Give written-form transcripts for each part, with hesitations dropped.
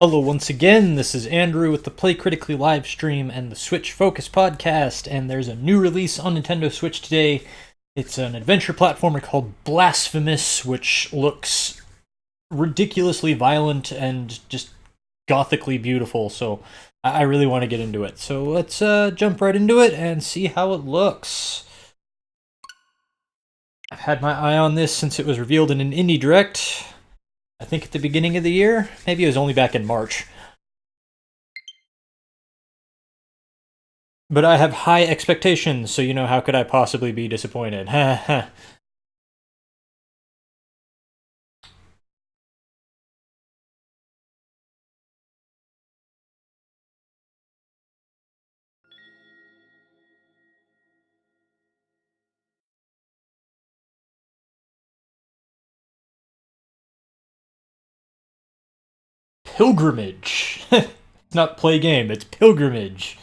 Hello once again, this is Andrew with the Play Critically live stream and the Switch Focus podcast, and there's a new release on Nintendo Switch today. It's an adventure platformer called Blasphemous, which looks ridiculously violent and just gothically beautiful, so I really want to get into it. So let's jump right into it and see how it looks. I've had my eye on this since it was revealed in an Indie Direct, I think at the beginning of the year. Maybe it was only back in March. But I have high expectations, so how could I possibly be disappointed? Pilgrimage. It's not play game, it's pilgrimage.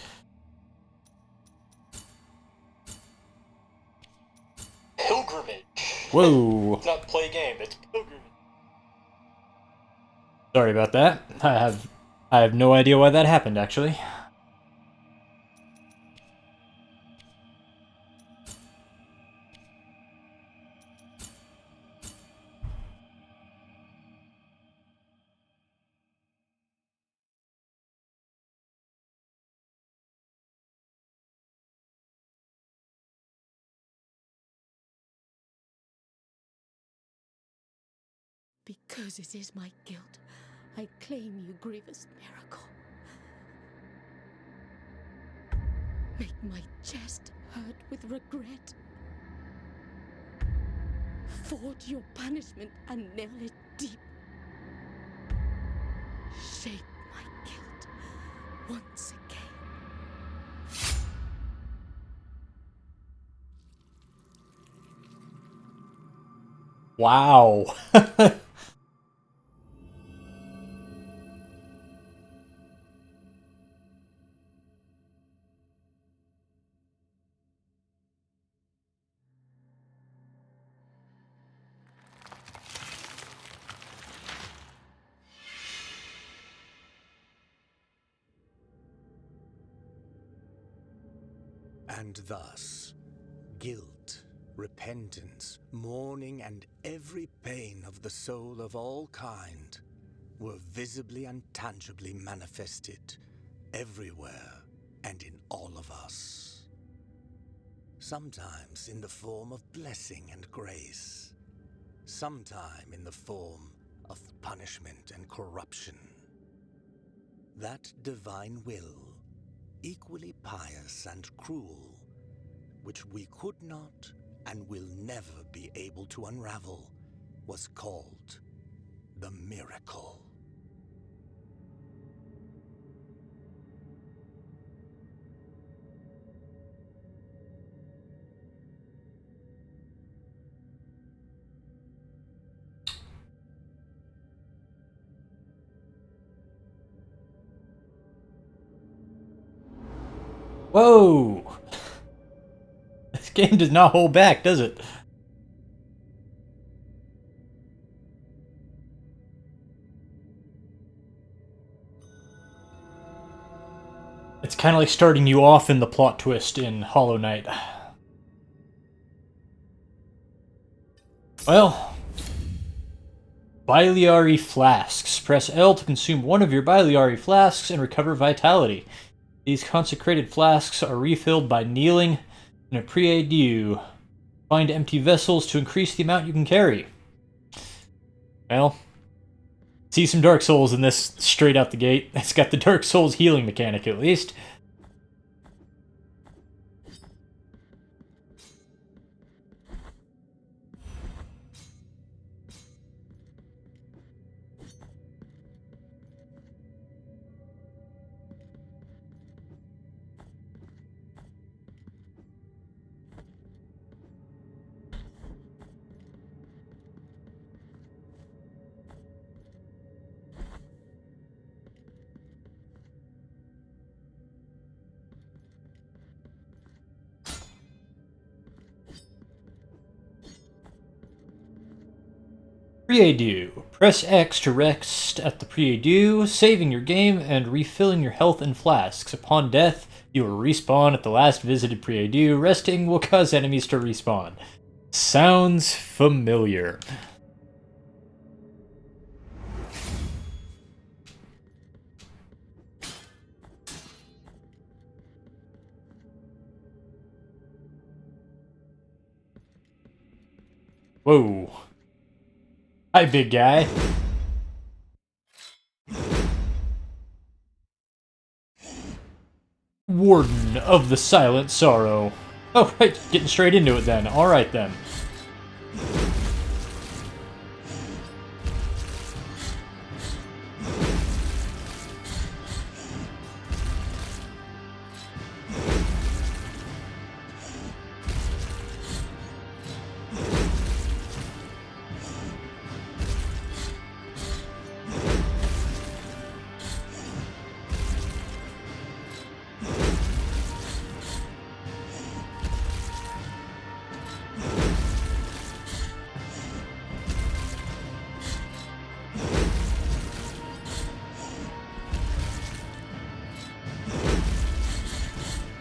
Pilgrimage. Whoa. It's not play game, it's pilgrimage. Sorry about that. I have no idea why that happened actually. Because it is my guilt, I claim you, grievous miracle. Make my chest hurt with regret. Forge your punishment and nail it deep. Shape my guilt once again. Wow. And thus, guilt, repentance, mourning, and every pain of the soul of all kind were visibly and tangibly manifested everywhere and in all of us. Sometimes in the form of blessing and grace, sometime in the form of punishment and corruption. That divine will, equally pious and cruel, which we could not and will never be able to unravel, was called the miracle. Whoa. This game does not hold back, does it? It's kind of like starting you off in the plot twist in Hollow Knight. Well, Biliary Flasks. Press L to consume one of your Biliary Flasks and recover vitality. These consecrated flasks are refilled by kneeling in a prie-dieu. Find empty vessels to increase the amount you can carry. Well, see some Dark Souls in this straight out the gate. It's got the Dark Souls healing mechanic at least. Prie-Dieu. Press X to rest at the Prie-Dieu, saving your game and refilling your health in flasks. Upon death, you will respawn at the last visited Prie-Dieu. Resting will cause enemies to respawn. Sounds familiar. Whoa. Hi, big guy. Warden of the Silent Sorrow. Oh, right, getting straight into it then. Alright then.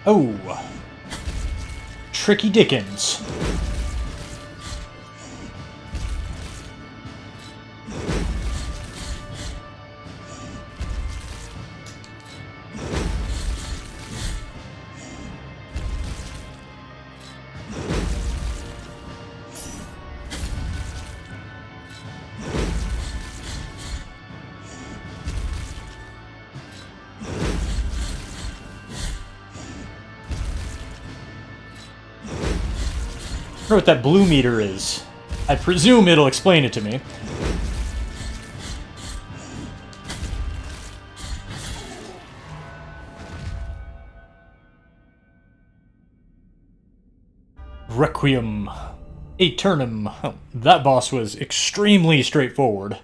Oh. Tricky Dickens. I wonder what that blue meter is. I presume it'll explain it to me. Requiem. Aeternum. Oh, that boss was extremely straightforward.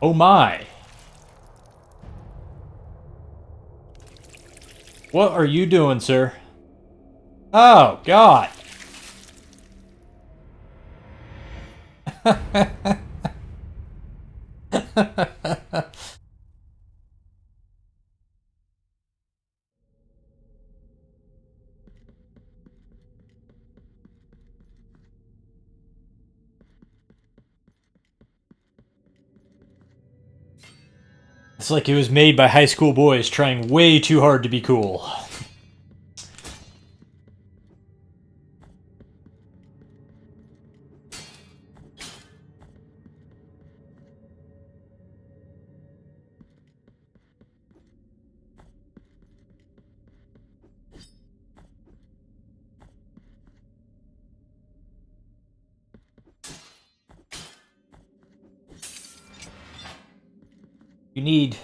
Oh my. What are you doing, sir? Oh, God. It's like it was made by high school boys trying way too hard to be cool. You need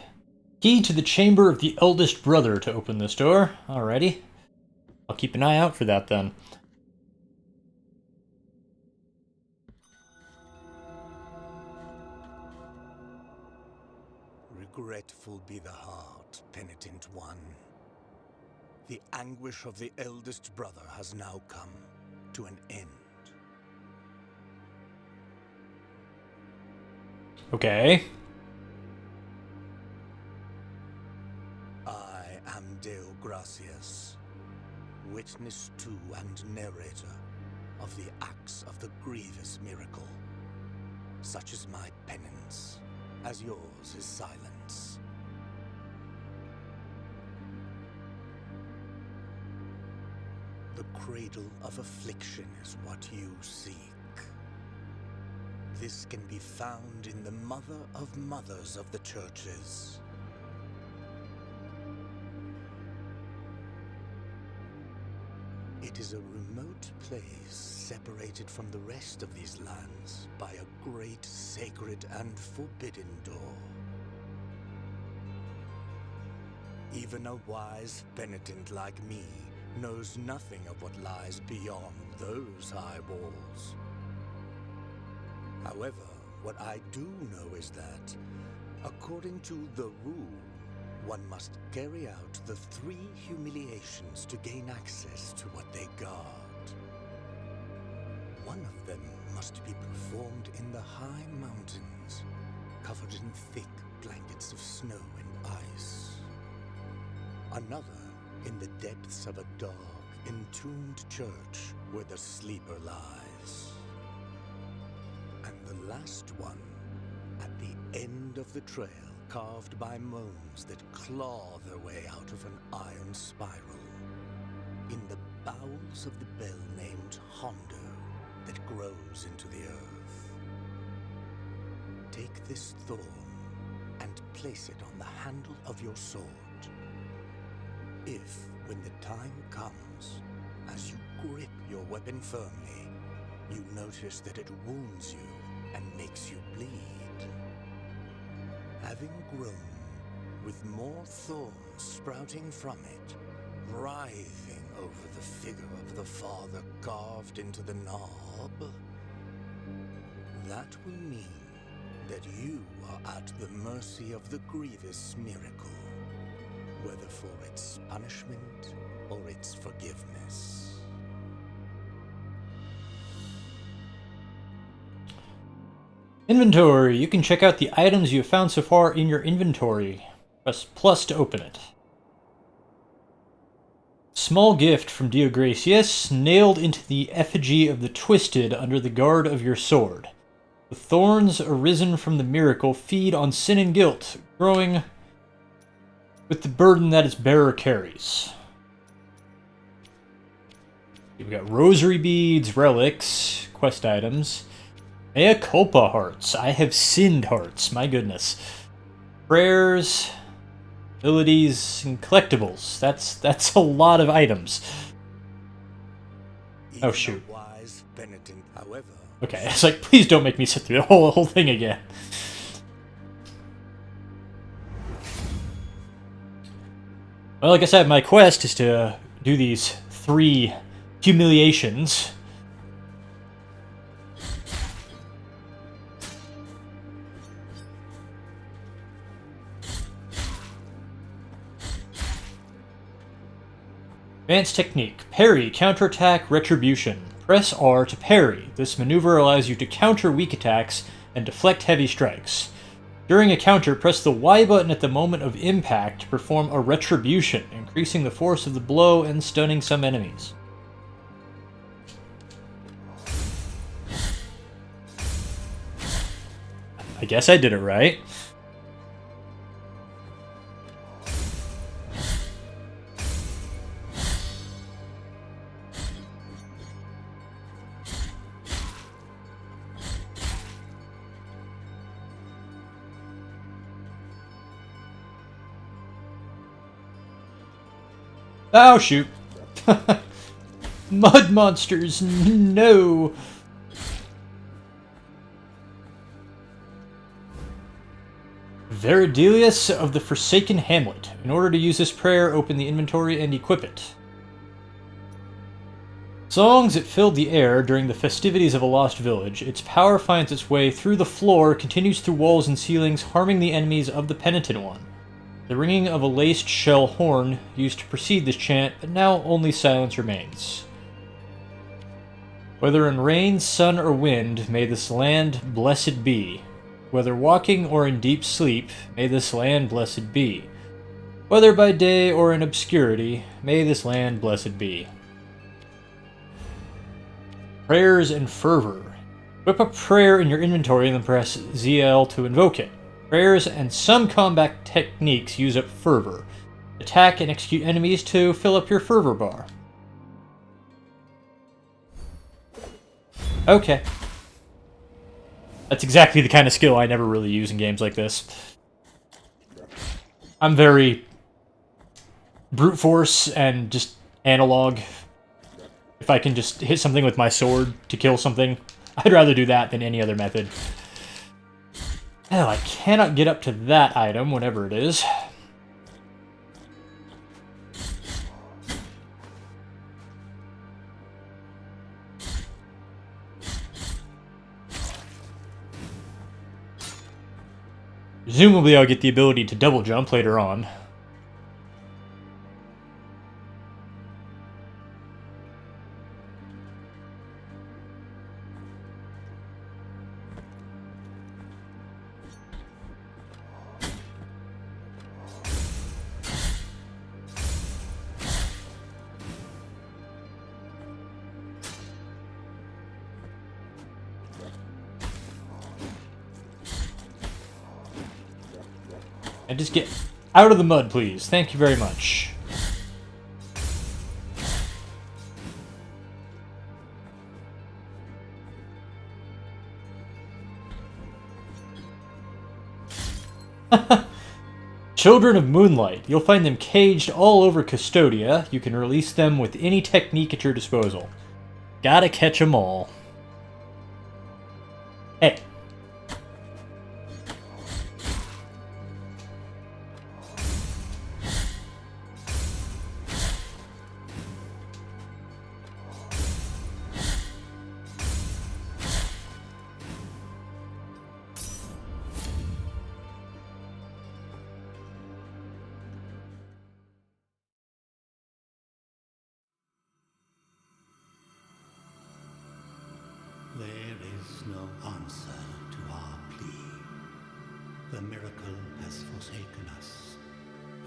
key to the chamber of the eldest brother to open this door. Alrighty. I'll keep an eye out for that then. Regretful be the heart, penitent one. The anguish of the eldest brother has now come to an end. Okay. I am Deo Gracias, witness to and narrator of the acts of the grievous miracle. Such is my penance, as yours is silence. The cradle of affliction is what you seek. This can be found in the mother of mothers of the churches. It is a remote place separated from the rest of these lands by a great sacred and forbidden door. Even a wise penitent like me knows nothing of what lies beyond those high walls. However, what I do know is that, according to the rule, one must carry out the 3 humiliations to gain access to what they guard. One of them must be performed in the high mountains, covered in thick blankets of snow and ice. Another in the depths of a dark, entombed church where the sleeper lies. And the last one at the end of the trail, carved by moans that claw their way out of an iron spiral, in the bowels of the bell named Hondo that grows into the earth. Take this thorn and place it on the handle of your sword. If, when the time comes, as you grip your weapon firmly, you notice that it wounds you and makes you bleed, having grown, with more thorns sprouting from it, writhing over the figure of the Father carved into the knob, that will mean that you are at the mercy of the grievous miracle, whether for its punishment or its forgiveness. Inventory. You can check out the items you have found so far in your inventory. Press plus to open it. Small gift from Dio Gracias, nailed into the effigy of the Twisted under the guard of your sword. The thorns arisen from the miracle feed on sin and guilt, growing with the burden that its bearer carries. We've got rosary beads, relics, quest items. Mea culpa hearts. I have sinned hearts. My goodness. Prayers, abilities, and collectibles. That's a lot of items. Oh shoot. Wise penitent, however. Okay, it's like, please don't make me sit through the whole thing again. Well, like I said, my quest is to do these 3 humiliations. Advanced technique. Parry, counterattack, retribution. Press R to parry. This maneuver allows you to counter weak attacks and deflect heavy strikes. During a counter, press the Y button at the moment of impact to perform a retribution, increasing the force of the blow and stunning some enemies. I guess I did it right. Oh, shoot. Mud monsters, no. Veridelius of the Forsaken Hamlet. In order to use this prayer, open the inventory and equip it. So long as it filled the air during the festivities of a lost village, its power finds its way through the floor, continues through walls and ceilings, harming the enemies of the penitent one. The ringing of a laced shell horn used to precede this chant, but now only silence remains. Whether in rain, sun, or wind, may this land blessed be. Whether walking or in deep sleep, may this land blessed be. Whether by day or in obscurity, may this land blessed be. Prayers and Fervor. Whip a prayer in your inventory and then press ZL to invoke it. Prayers and some combat techniques use up fervor. Attack and execute enemies to fill up your fervor bar. Okay. That's exactly the kind of skill I never really use in games like this. I'm very brute force and just analog. If I can just hit something with my sword to kill something, I'd rather do that than any other method. Oh, I cannot get up to that item, whatever it is. Presumably I'll get the ability to double jump later on. And just get out of the mud, please. Thank you very much. Children of Moonlight. You'll find them caged all over Custodia. You can release them with any technique at your disposal. Gotta catch 'em all. Hey. There is no answer to our plea. The miracle has forsaken us,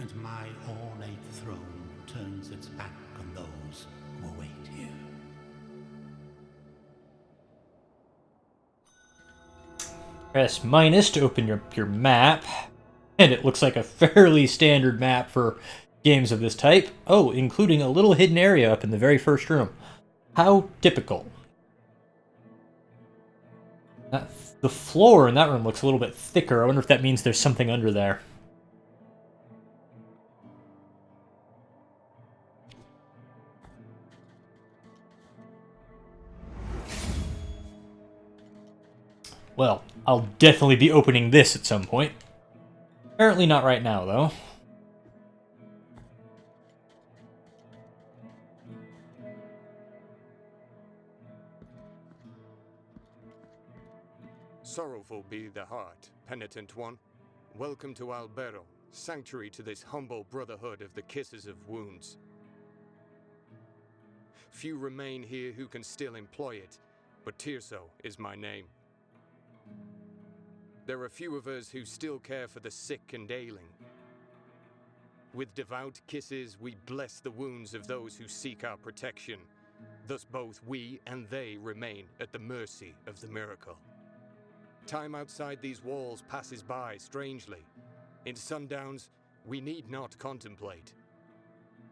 and my ornate throne turns its back on those who await here. Press minus to open your map. And it looks like a fairly standard map for games of this type. Oh, including a little hidden area up in the very first room. How typical. The floor in that room looks a little bit thicker. I wonder if that means there's something under there. Well, I'll definitely be opening this at some point. Apparently not right now, though. Sorrowful be the heart, penitent one. Welcome to Albero, sanctuary to this humble brotherhood of the kisses of wounds. Few remain here who can still employ it, but Tirso is my name. There are few of us who still care for the sick and ailing. With devout kisses, we bless the wounds of those who seek our protection. Thus both we and they remain at the mercy of the miracle. Time outside these walls passes by strangely. In sundowns, we need not contemplate.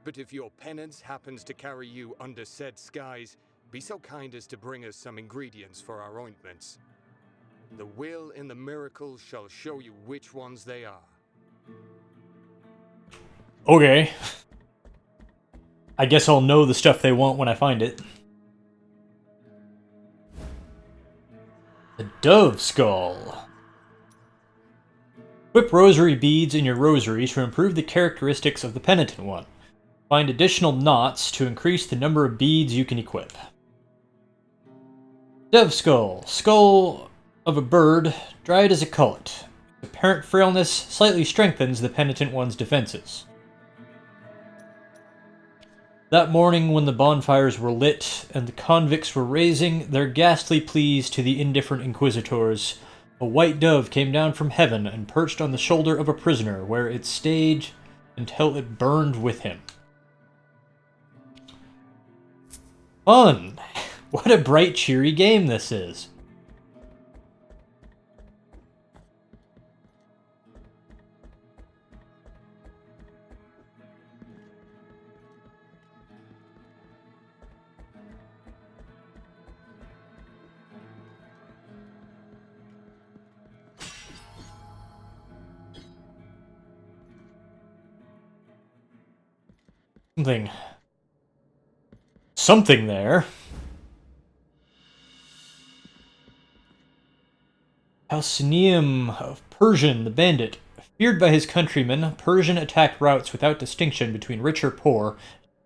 But if your penance happens to carry you under said skies, be so kind as to bring us some ingredients for our ointments. The will in the miracle shall show you which ones they are. Okay. I guess I'll know the stuff they want when I find it. The Dove Skull. Equip rosary beads in your rosary to improve the characteristics of the penitent one. Find additional knots to increase the number of beads you can equip. Dove Skull. Skull of a bird, dried as a cullet. Apparent frailness slightly strengthens the penitent one's defenses. That morning, when the bonfires were lit and the convicts were raising their ghastly pleas to the indifferent inquisitors, a white dove came down from heaven and perched on the shoulder of a prisoner, where it stayed until it burned with him. Fun! What a bright, cheery game this is. Something there. Halcynium of Persian, the bandit. Feared by his countrymen, Persian attacked routes without distinction between rich or poor,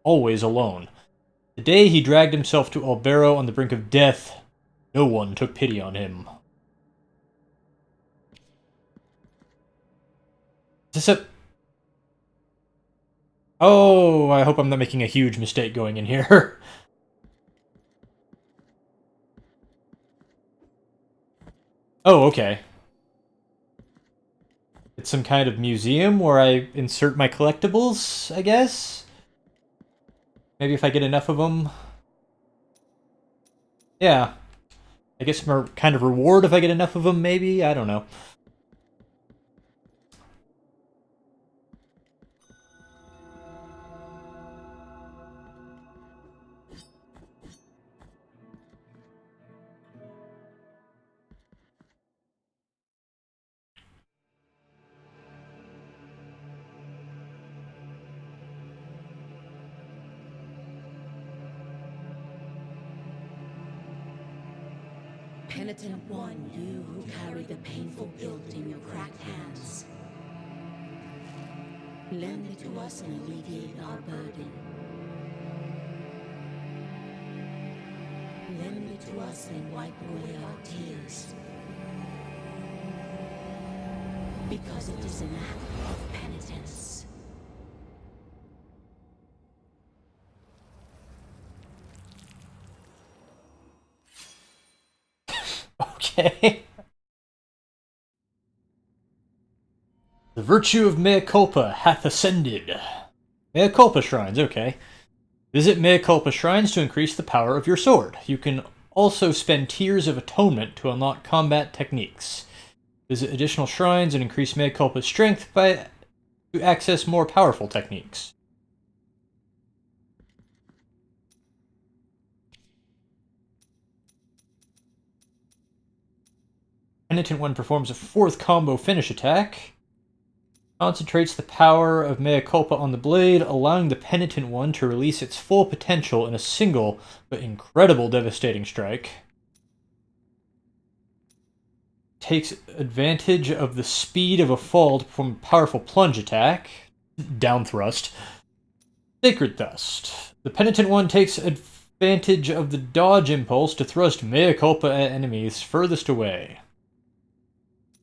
always alone. The day he dragged himself to Albero on the brink of death, no one took pity on him. Is this a... Oh, I hope I'm not making a huge mistake going in here. Oh, okay. It's some kind of museum where I insert my collectibles, I guess? Maybe if I get enough of them. Yeah. I guess some kind of reward if I get enough of them, maybe? I don't know. Penitent one, you who carry the painful guilt in your cracked hands. Lend it to us and alleviate our burden. Lend it to us and wipe away our tears. Because it is an act of penitence. Okay. The virtue of mea culpa hath ascended. Mea culpa shrines, okay. Visit mea culpa shrines to increase the power of your sword. You can also spend tears of atonement to unlock combat techniques. Visit additional shrines and increase mea culpa's strength to access more powerful techniques. Penitent one performs a 4th combo finish attack. Concentrates the power of mea culpa on the blade, allowing the Penitent one to release its full potential in a single but incredible devastating strike. Takes advantage of the speed of a fall to perform a powerful plunge attack. Down thrust. Sacred Thrust. The Penitent one takes advantage of the dodge impulse to thrust mea culpa at enemies furthest away.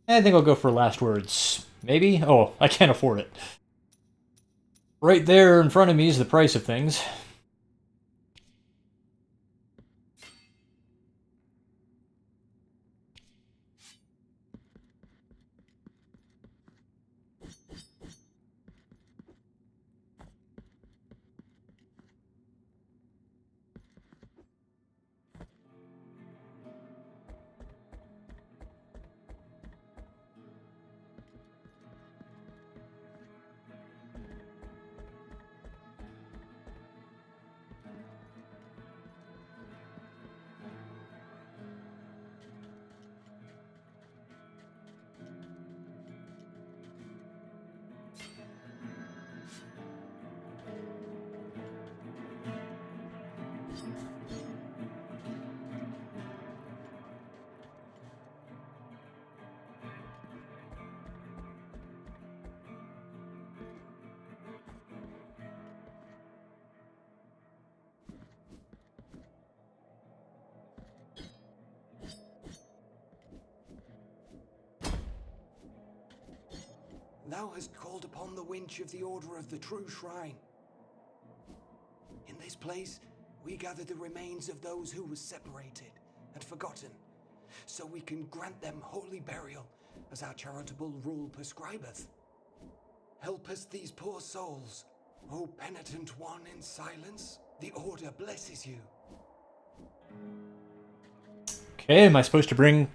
I think I'll go for last words. Maybe? Oh, I can't afford it. Right there in front of me is the price of things. Thou hast called upon the winch of the Order of the True Shrine. In this place, we gather the remains of those who were separated and forgotten, so we can grant them holy burial, as our charitable rule prescribeth. Help us these poor souls, O Penitent One in silence. The Order blesses you. Okay, am I supposed to bring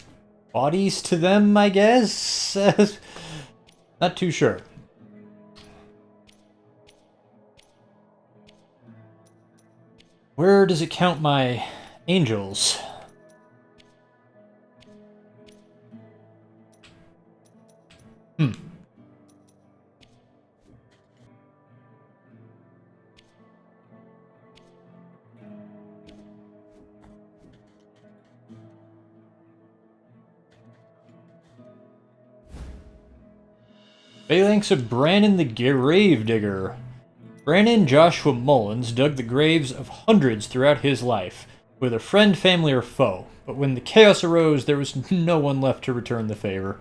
bodies to them, I guess? Not too sure. Where does it count my angels? Phalanx of Brannon the Grave Digger. Brannon Joshua Mullins dug the graves of hundreds throughout his life, whether friend, family, or foe. But when the chaos arose, there was no one left to return the favor.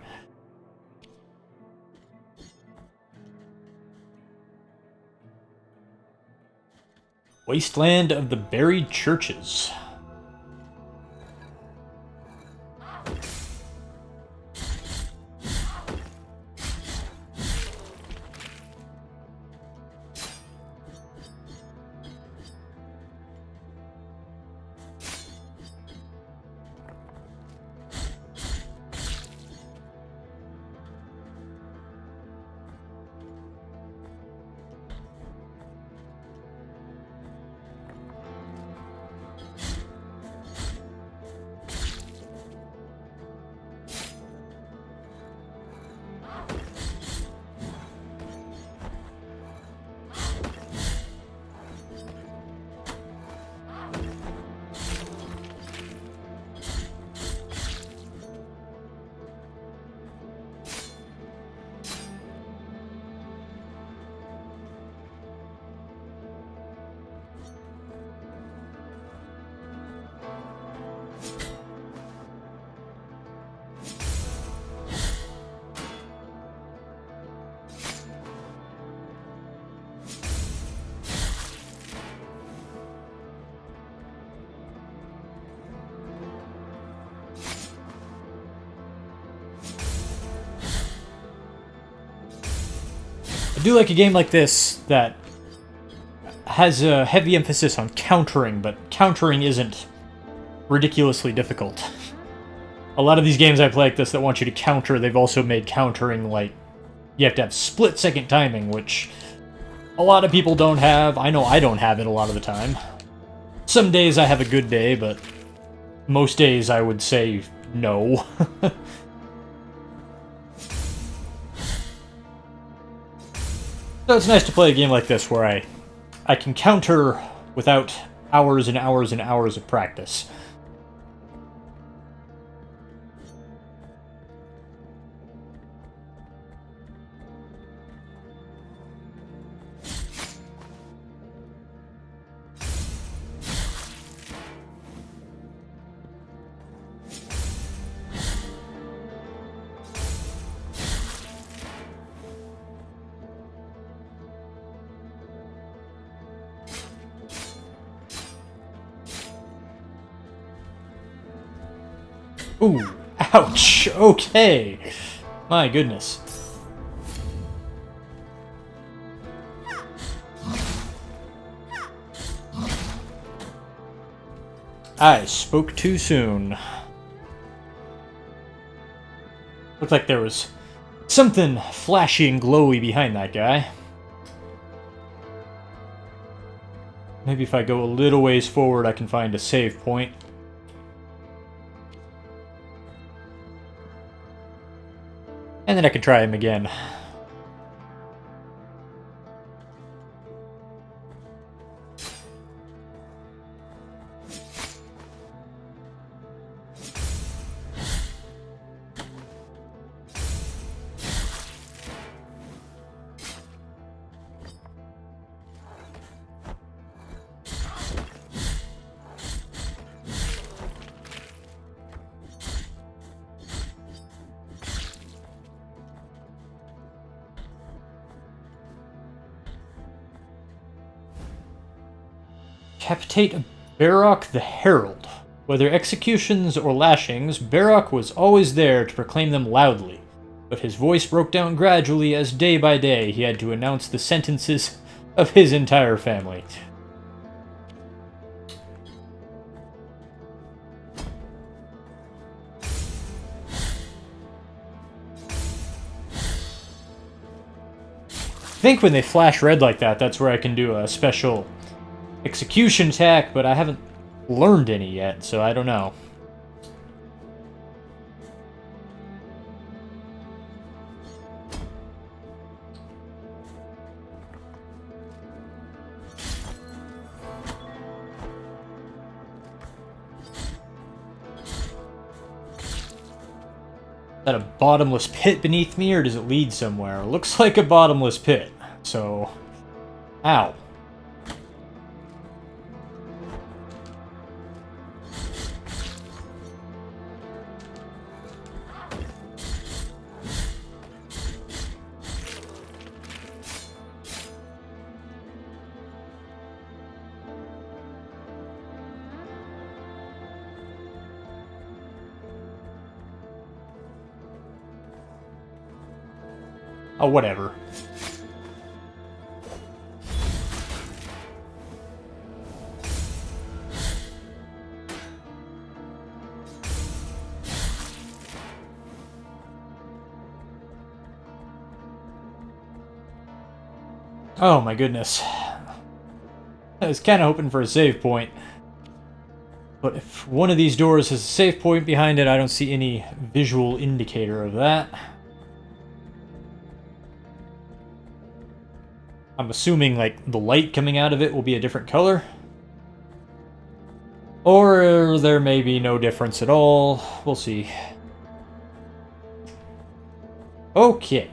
Wasteland of the Buried Churches. I do like a game like this that has a heavy emphasis on countering, but countering isn't ridiculously difficult. A lot of these games I play like this that want you to counter, they've also made countering like you have to have split-second timing, which a lot of people don't have. I know I don't have it a lot of the time. Some days I have a good day, but most days I would say no. So it's nice to play a game like this where I can counter without hours and hours and hours of practice. Ooh, ouch, okay. My goodness. I spoke too soon. Looked like there was something flashy and glowy behind that guy. Maybe if I go a little ways forward I can find a save point. And then I can try him again. Decapitate Barok the Herald. Whether executions or lashings, Barok was always there to proclaim them loudly. But his voice broke down gradually as day by day he had to announce the sentences of his entire family. I think when they flash red like that, that's where I can do a special execution attack, but I haven't learned any yet, so I don't know. Is that a bottomless pit beneath me, or does it lead somewhere? It looks like a bottomless pit, so... Ow. Oh, whatever. Oh my goodness. I was kind of hoping for a save point. But if one of these doors has a save point behind it, I don't see any visual indicator of that. I'm assuming, like, the light coming out of it will be a different color. Or there may be no difference at all. We'll see. Okay.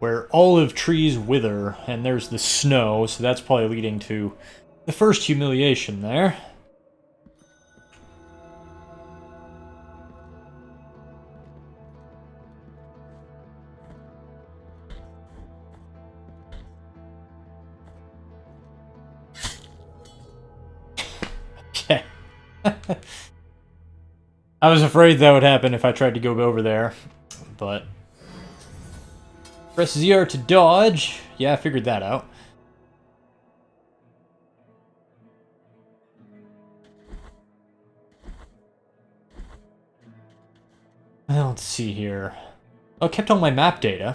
where olive trees wither, and there's the snow, so that's probably leading to the first humiliation there. Okay. I was afraid that would happen if I tried to go over there, but... Press ZR to dodge. Yeah, I figured that out. Well, let's see here. Oh, it kept all my map data.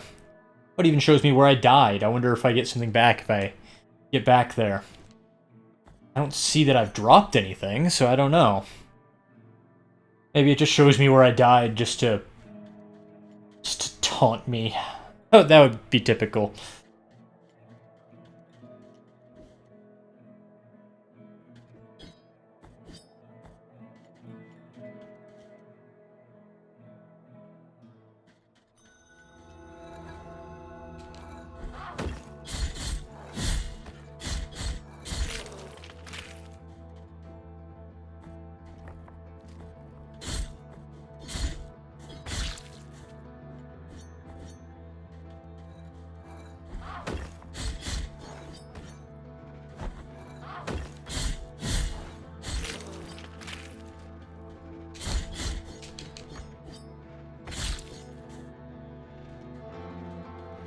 It even shows me where I died. I wonder if I get something back if I get back there. I don't see that I've dropped anything, so I don't know. Maybe it just shows me where I died just to taunt me. Oh, that would be typical.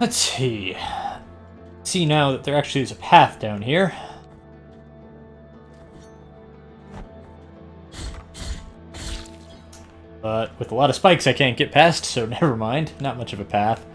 Let's see. See now that there actually is a path down here. But with a lot of spikes I can't get past, so never mind. Not much of a path.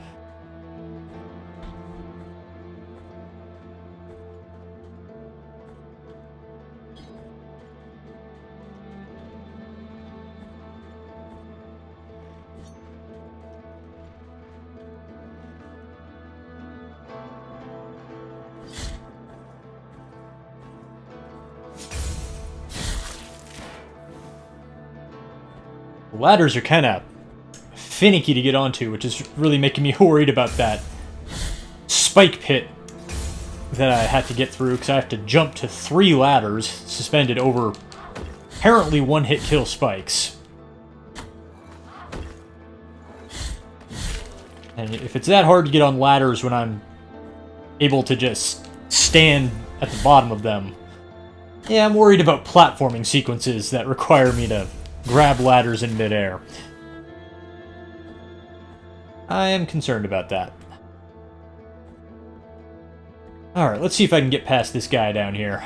The ladders are kind of finicky to get onto, which is really making me worried about that spike pit that I had to get through, because I have to jump to 3 ladders suspended over apparently one-hit kill spikes. And if it's that hard to get on ladders when I'm able to just stand at the bottom of them, yeah, I'm worried about platforming sequences that require me to grab ladders in midair. I am concerned about that. Alright, let's see if I can get past this guy down here.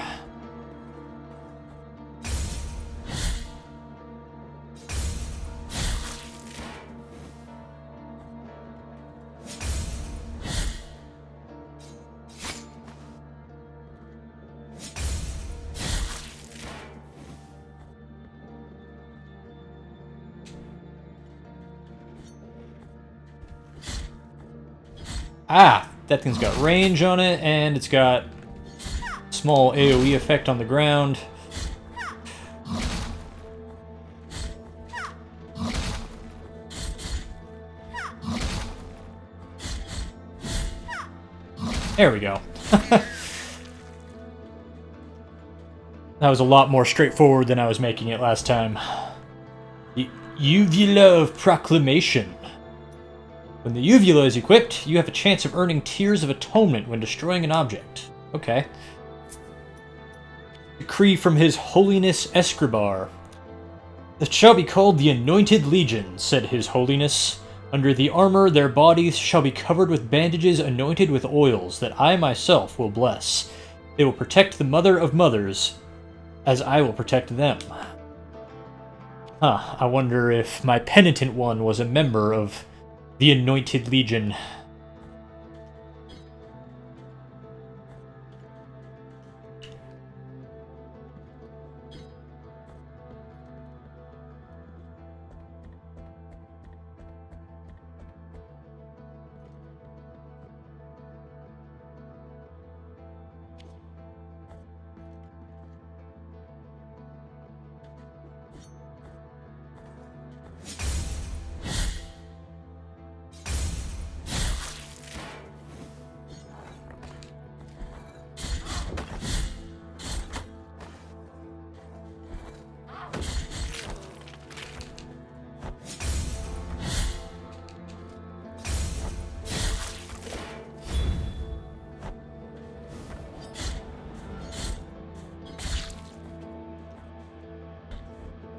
Ah, that thing's got range on it, and it's got small AoE effect on the ground. There we go. That was a lot more straightforward than I was making it last time. The Uvula of Proclamation. When the uvula is equipped, you have a chance of earning Tears of Atonement when destroying an object. Okay. Decree from His Holiness Escribar. It shall be called the Anointed Legion, said His Holiness. Under the armor, their bodies shall be covered with bandages anointed with oils that I myself will bless. They will protect the Mother of Mothers, as I will protect them. Huh, I wonder if my penitent one was a member of the Anointed Legion.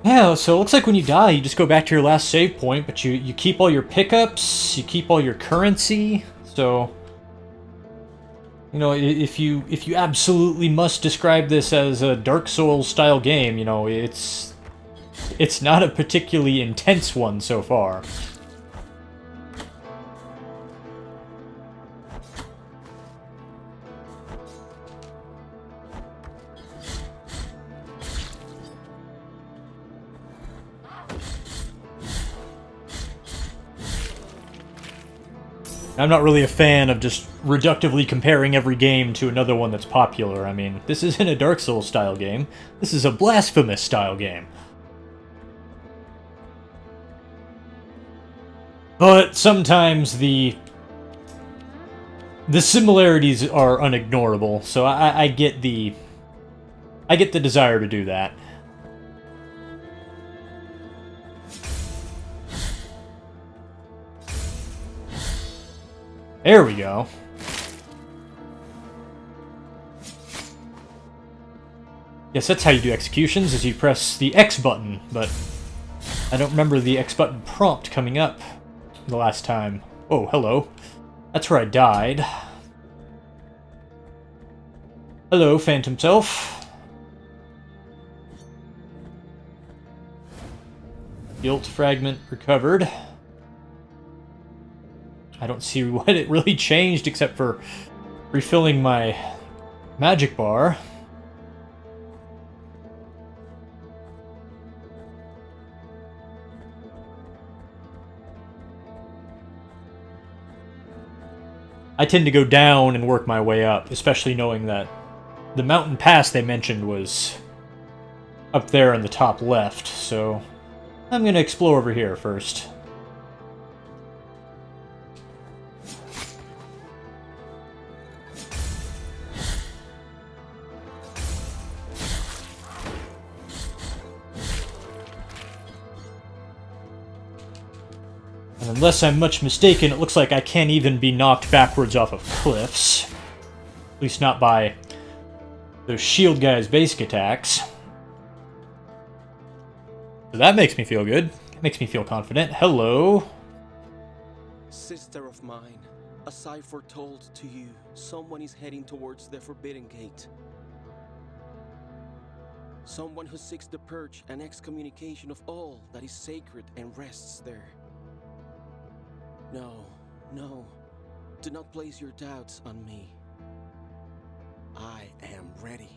Yeah, so it looks like when you die, you just go back to your last save point, but you keep all your pickups, you keep all your currency, so... You know, if you absolutely must describe this as a Dark Souls style game, you know, it's not a particularly intense one so far. I'm not really a fan of just reductively comparing every game to another one that's popular. I mean, this isn't a Dark Souls style game. This is a Blasphemous style game. But sometimes the similarities are unignorable, so I get the desire to do that. There we go. Yes, that's how you do executions, is you press the X button, but I don't remember the X button prompt coming up the last time. Oh, hello. That's where I died. Hello, Phantom Self. Guilt fragment recovered. I don't see what it really changed except for refilling my magic bar. I tend to go down and work my way up, especially knowing that the mountain pass they mentioned was up there in the top left, so I'm going to explore over here first. And unless I'm much mistaken, it looks like I can't even be knocked backwards off of cliffs. At least not by those shield guys' basic attacks. So that makes me feel good. It makes me feel confident. Hello. Sister of mine, as I foretold to you, someone is heading towards the Forbidden Gate. Someone who seeks the purge and excommunication of all that is sacred and rests there. No, no, do not place your doubts on me. I am ready.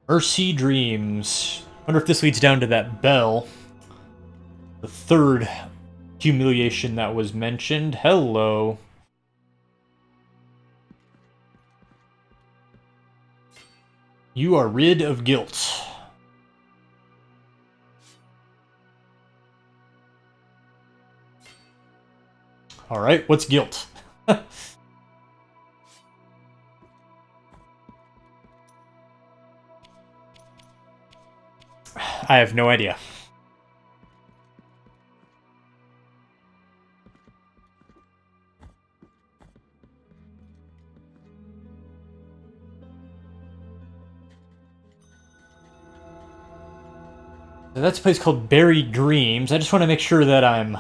Mercy Dreams. Wonder if this leads down to that bell. The third humiliation that was mentioned. Hello. You are rid of guilt. Alright, what's guilt? I have no idea. So that's a place called Buried Dreams. I just want to make sure that I'm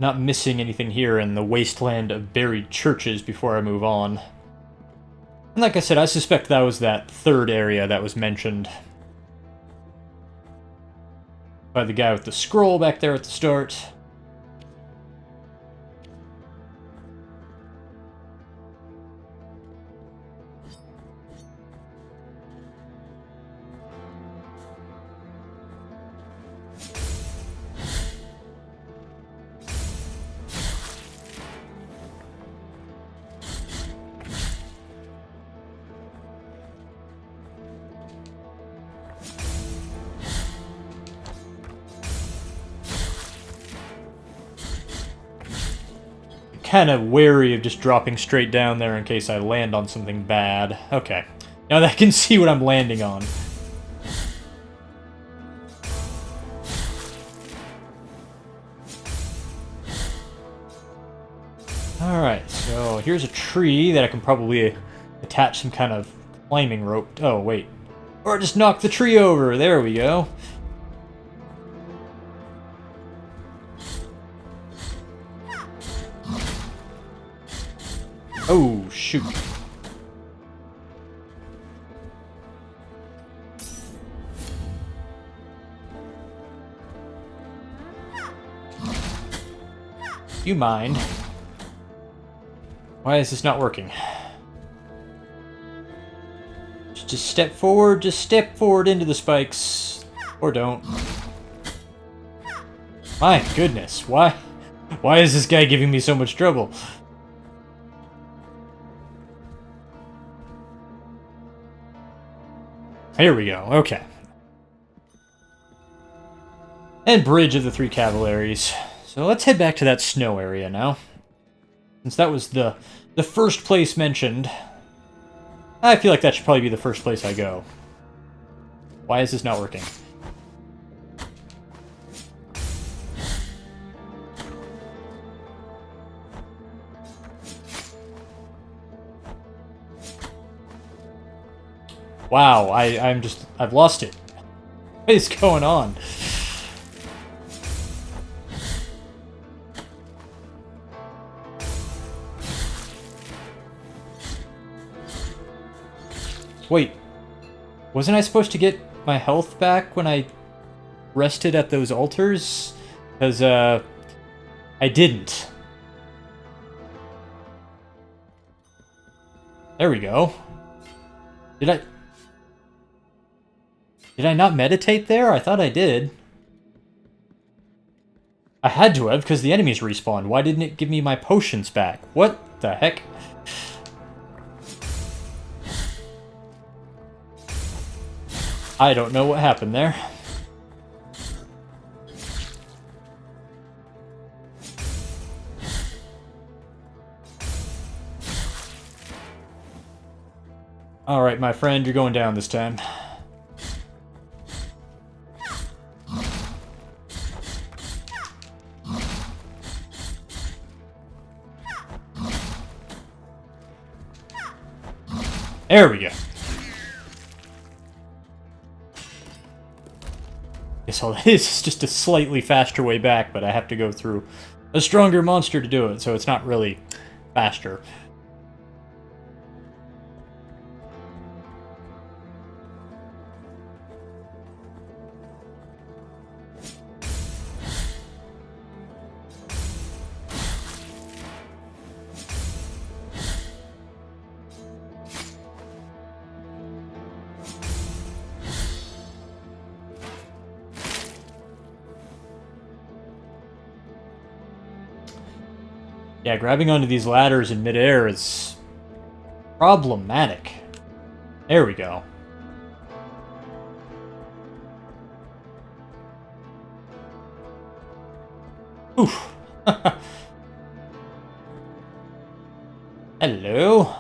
not missing anything here in the wasteland of buried churches before I move on. And like I said, I suspect that was that third area that was mentioned by the guy with the scroll back there at the start. Kind of wary of just dropping straight down there in case I land on something bad. Okay. Now that I can see what I'm landing on. Alright, so here's a tree that I can probably attach some kind of climbing rope. Oh, wait. Or just knock the tree over. There we go. Oh, shoot. You mind? Why is this not working? Just step forward, into the spikes. Or don't. My goodness, why is this guy giving me so much trouble? Here we go, okay. And Bridge of the Three Cavaliers. So let's head back to that snow area now. Since that was the first place mentioned, I feel like that should probably be the first place I go. Why is this not working? Wow, I've lost it. What is going on? Wait, wasn't I supposed to get my health back when I rested at those altars? Because, I didn't. There we go. Did I not meditate there? I thought I did. I had to have, because the enemies respawned. Why didn't it give me my potions back? What the heck? I don't know what happened there. Alright, my friend, you're going down this time. There we go. Guess all that is just a slightly faster way back, but I have to go through a stronger monster to do it, so it's not really faster. Yeah, grabbing onto these ladders in midair is problematic. There we go. Oof. Hello.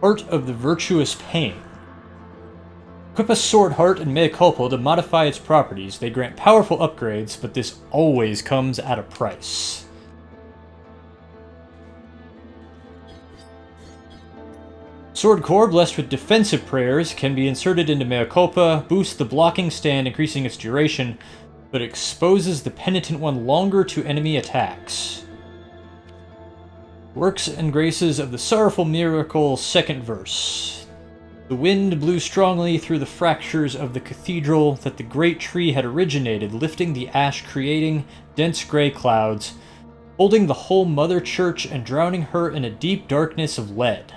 Heart of the Virtuous Pain. Equip a sword heart and mea culpa to modify its properties. They grant powerful upgrades, but this always comes at a price. Sword core, blessed with defensive prayers, can be inserted into mea culpa, boosts the blocking stand, increasing its duration, but exposes the penitent one longer to enemy attacks. Works and graces of the sorrowful miracle, second verse. The wind blew strongly through the fractures of the cathedral that the great tree had originated, lifting the ash, creating dense gray clouds, holding the whole mother church and drowning her in a deep darkness of lead.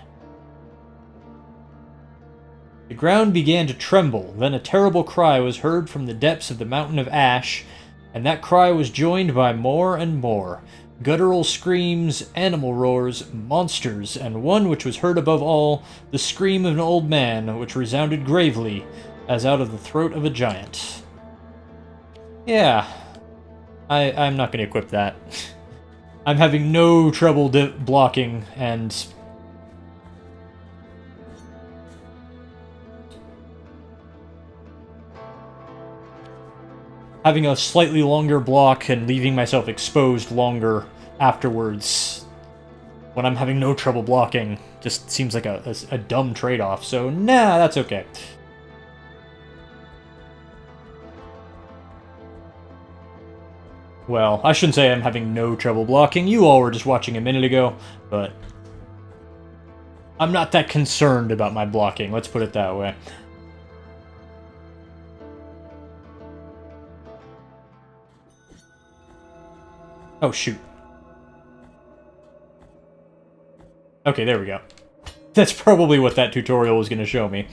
The ground began to tremble, then a terrible cry was heard from the depths of the mountain of ash, and that cry was joined by more and more. Guttural screams, animal roars, monsters, and one which was heard above all, the scream of an old man, which resounded gravely, as out of the throat of a giant. Yeah, I'm not going to equip that. I'm having no trouble blocking, and having a slightly longer block and leaving myself exposed longer afterwards when I'm having no trouble blocking. Just seems like a dumb trade-off, so nah, that's okay. Well, I shouldn't say I'm having no trouble blocking. You all were just watching a minute ago, but I'm not that concerned about my blocking, let's put it that way. Oh, shoot. Okay, there we go. That's probably what that tutorial was going to show me.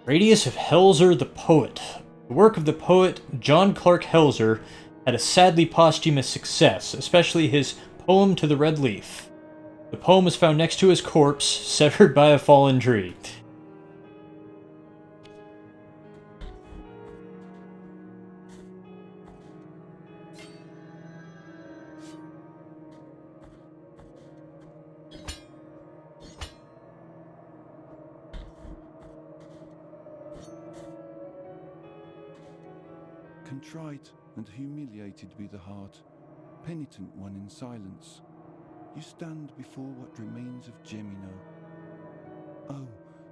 Radius of Helzer the Poet. The work of the poet John Clark Helzer had a sadly posthumous success, especially his poem To the Red Leaf. The poem was found next to his corpse, severed by a fallen tree. Contrite and humiliated be the heart, penitent one in silence, you stand before what remains of Gemino. Oh,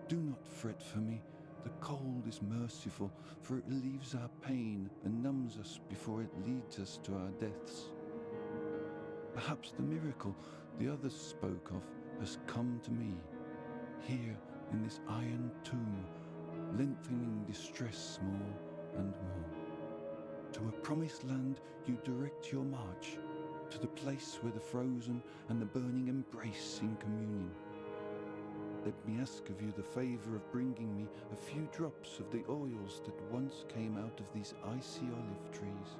do not fret for me, the cold is merciful, for it relieves our pain and numbs us before it leads us to our deaths. Perhaps the miracle the others spoke of has come to me, here in this iron tomb, lengthening distress more and more. To a promised land you direct your march, to the place where the frozen and the burning embrace in communion. Let me ask of you the favor of bringing me a few drops of the oils that once came out of these icy olive trees,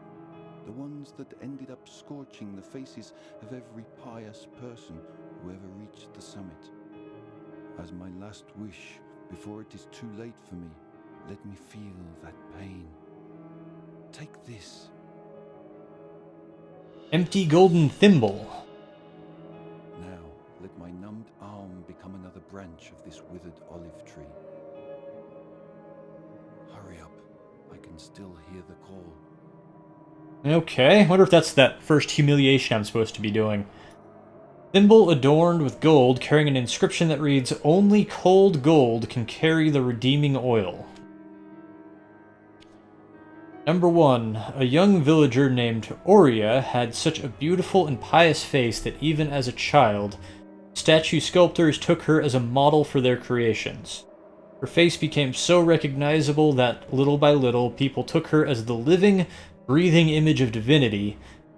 the ones that ended up scorching the faces of every pious person who ever reached the summit. As my last wish, before it is too late for me, let me feel that pain. Take this. Empty golden thimble. Now, let my numbed arm become another branch of this withered olive tree. Hurry up, I can still hear the call. Okay, I wonder if that's that first humiliation I'm supposed to be doing. Thimble adorned with gold, carrying an inscription that reads, "Only cold gold can carry the redeeming oil." Number 1. A young villager named Aurea had such a beautiful and pious face that even as a child, statue sculptors took her as a model for their creations. Her face became so recognizable that, little by little, people took her as the living, breathing image of divinity,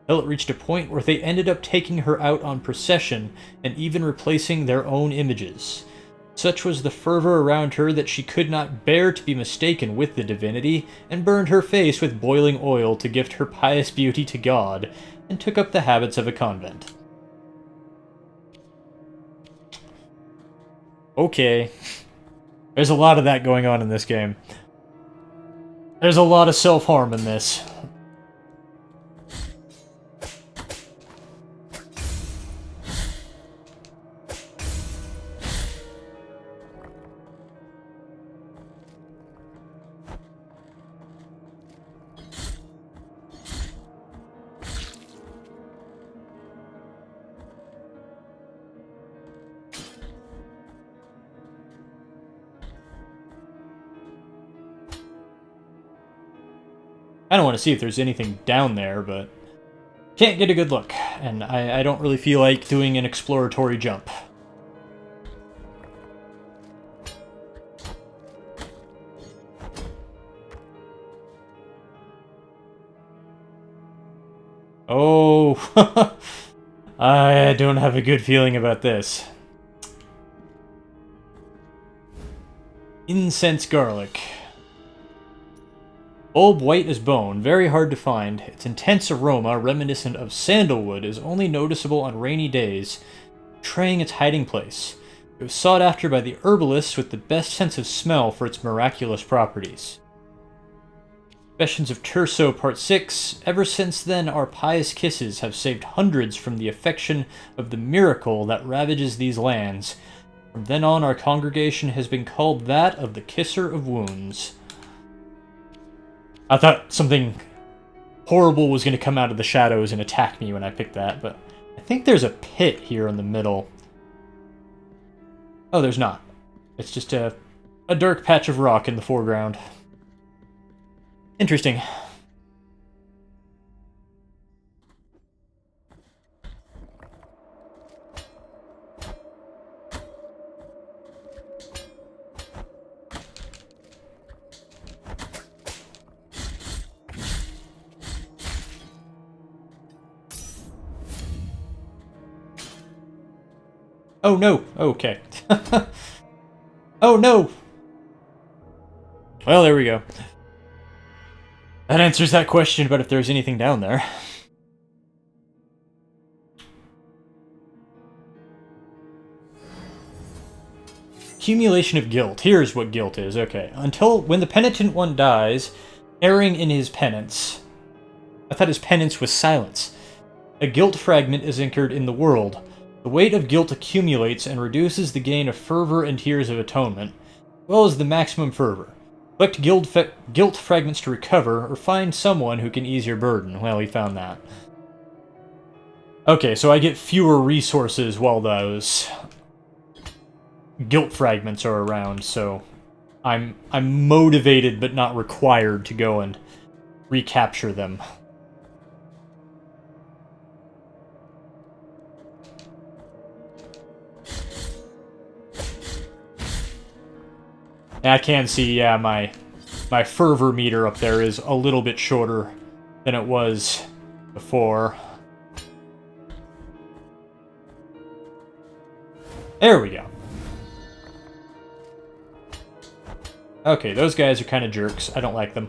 until it reached a point where they ended up taking her out on procession and even replacing their own images. Such was the fervor around her that she could not bear to be mistaken with the divinity, and burned her face with boiling oil to gift her pious beauty to God, and took up the habits of a convent. Okay. There's a lot of that going on in this game. There's a lot of self-harm in this. I don't want to see if there's anything down there, but can't get a good look, and I don't really feel like doing an exploratory jump. Oh, I don't have a good feeling about this. Incense garlic. Bulb white as bone, very hard to find. Its intense aroma, reminiscent of sandalwood, is only noticeable on rainy days, betraying its hiding place. It was sought after by the herbalists with the best sense of smell for its miraculous properties. Confessions of Terso, Part 6. Ever since then, our pious kisses have saved hundreds from the affection of the miracle that ravages these lands. From then on, our congregation has been called that of the Kisser of Wounds. I thought something horrible was going to come out of the shadows and attack me when I picked that, but I think there's a pit here in the middle. Oh, there's not. It's just a dark patch of rock in the foreground. Interesting. Oh no! Okay. Oh no! Well, there we go. That answers that question about if there's anything down there. Accumulation of guilt. Here's what guilt is. Okay. Until when the penitent one dies, erring in his penance. I thought his penance was silence. A guilt fragment is anchored in the world. The weight of guilt accumulates and reduces the gain of fervor and tears of atonement, as well as the maximum fervor. Collect guilt fragments to recover, or find someone who can ease your burden. Well, he found that. Okay, so I get fewer resources while those guilt fragments are around, so I'm motivated but not required to go and recapture them. I can see, yeah, my fervor meter up there is a little bit shorter than it was before. There we go. Okay, those guys are kind of jerks. I don't like them.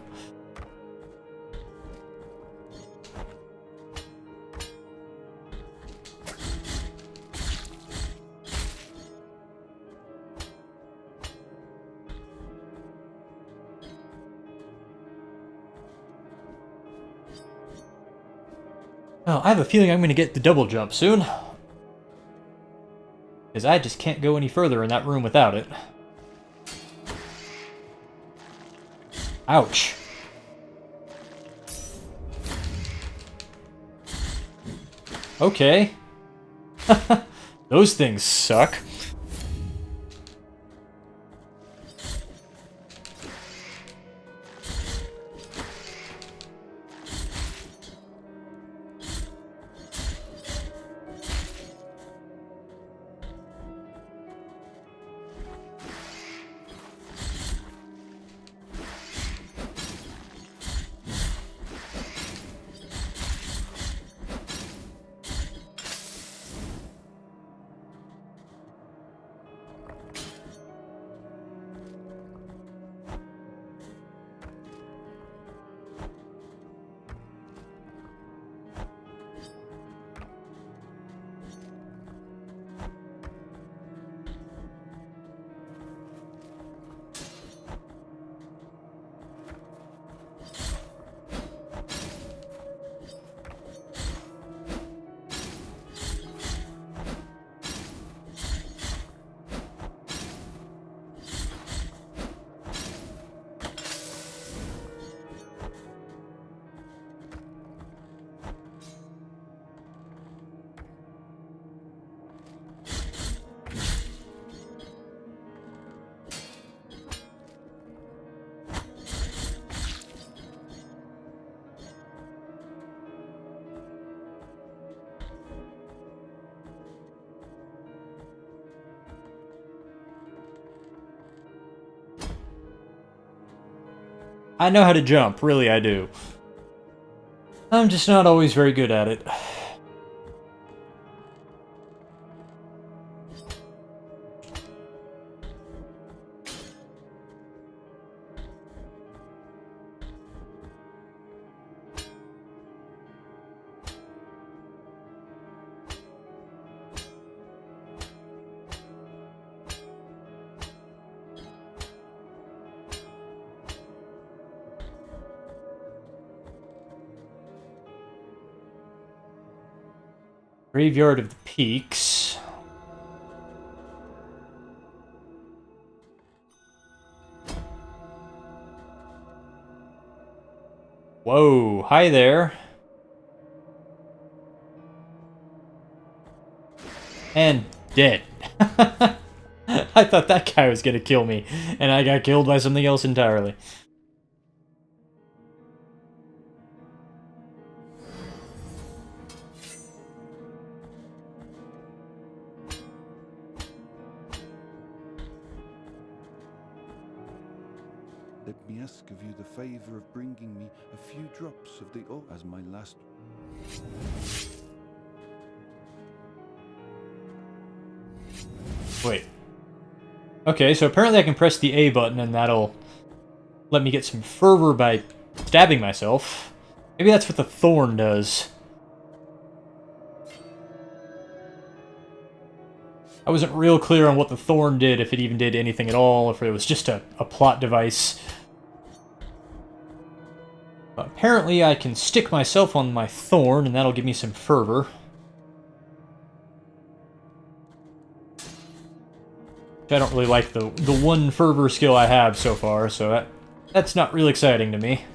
Oh, I have a feeling I'm going to get the double jump soon. Because I just can't go any further in that room without it. Ouch. Okay. Those things suck. I know how to jump, really I do. I'm just not always very good at it. Graveyard of the Peaks. Whoa, hi there. And dead. I thought that guy was gonna kill me, and I got killed by something else entirely. Let me ask of you the favor of bringing me a few drops of the oil as my last. Wait. Okay, so apparently I can press the A button and that'll let me get some fervor by stabbing myself. Maybe that's what the thorn does. I wasn't real clear on what the thorn did, if it even did anything at all, if it was just a plot device. But apparently I can stick myself on my thorn and that'll give me some fervor. I don't really like the one fervor skill I have so far, so that's not real exciting to me.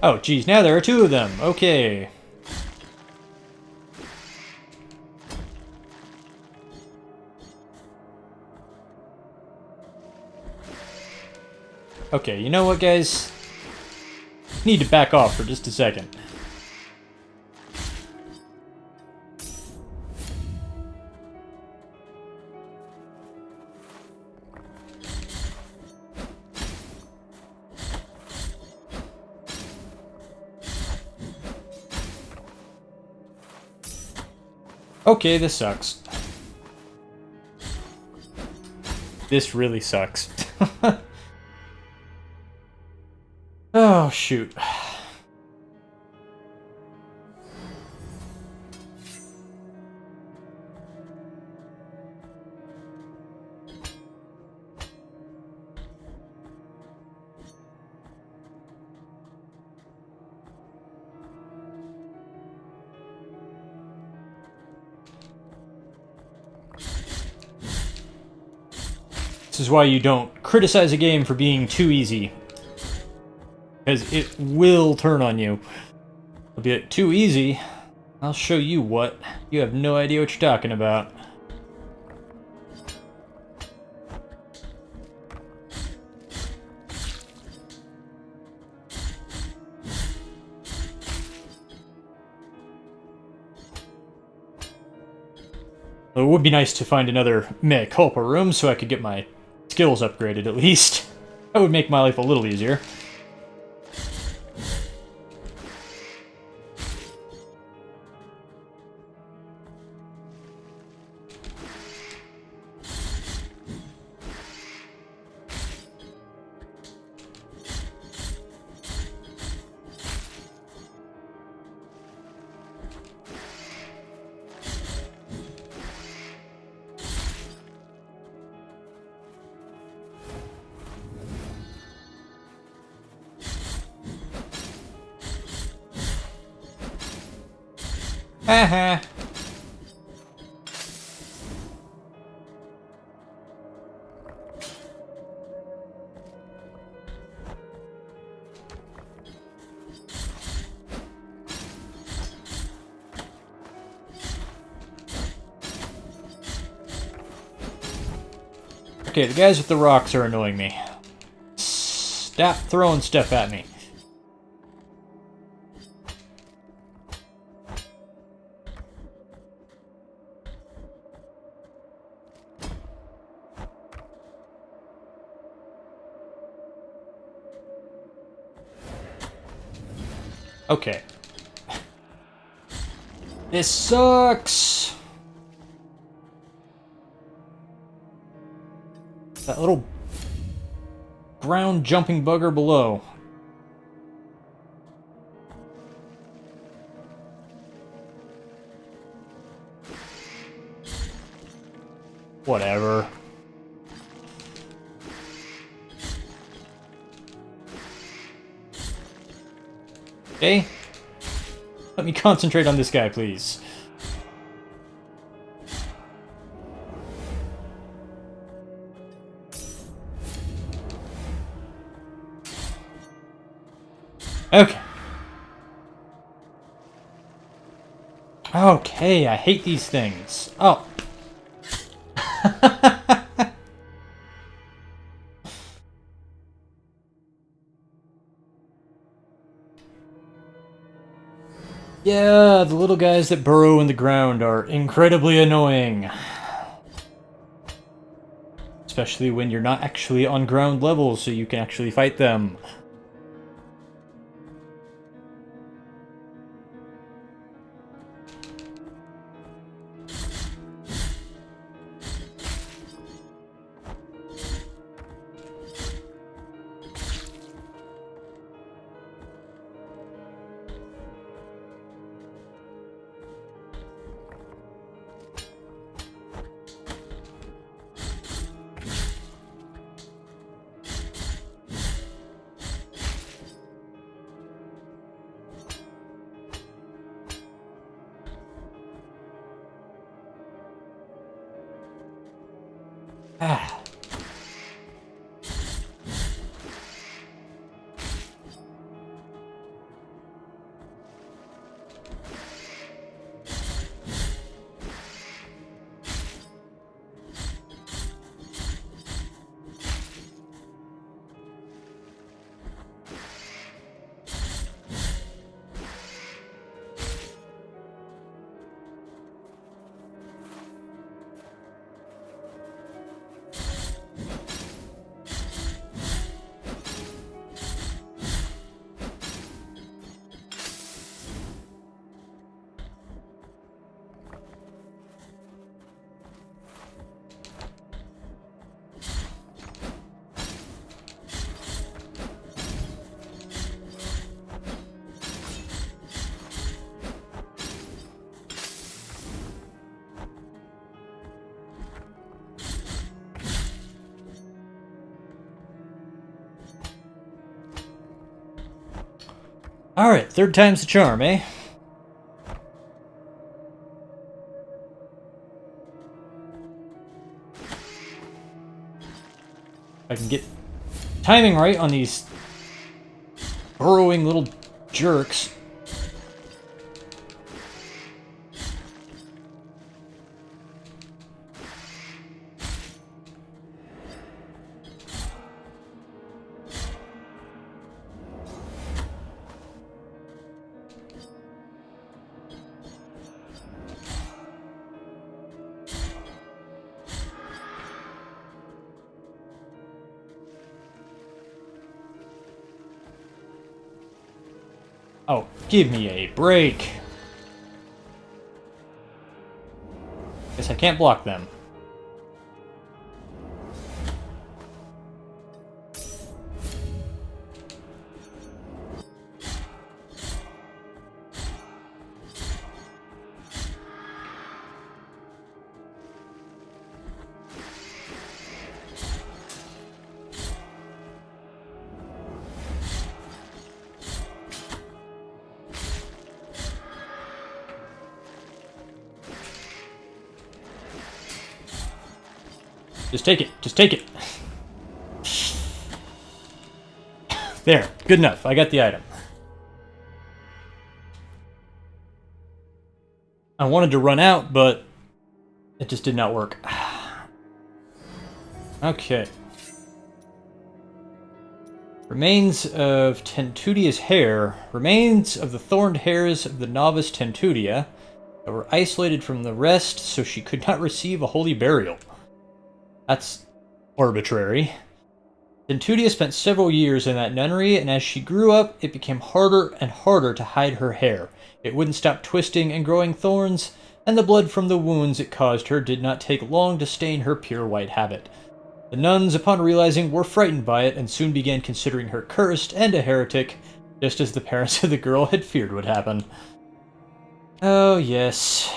Oh, geez, now there are two of them. Okay. Okay, you know what, guys? Need to back off for just a second. Okay, this sucks. This really sucks. Oh, shoot. This is why you don't criticize a game for being too easy. Because it will turn on you. It'll be too easy. I'll show you what. You have no idea what you're talking about. It would be nice to find another mea culpa room so I could get my skills upgraded at least. That would make my life a little easier. Haha. Okay, the guys with the rocks are annoying me. Stop throwing stuff at me. Okay. This sucks! That little ground jumping bugger below. Whatever. Okay. Let me concentrate on this guy, please. Okay. Okay, I hate these things. Oh. Yeah, the little guys that burrow in the ground are incredibly annoying. Especially when you're not actually on ground level, so you can actually fight them. Ah. Alright, third time's the charm, eh? If I can get timing right on these burrowing little jerks. Oh, give me a break. Guess I can't block them. Just take it. Just take it. There. Good enough. I got the item. I wanted to run out, but it just did not work. Okay. Remains of Tentudia's hair. Remains of the thorned hairs of the novice Tentudia that were isolated from the rest so she could not receive a holy burial. That's arbitrary. Centudia spent several years in that nunnery, and as she grew up, it became harder and harder to hide her hair. It wouldn't stop twisting and growing thorns, and the blood from the wounds it caused her did not take long to stain her pure white habit. The nuns, upon realizing, were frightened by it and soon began considering her cursed and a heretic, just as the parents of the girl had feared would happen. Oh, yes.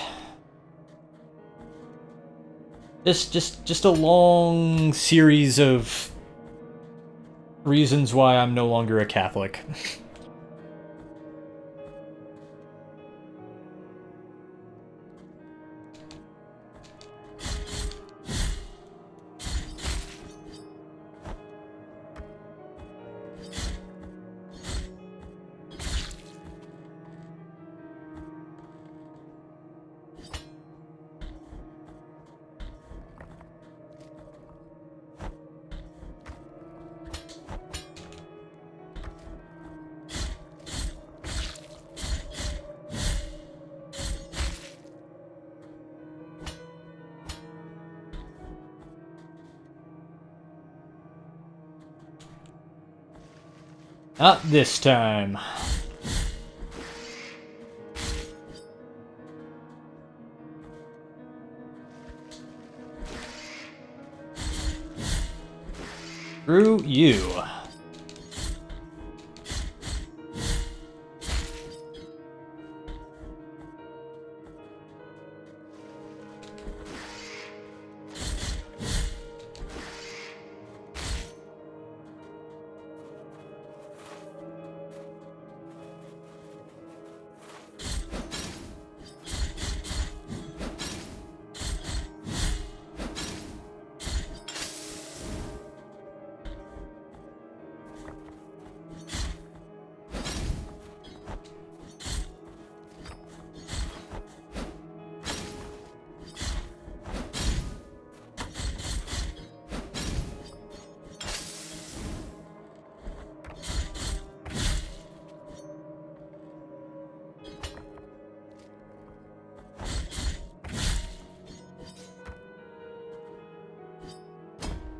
Just a long series of reasons why I'm no longer a Catholic. Not this time. Screw you.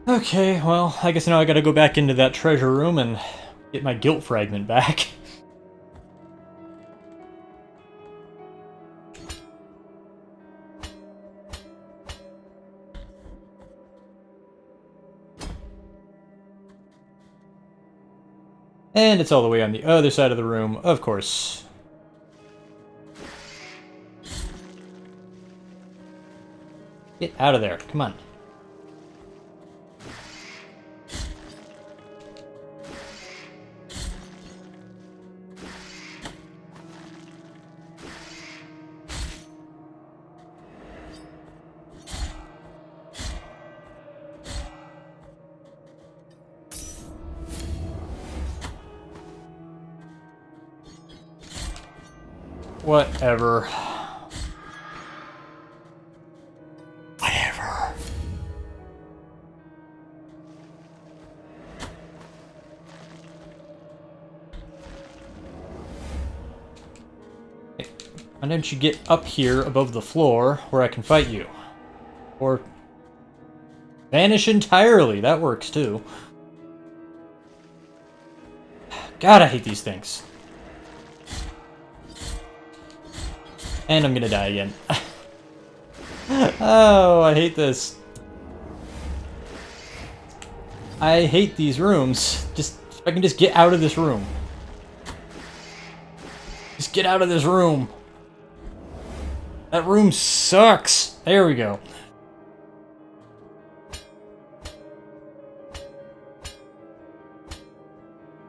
Okay, well, I guess now I gotta go back into that treasure room and get my guilt fragment back. And it's all the way on the other side of the room, of course. Get out of there, come on. Whatever. Whatever. Hey, why don't you get up here above the floor where I can fight you? Or vanish entirely, that works too. God, I hate these things. And I'm gonna die again. Oh, I hate this. I hate these rooms. If I can just get out of this room. Just get out of this room. That room sucks. There we go.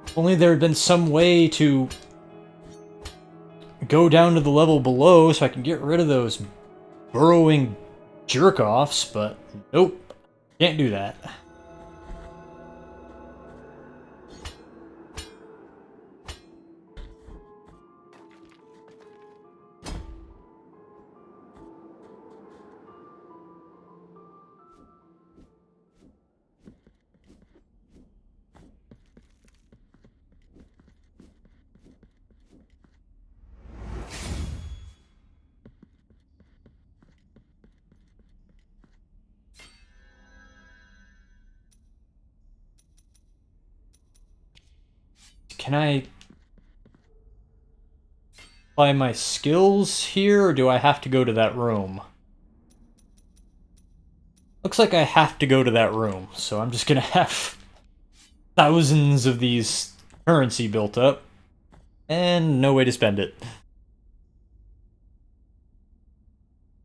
If only there had been some way to go down to the level below so I can get rid of those burrowing jerk-offs, but nope, can't do that. Can I apply my skills here, or do I have to go to that room? Looks like I have to go to that room, so I'm just gonna have thousands of these currency built up, and no way to spend it.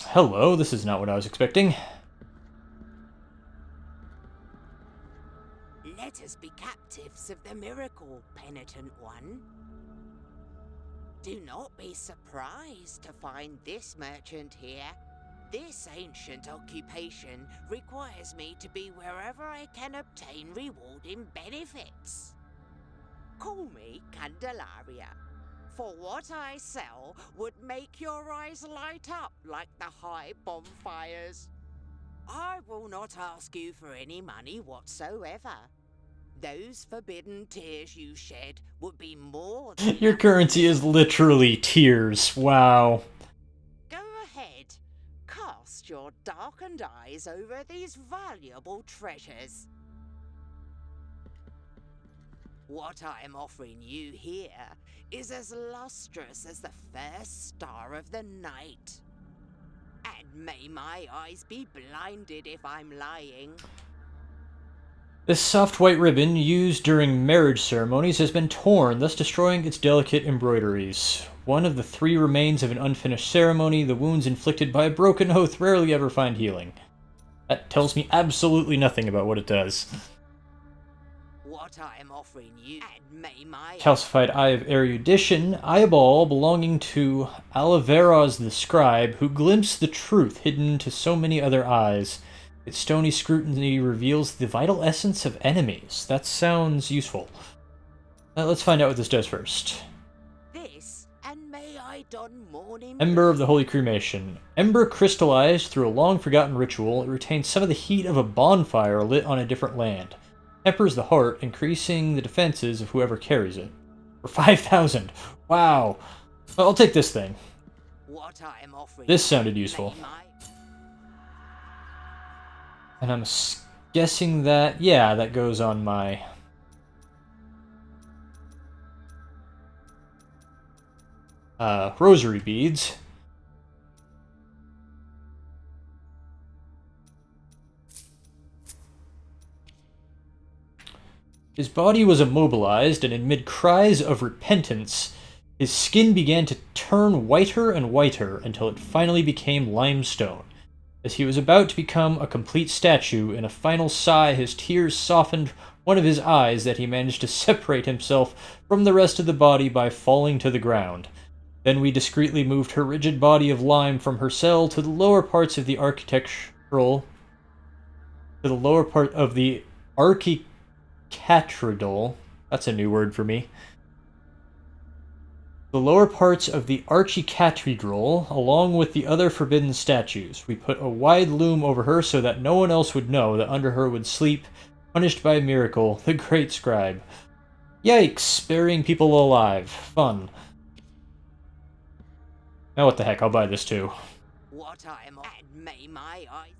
Hello, this is not what I was expecting. Let us be captives of the miracle, penitent one. Do not be surprised to find this merchant here. This ancient occupation requires me to be wherever I can obtain rewarding benefits. Call me Candelaria, for what I sell would make your eyes light up like the high bonfires. I will not ask you for any money whatsoever. Those forbidden tears you shed would be more than Your currency is literally tears. Wow. Go ahead. Cast your darkened eyes over these valuable treasures. What I am offering you here is as lustrous as the first star of the night. And may my eyes be blinded if I'm lying. This soft white ribbon, used during marriage ceremonies, has been torn, thus destroying its delicate embroideries. One of the 3 remains of an unfinished ceremony, the wounds inflicted by a broken oath rarely ever find healing. That tells me absolutely nothing about what it does. What I am offering you, and may my Calcified Eye of Erudition, eyeball belonging to Aliveras the Scribe, who glimpsed the truth hidden to so many other eyes. Its stony scrutiny reveals the vital essence of enemies. That sounds useful. Let's find out what this does first. this, and may I don mourning. Ember of the Holy Cremation. Ember crystallized through a long-forgotten ritual. It retains some of the heat of a bonfire lit on a different land. Tempers the heart, increasing the defenses of whoever carries it. For 5,000. Wow. Well, I'll take this thing. What I am offering. This sounded useful. May my And I'm guessing that, yeah, that goes on my... rosary beads. His body was immobilized, and amid cries of repentance, his skin began to turn whiter and whiter until it finally became limestone. As he was about to become a complete statue, in a final sigh his tears softened one of his eyes that he managed to separate himself from the rest of the body by falling to the ground. Then we discreetly moved her rigid body of lime from her cell to the lower parts of the archicatridal. That's a new word for me. The lower parts of the archicathedral, along with the other forbidden statues. We put a wide loom over her so that no one else would know that under her would sleep, punished by a miracle, the great scribe. Yikes! Burying people alive. Fun. Now what the heck, I'll buy this too. what I am, and may my eyes.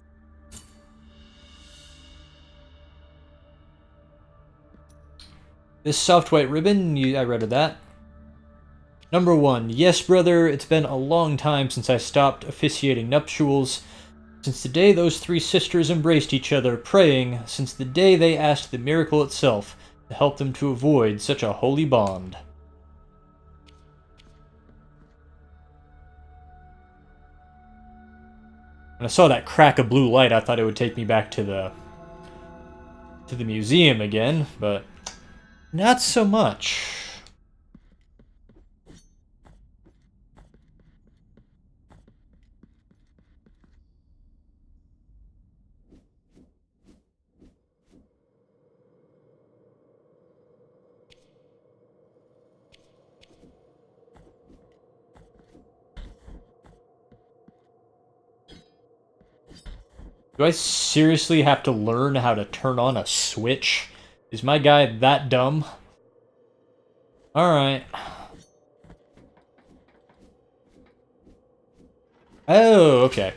This soft white ribbon, I read of that. Number 1. Yes, brother, it's been a long time since I stopped officiating nuptials. Since the day those 3 sisters embraced each other, praying, since the day they asked the miracle itself to help them to avoid such a holy bond. When I saw that crack of blue light, I thought it would take me back to the museum again, but not so much. Do I seriously have to learn how to turn on a switch? Is my guy that dumb? Alright. Oh, okay.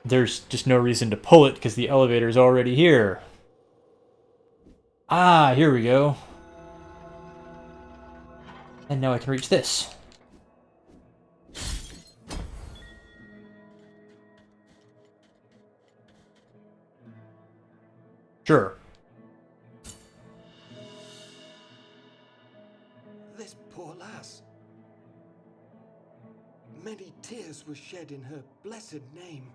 There's just no reason to pull it because the elevator's already here. Ah, here we go. And now I can reach this. Sure. This poor lass. Many tears were shed in her blessed name.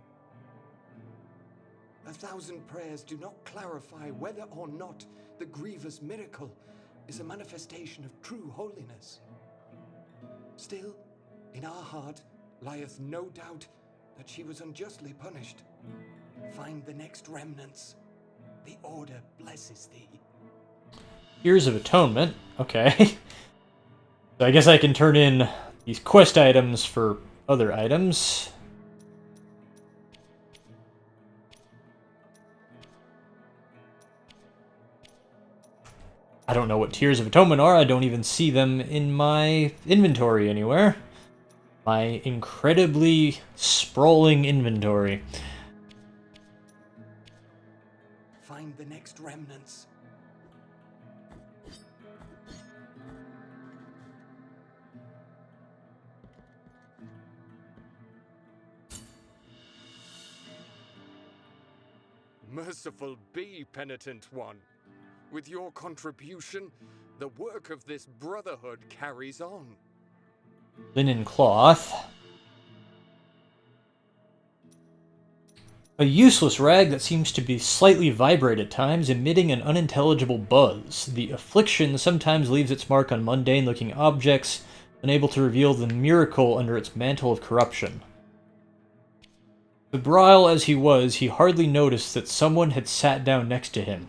1,000 prayers do not clarify whether or not the grievous miracle is a manifestation of true holiness. Still, in our heart lieth no doubt that she was unjustly punished. Find the next remnants. The Order blesses thee. Tears of Atonement. Okay. So I guess I can turn in these quest items for other items. I don't know what Tears of Atonement are. I don't even see them in my inventory anywhere. My incredibly sprawling inventory. Find the next remnants. Merciful be, penitent one. With your contribution, the work of this brotherhood carries on. Linen cloth. A useless rag that seems to be slightly vibrate at times, emitting an unintelligible buzz. The affliction sometimes leaves its mark on mundane-looking objects, unable to reveal the miracle under its mantle of corruption. Febrile as he was, he hardly noticed that someone had sat down next to him.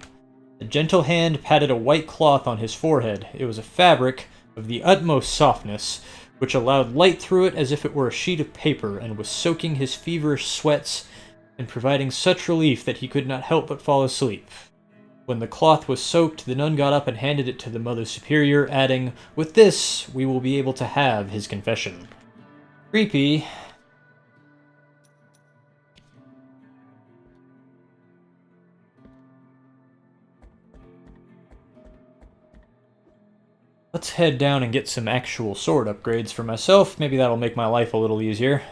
A gentle hand patted a white cloth on his forehead. It was a fabric of the utmost softness, which allowed light through it as if it were a sheet of paper, and was soaking his feverish sweats and providing such relief that he could not help but fall asleep. When the cloth was soaked, the nun got up and handed it to the Mother Superior, adding, "With this, we will be able to have his confession." Creepy. Let's head down and get some actual sword upgrades for myself. Maybe that'll make my life a little easier.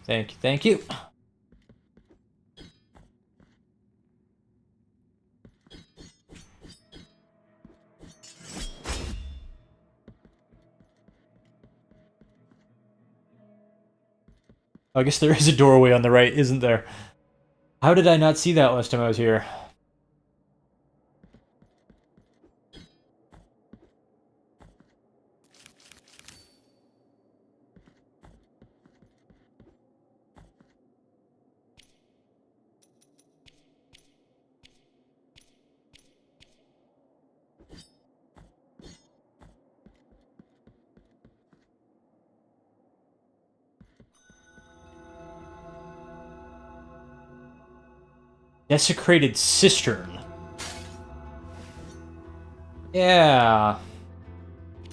Thank you, thank you. I guess there is a doorway on the right, isn't there? How did I not see that last time I was here? Desecrated cistern. Yeah.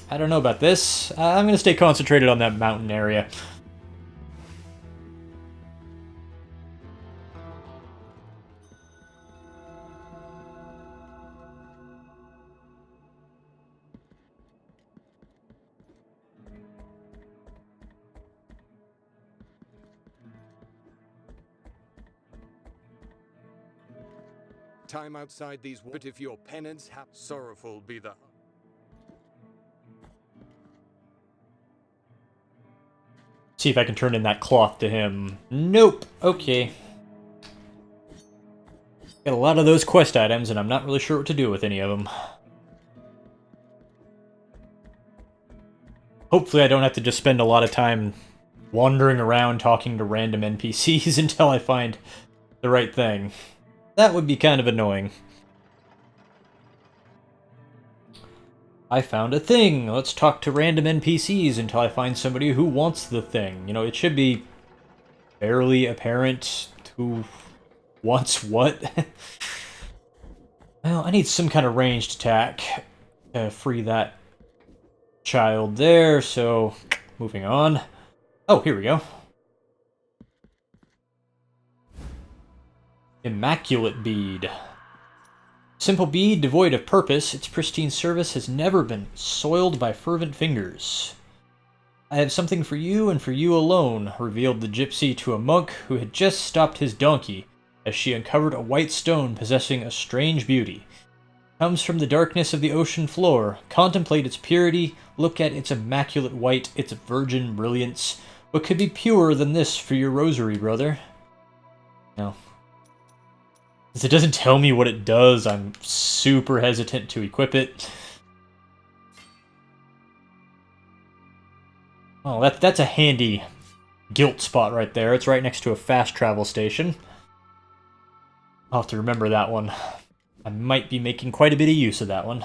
I don't know about this. I'm gonna stay concentrated on that mountain area. Time outside these walls, but if your penance sorrowful be the... See if I can turn in that cloth to him. Nope. Okay. Got a lot of those quest items, and I'm not really sure what to do with any of them. Hopefully I don't have to just spend a lot of time wandering around talking to random NPCs until I find the right thing. That would be kind of annoying. I found a thing. Let's talk to random NPCs until I find somebody who wants the thing. You know, it should be barely apparent who wants what. Well, I need some kind of ranged attack to free that child there, so moving on. Oh, here we go. Immaculate bead. Simple bead, devoid of purpose, its pristine service has never been soiled by fervent fingers. I have something for you and for you alone, revealed the gypsy to a monk who had just stopped his donkey, as she uncovered a white stone possessing a strange beauty. It comes from the darkness of the ocean floor. Contemplate its purity, look at its immaculate white, its virgin brilliance. What could be purer than this for your rosary, brother? No. Since it doesn't tell me what it does, I'm super hesitant to equip it. Oh, that's a handy guilt spot right there. It's right next to a fast travel station. I'll have to remember that one. I might be making quite a bit of use of that one.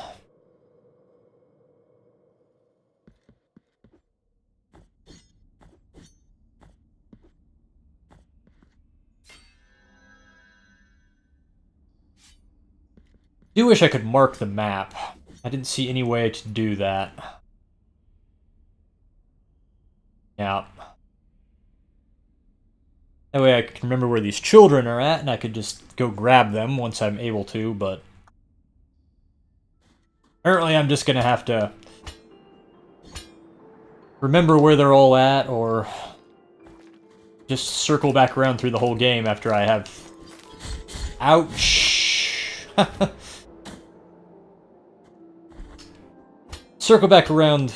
I do wish I could mark the map. I didn't see any way to do that. Yeah. That way I can remember where these children are at, and I could just go grab them once I'm able to, but... apparently I'm just gonna have to... remember where they're all at, or... just circle back around through the whole game after I have... ouch! Circle back around,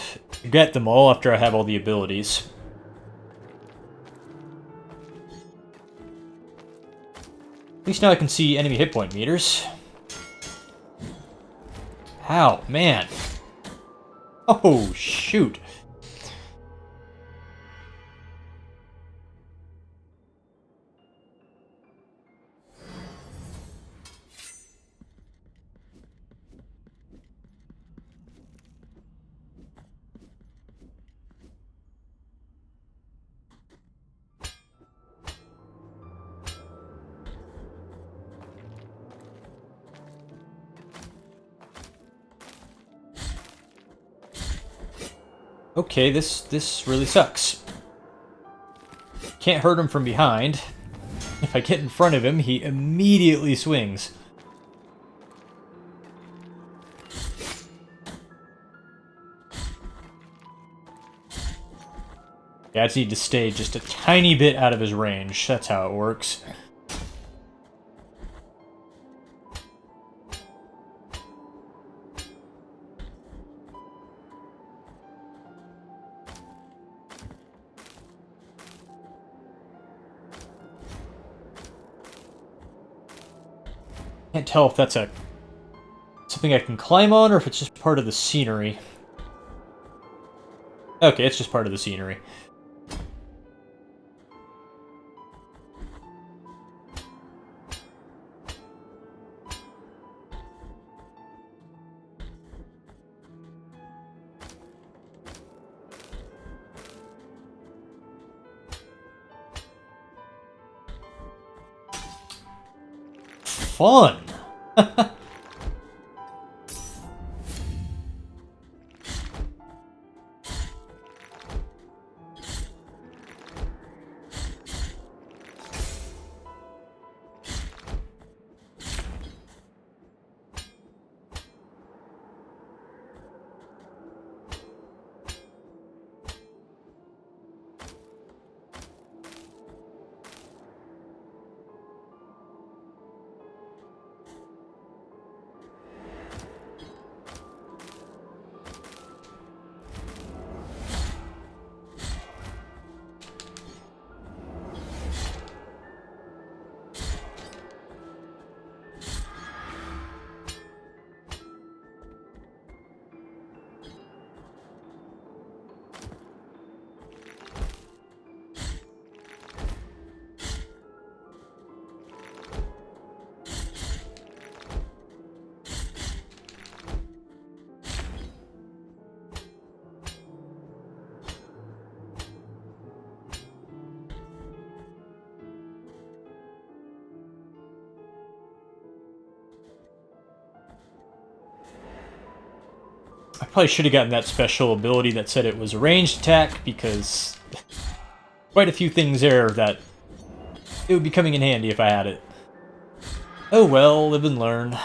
get them all after I have all the abilities. At least now I can see enemy hit point meters. Ow, man. Oh, shoot. Okay, this really sucks. Can't hurt him from behind. If I get in front of him, he immediately swings. Yeah, I just need to stay just a tiny bit out of his range. That's how it works. Can't tell if that's something I can climb on or if it's just part of the scenery. Okay, it's just part of the scenery. Fun! Probably should have gotten that special ability that said it was a ranged attack, because quite a few things there that it would be coming in handy if I had it. Oh well, live and learn.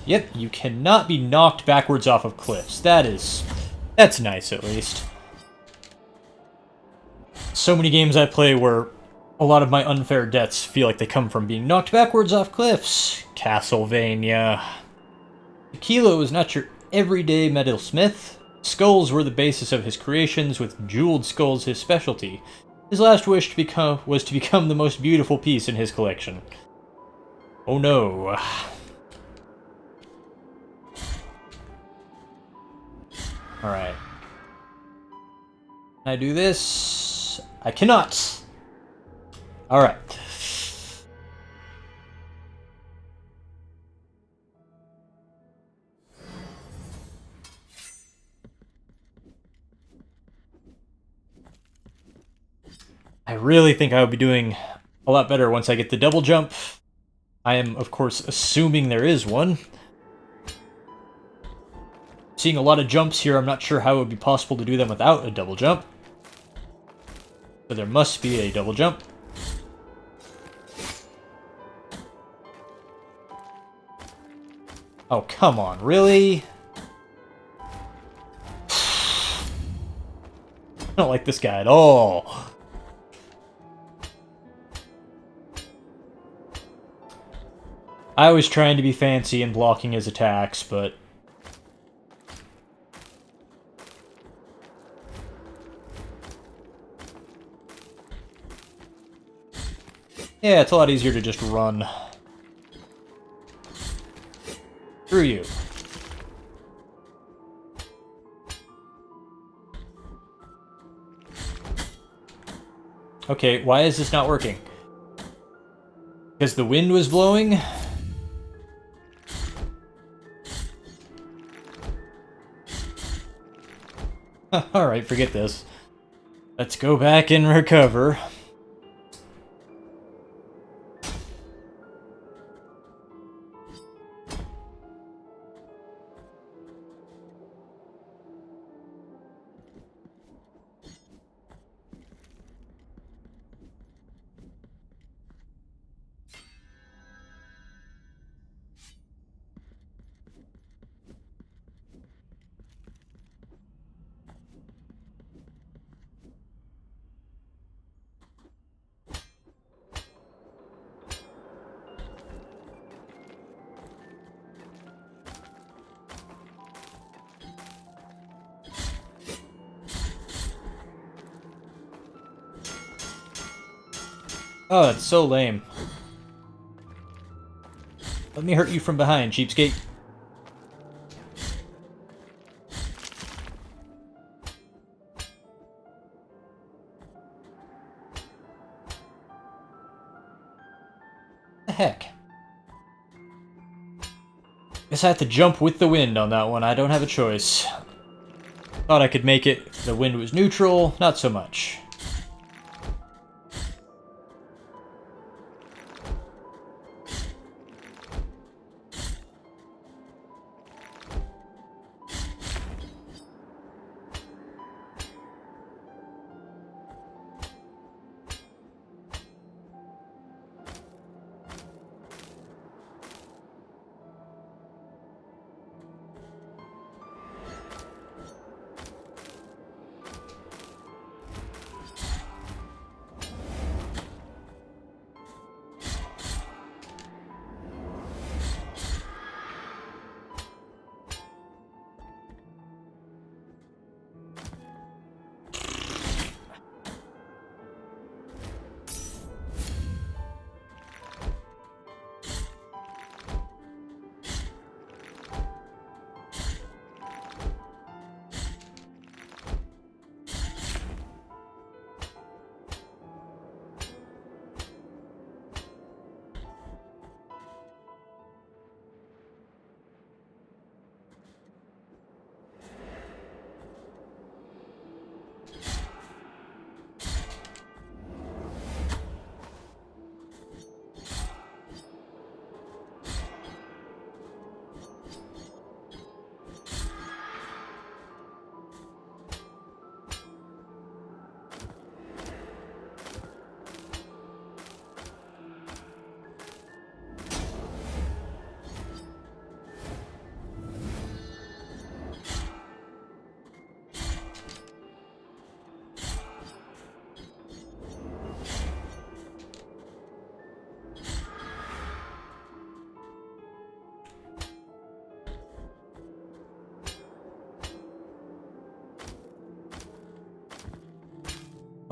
Yep, you cannot be knocked backwards off of cliffs. That's nice, at least. So many games I play where a lot of my unfair deaths feel like they come from being knocked backwards off cliffs. Castlevania. Tequila was not your everyday metalsmith. Skulls were the basis of his creations, with jeweled skulls his specialty. His last wish was to become the most beautiful piece in his collection. Oh no. Alright. Can I do this? I cannot! Alright. I really think I would be doing a lot better once I get the double jump. I am, of course, assuming there is one. Seeing a lot of jumps here, I'm not sure how it would be possible to do them without a double jump. So there must be a double jump. Oh, come on, really? I don't like this guy at all. I was trying to be fancy and blocking his attacks, but... yeah, it's a lot easier to just run. Screw you. Okay, why is this not working? Because the wind was blowing? Alright, forget this. Let's go back and recover. Oh, that's so lame. Let me hurt you from behind, cheapskate. The heck? Guess I have to jump with the wind on that one. I don't have a choice. Thought I could make it. The wind was neutral. Not so much.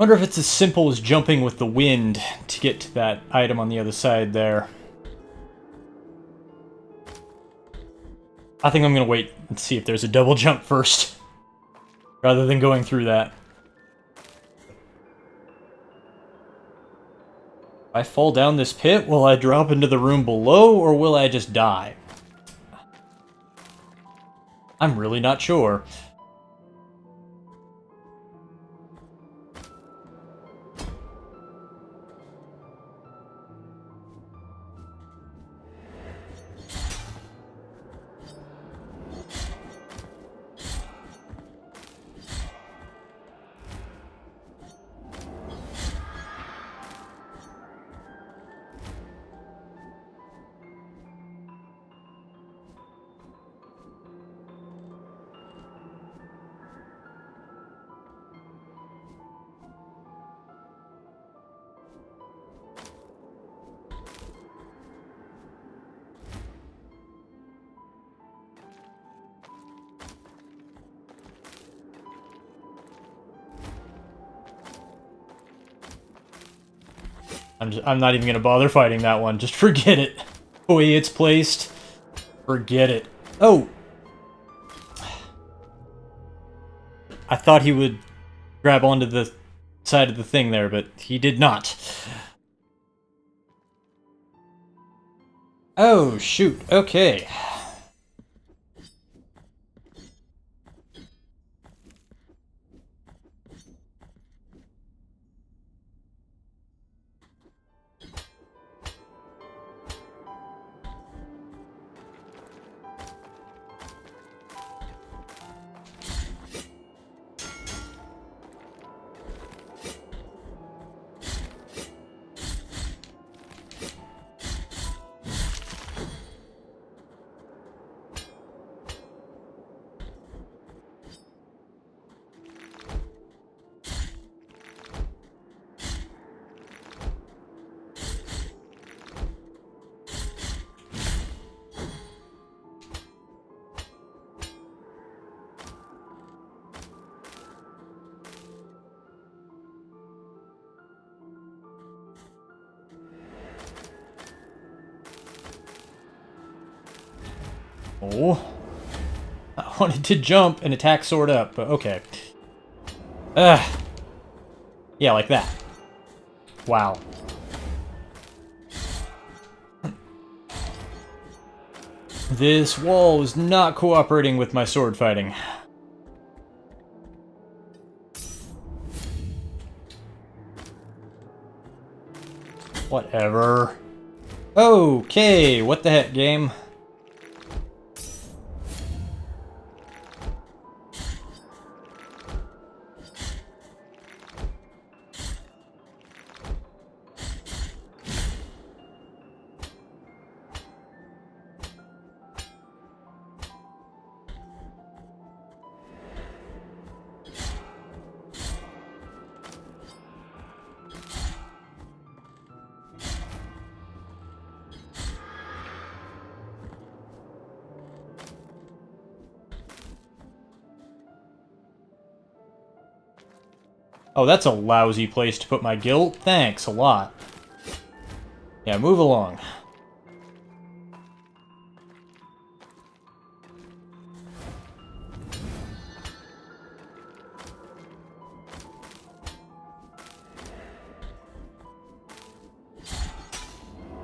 Wonder if it's as simple as jumping with the wind to get to that item on the other side there. I think I'm gonna wait and see if there's a double jump first, rather than going through that. If I fall down this pit, will I drop into the room below, or will I just die? I'm really not sure. I'm not even gonna bother fighting that one. Just forget it. The way it's placed, forget it. Oh! I thought he would grab onto the side of the thing there, but he did not. Oh, shoot. Okay. Oh. I wanted to jump and attack sword up, but okay. Yeah, like that. Wow. This wall is not cooperating with my sword fighting. Whatever. Okay, what the heck, game? Oh, that's a lousy place to put my guilt. Thanks a lot. Yeah, move along.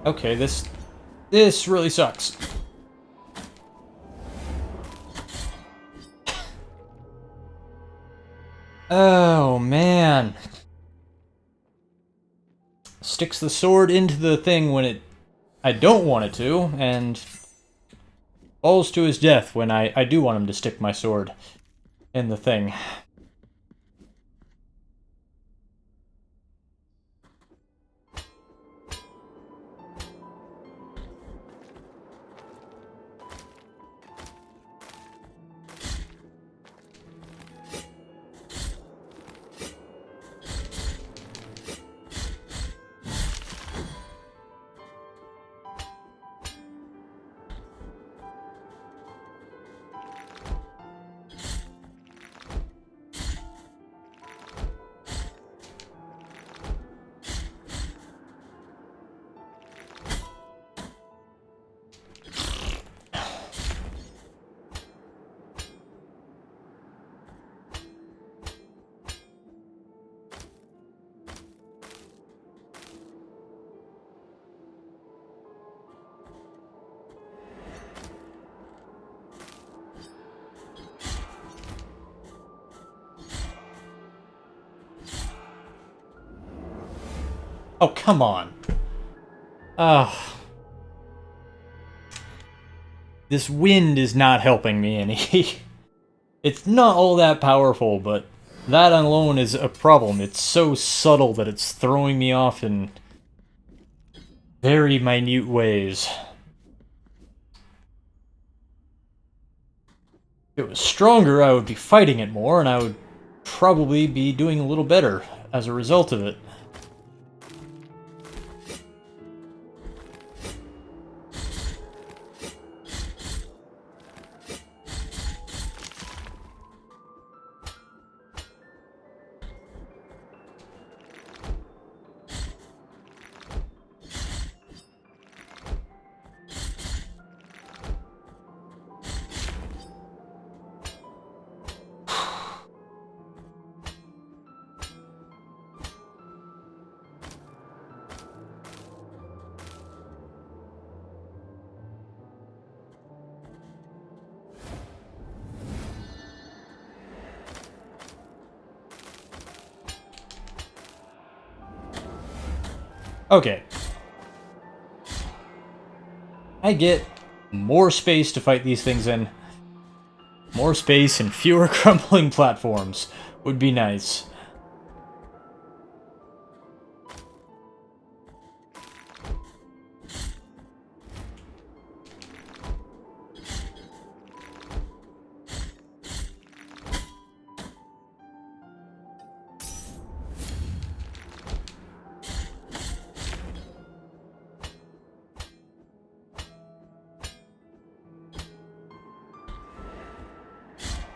Okay, this really sucks. Oh, man. Sticks the sword into the thing when I don't want it to, and falls to his death when I do want him to stick my sword in the thing. Oh, come on. Ugh. This wind is not helping me any. It's not all that powerful, but that alone is a problem. It's so subtle that it's throwing me off in very minute ways. If it was stronger, I would be fighting it more, and I would probably be doing a little better as a result of it. Okay. I get more space to fight these things in. More space and fewer crumbling platforms would be nice.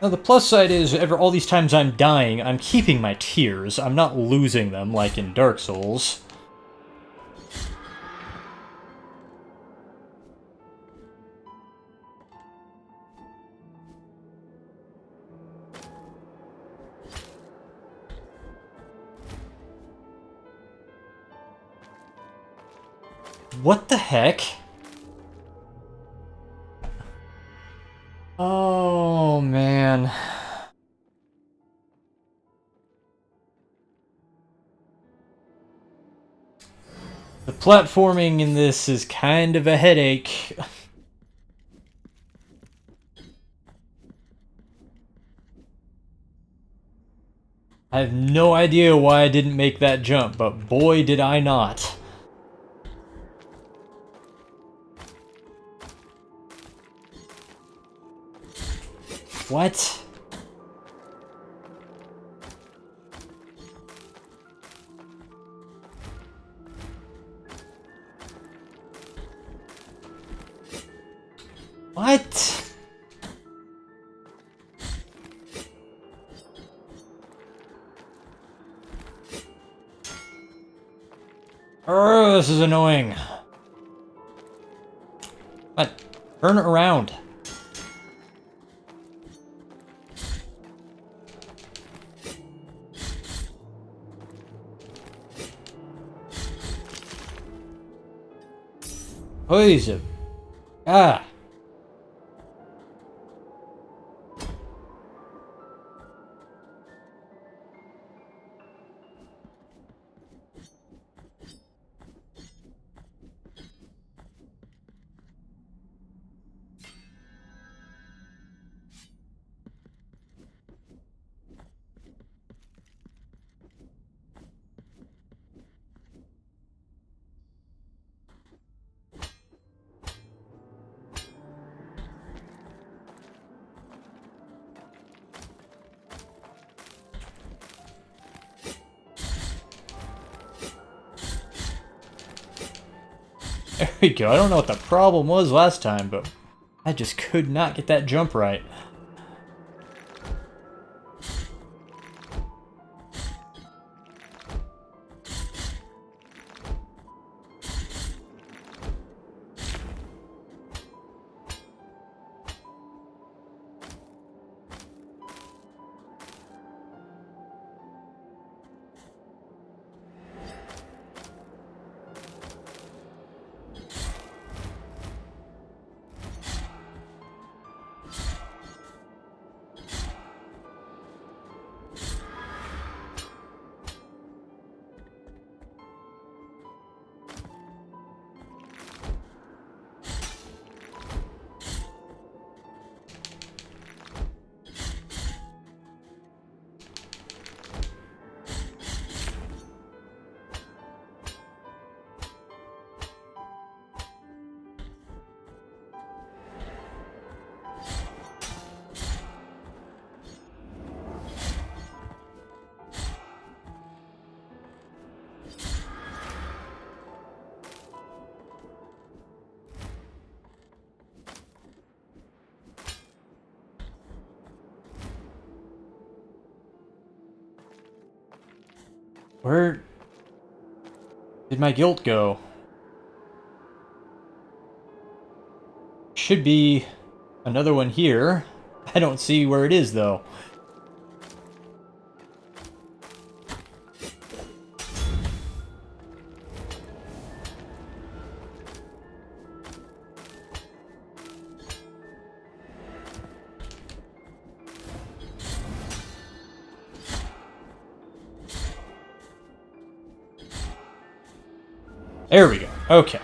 Now the plus side is, all these times I'm dying, I'm keeping my tears. I'm not losing them like in Dark Souls. What the heck? Oh, man. The platforming in this is kind of a headache. I have no idea why I didn't make that jump, but boy did I not. What? What? Oh, this is annoying. What? Turn it around. Please. Ah. There we go. I don't know what the problem was last time, but I just could not get that jump right. Where did my guilt go? Should be another one here. I don't see where it is, though. There we go. Okay.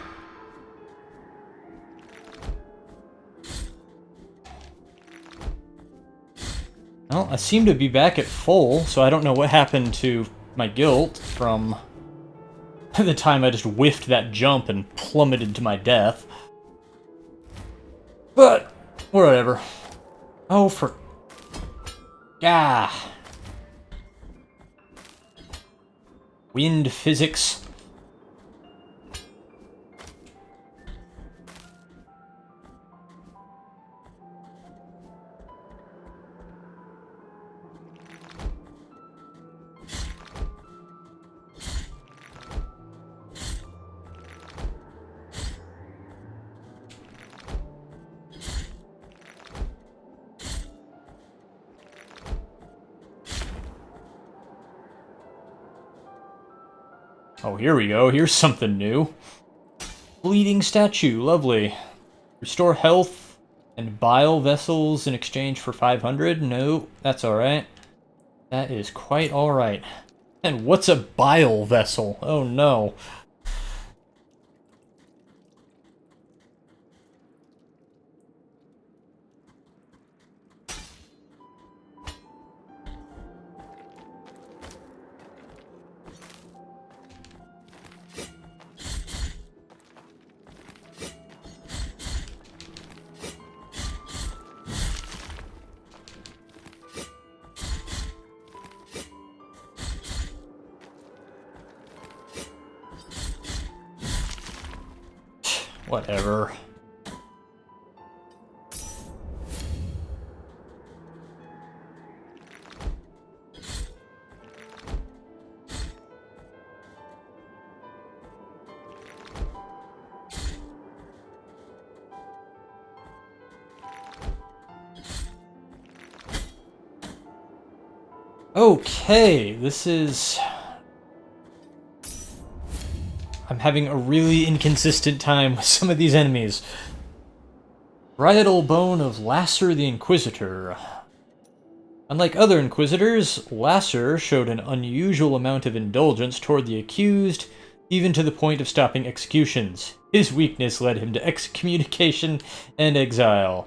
Well, I seem to be back at full, so I don't know what happened to my guilt from the time I just whiffed that jump and plummeted to my death. But, whatever. Oh, for... Ah. Wind physics. Oh, here we go. Here's something new. Bleeding statue. Lovely. Restore health and bile vessels in exchange for 500? No, that's alright. That is quite alright. And what's a bile vessel? Oh no. Whatever. Okay, this is... I'm having a really inconsistent time with some of these enemies. Rietal Bone of Lasser the Inquisitor. Unlike other Inquisitors, Lasser showed an unusual amount of indulgence toward the accused, even to the point of stopping executions. His weakness led him to excommunication and exile.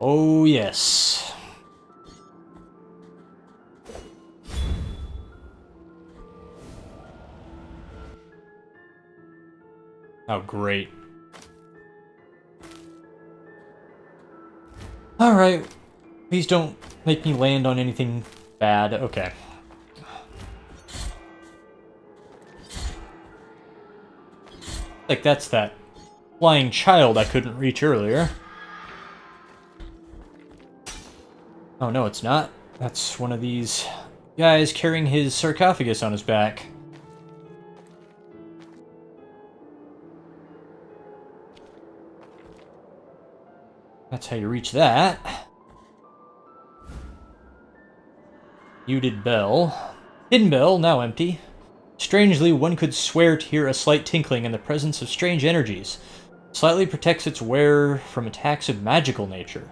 Oh yes. Oh, great. Alright. Please don't make me land on anything bad. Okay. Like, that's that flying child I couldn't reach earlier. Oh, no, it's not. That's one of these guys carrying his sarcophagus on his back. That's how you reach that. Muted bell. Hidden bell, now empty. Strangely, one could swear to hear a slight tinkling in the presence of strange energies. Slightly protects its wearer from attacks of magical nature.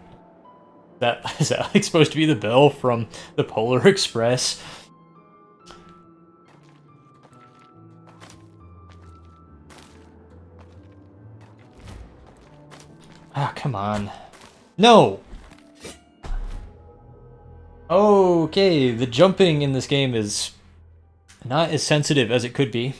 Is that like supposed to be the bell from the Polar Express? Ah, come on. No! Okay, the jumping in this game is not as sensitive as it could be.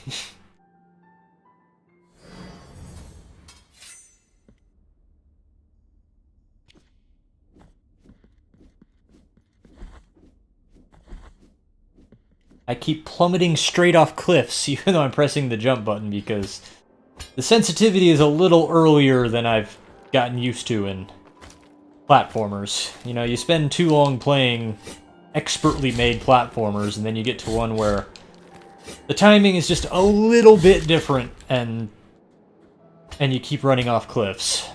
I keep plummeting straight off cliffs, even though I'm pressing the jump button, because the sensitivity is a little earlier than I've gotten used to in platformers. You know, you spend too long playing expertly made platformers, and then you get to one where The timing is just a little bit different, and you keep running off cliffs.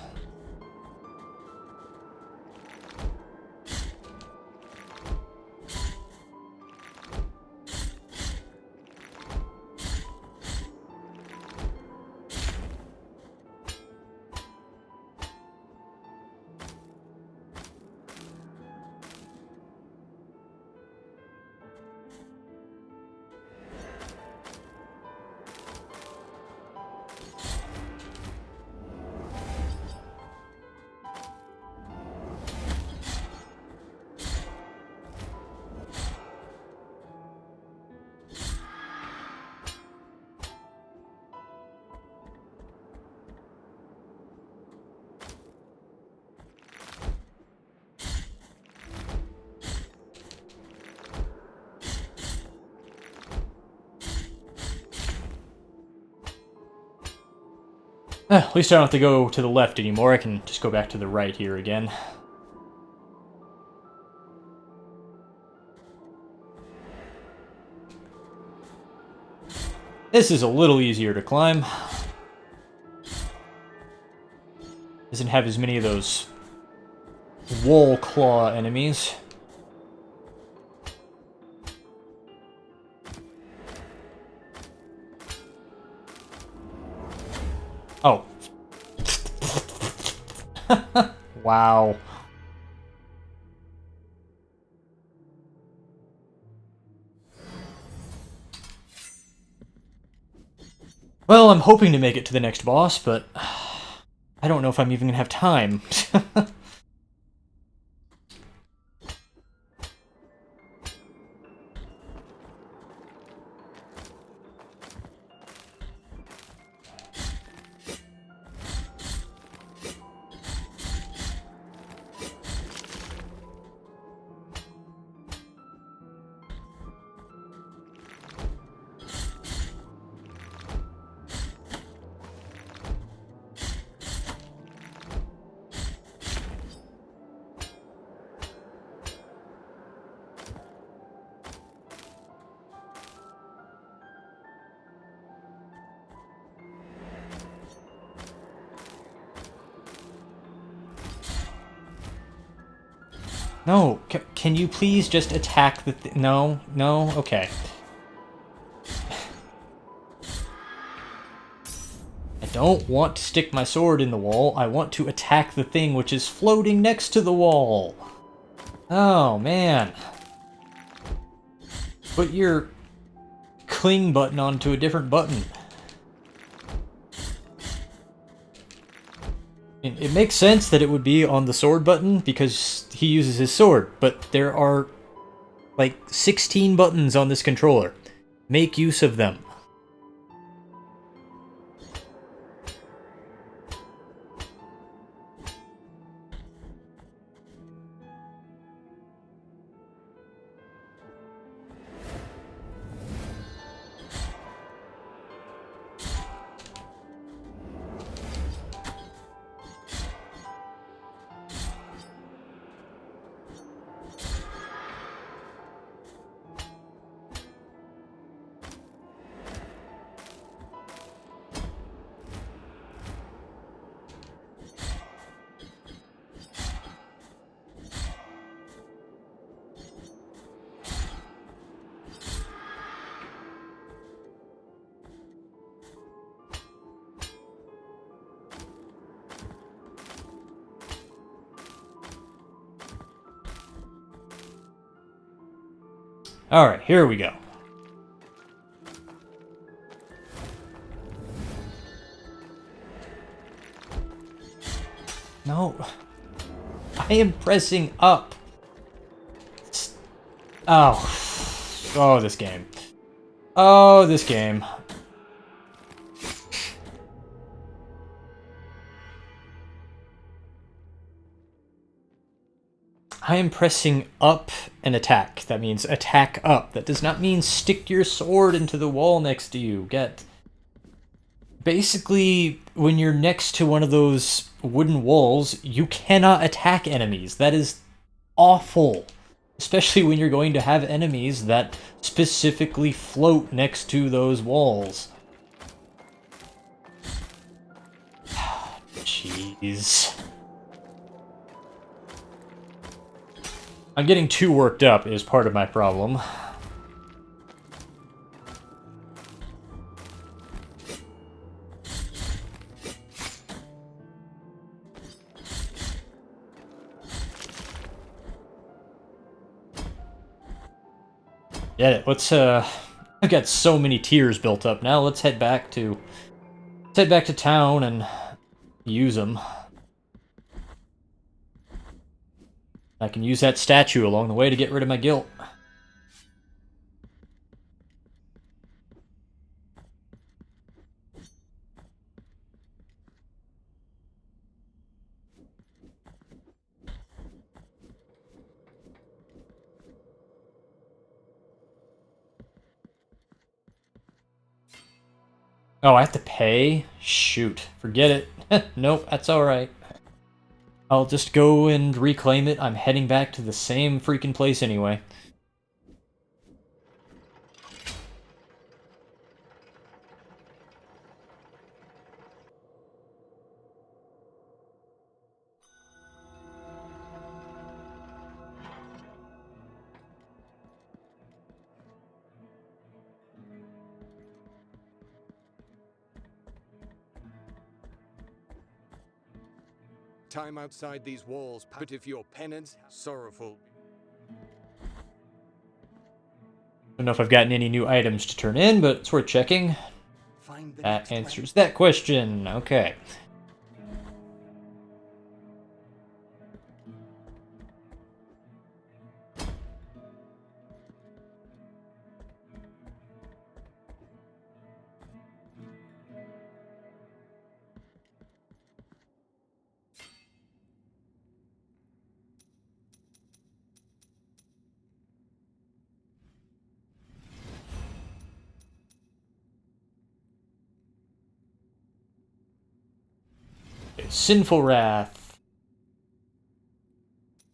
At least I don't have to go to the left anymore. I can just go back to the right here again. This is a little easier to climb. Doesn't have as many of those wall claw enemies. Oh. Wow. Well, I'm hoping to make it to the next boss, but I don't know if I'm even gonna have time. No, can you please just attack the no, no, okay. I don't want to stick my sword in the wall, I want to attack the thing which is floating next to the wall. Oh, man. Put your cling button onto a different button. It makes sense that it would be on the sword button because he uses his sword, but there are like 16 buttons on this controller. Make use of them. Alright, here we go. No. I am pressing up. Oh. Oh, this game. Oh, this game. I am pressing up and attack. That means attack up. That does not mean stick your sword into the wall next to you. Basically, when you're next to one of those wooden walls, you cannot attack enemies. That is awful. Especially when you're going to have enemies that specifically float next to those walls. Jeez. I'm getting too worked up is part of my problem. Get it. I've got so many tiers built up now. Let's head back to town and use them. I can use that statue along the way to get rid of my guilt. Oh, I have to pay? Shoot. Forget it. Nope, that's alright. I'll just go and reclaim it. I'm heading back to the same freaking place anyway. Time outside these walls, but if you're penitent, sorrowful. Don't know if I've gotten any new items to turn in, but it's worth checking. That answers that question. Okay. Sinful Wrath.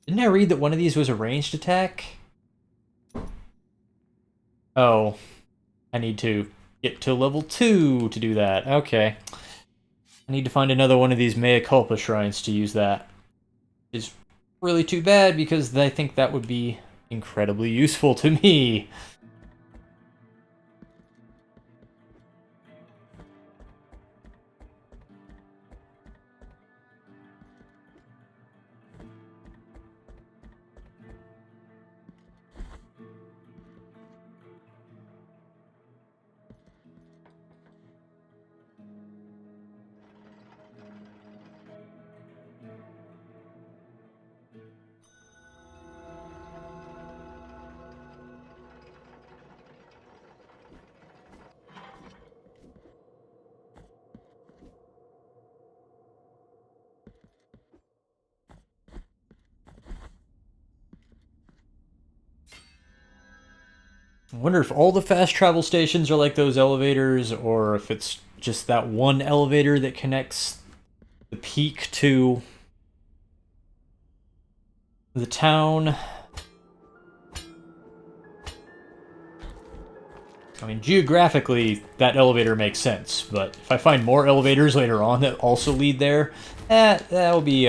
Didn't I read that one of these was a ranged attack? Oh. I need to get to level 2 to do that. Okay. I need to find another one of these Mea Culpa shrines to use that. It's really too bad because I think that would be incredibly useful to me. I wonder if all the fast travel stations are like those elevators, or if it's just that one elevator that connects the peak to the town. I mean, geographically, that elevator makes sense, but if I find more elevators later on that also lead there, that'll be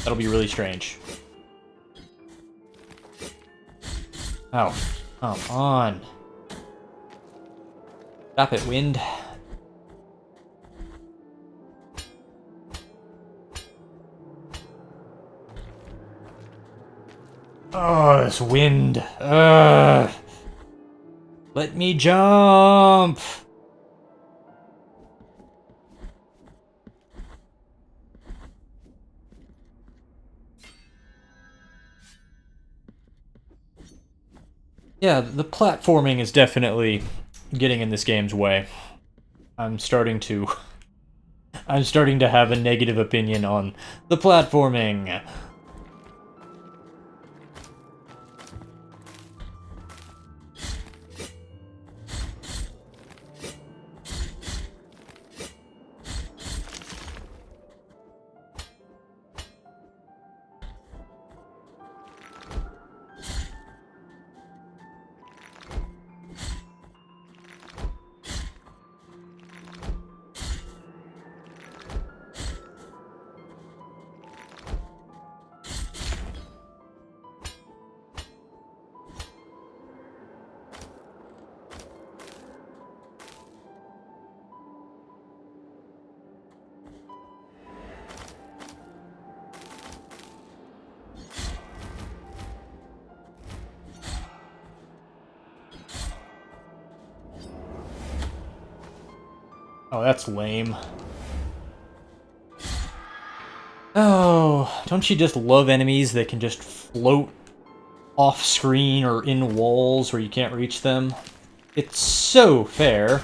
really strange. Oh, come on. Stop it, wind. Oh, this wind. Let me jump. Yeah, the platforming is definitely getting in this game's way. I'm starting to have a negative opinion on the platforming. Oh, that's lame. Oh, don't you just love enemies that can just float off screen or in walls where you can't reach them? It's so fair.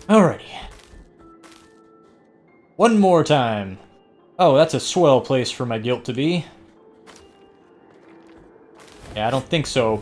Alrighty. One more time. Oh, that's a swell place for my guilt to be. Yeah, I don't think so.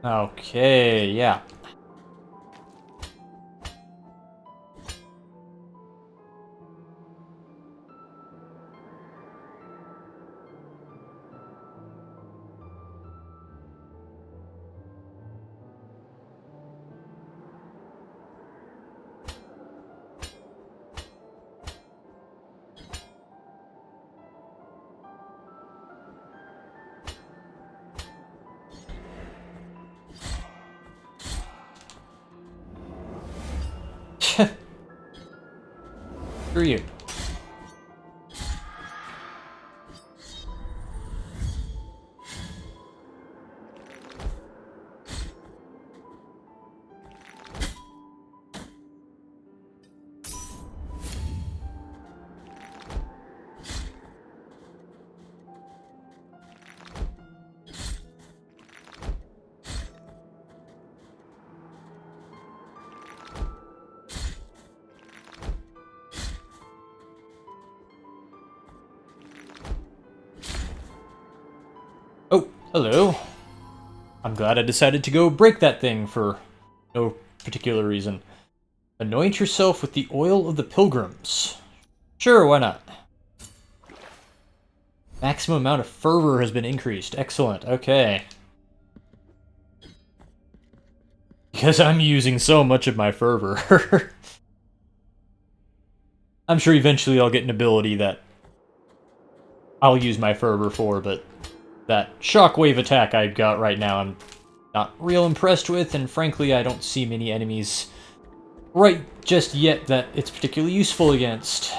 Okay, yeah. Screw you. Oh, hello. I'm glad I decided to go break that thing for no particular reason. Anoint yourself with the oil of the pilgrims. Sure, why not? Maximum amount of fervor has been increased. Excellent, okay. Because I'm using so much of my fervor. I'm sure eventually I'll get an ability that I'll use my fervor for, but that shockwave attack I got right now I'm not real impressed with, and frankly I don't see many enemies right just yet that it's particularly useful against.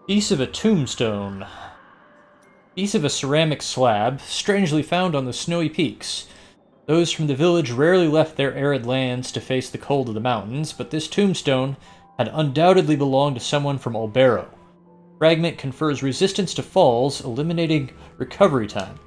Piece of a tombstone. Piece of a ceramic slab, strangely found on the snowy peaks. Those from the village rarely left their arid lands to face the cold of the mountains, but this tombstone had undoubtedly belonged to someone from Albero. Fragment confers resistance to falls, eliminating recovery time.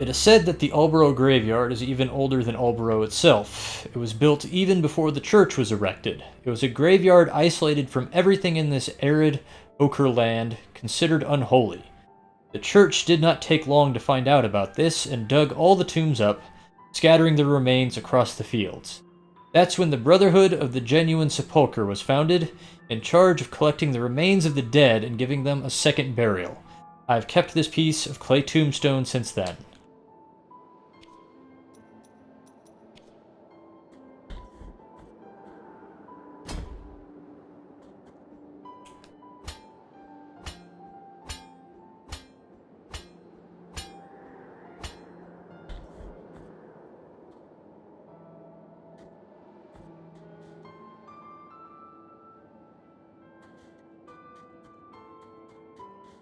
It is said that the Aldborough graveyard is even older than Aldborough itself. It was built even before the church was erected. It was a graveyard isolated from everything in this arid ochre land, considered unholy. The church did not take long to find out about this and dug all the tombs up, scattering the remains across the fields. That's when the Brotherhood of the Genuine Sepulchre was founded, in charge of collecting the remains of the dead and giving them a second burial. I've kept this piece of clay tombstone since then.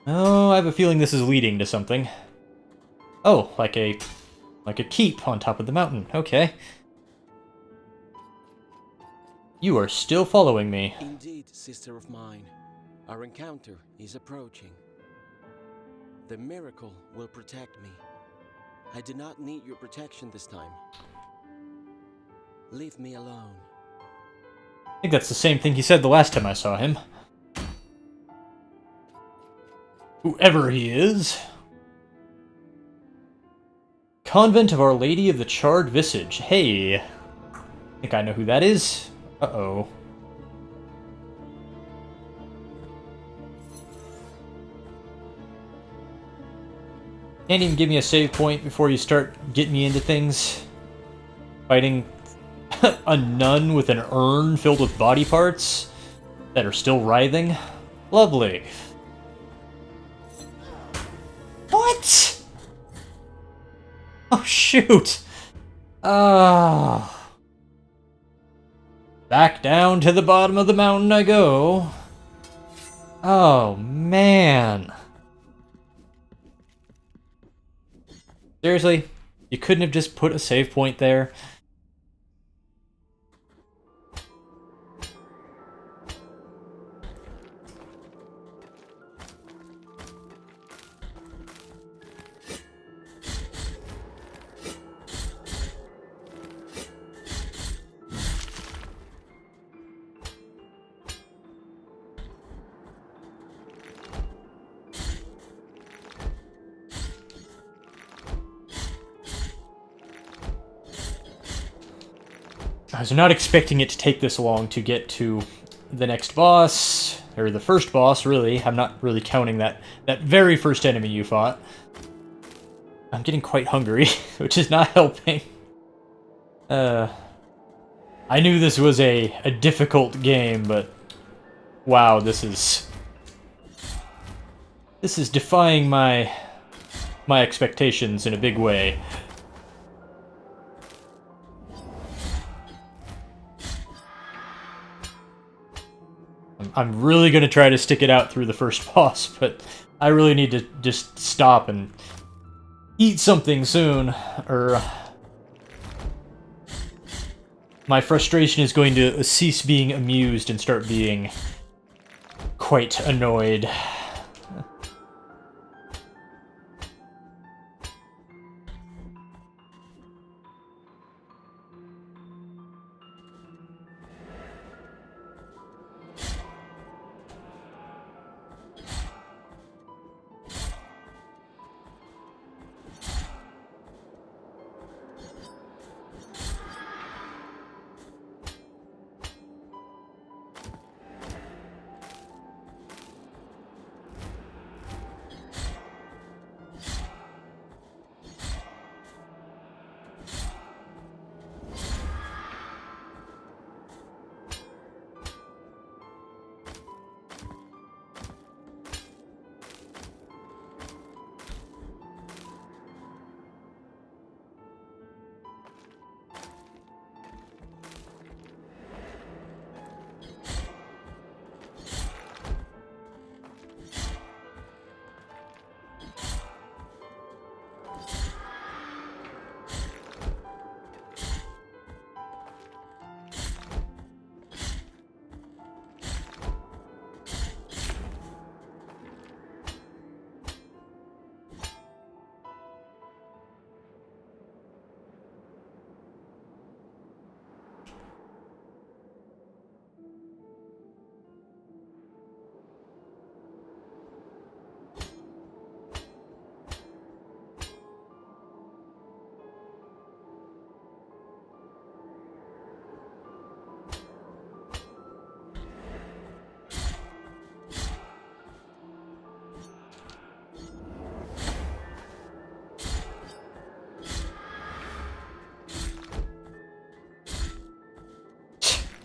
Oh, I have a feeling this is leading to something. Oh, like a keep on top of the mountain. Okay. You are still following me. Indeed, sister of mine. Our encounter is approaching. The miracle will protect me. I do not need your protection this time. Leave me alone. I think that's the same thing he said the last time I saw him. Whoever he is. Convent of Our Lady of the Charred Visage. Hey. I think I know who that is. Uh-oh. Can't even give me a save point before you start getting me into things. Fighting a nun with an urn filled with body parts that are still writhing. Lovely. What? Oh, shoot. Back down to the bottom of the mountain I go. Oh, man. Seriously? You couldn't have just put a save point there? I was not expecting it to take this long to get to the next boss, or the first boss, really. I'm not really counting that very first enemy you fought. I'm getting quite hungry, which is not helping. I knew this was a difficult game, but wow, this is defying my expectations in a big way. I'm really going to try to stick it out through the first boss, but I really need to just stop and eat something soon, or my frustration is going to cease being amused and start being quite annoyed.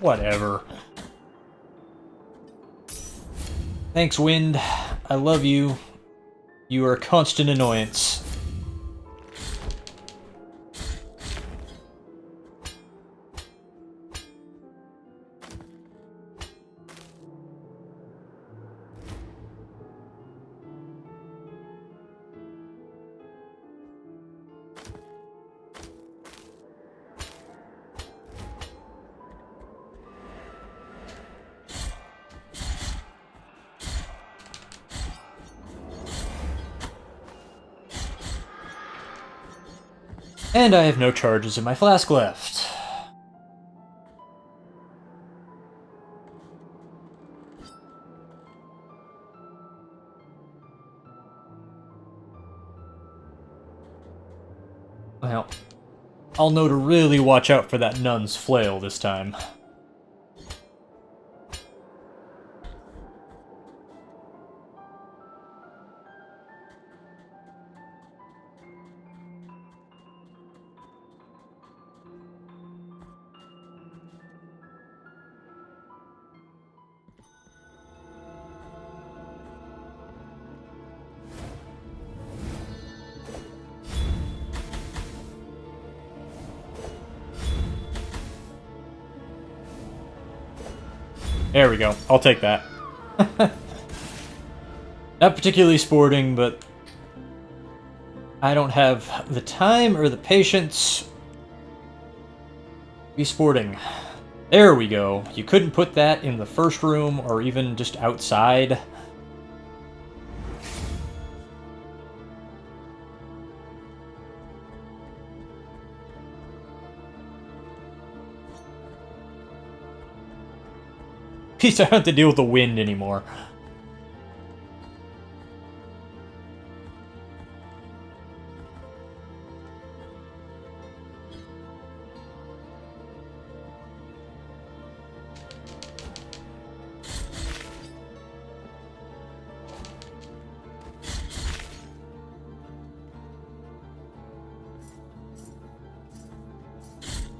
Whatever. Thanks, Wind. I love you. You are a constant annoyance. And I have no charges in my flask left. Well, I'll know to really watch out for that nun's flail this time. There we go. I'll take that. Not particularly sporting, but I don't have the time or the patience to be sporting. There we go. You couldn't put that in the first room or even just outside. At least I don't have to deal with the wind anymore.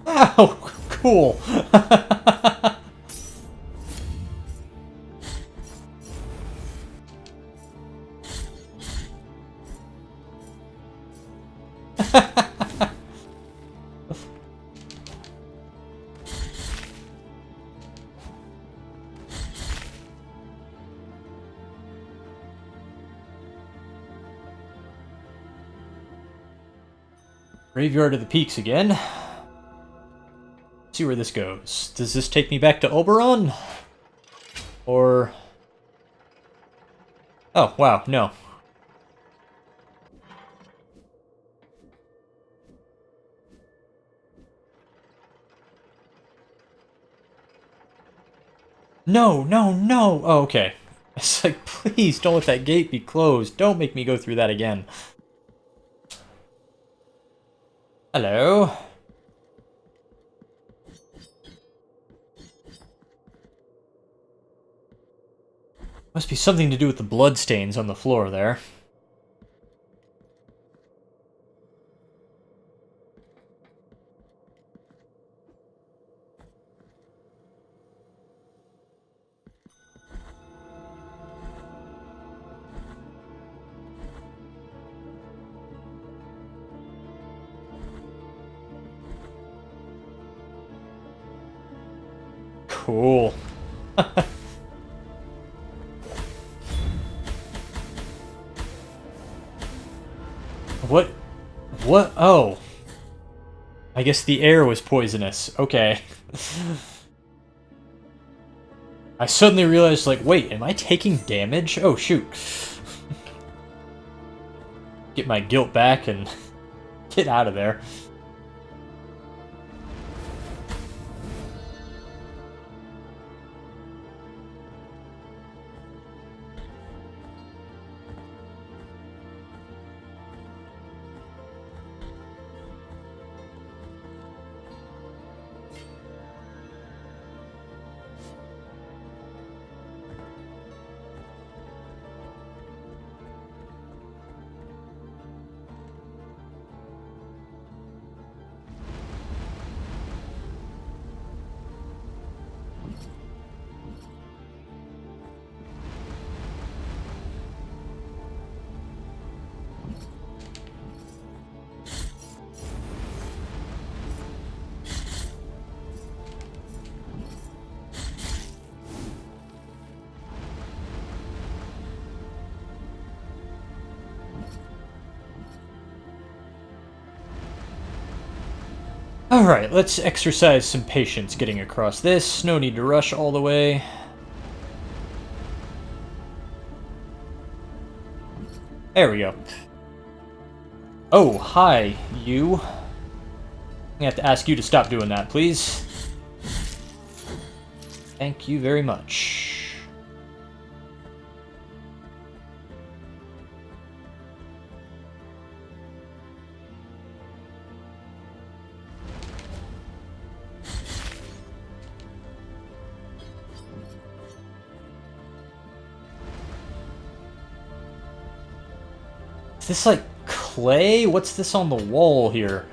Ow! Cool! Graveyard of the Peaks again. Let's see where this goes. Does this take me back to Oberon? Or... oh, wow, no. No, no, no! Oh, okay. It's like, please don't let that gate be closed. Don't make me go through that again. Hello? Must be something to do with the bloodstains on the floor there. Cool. What? What? Oh. I guess the air was poisonous. Okay. I suddenly realized, like, wait, am I taking damage? Oh, shoot. Get my guilt back and get out of there. Alright, let's exercise some patience getting across this. No need to rush all the way. There we go. Oh, hi, you. I have to ask you to stop doing that, please. Thank you very much. Is this like clay? What's this on the wall here?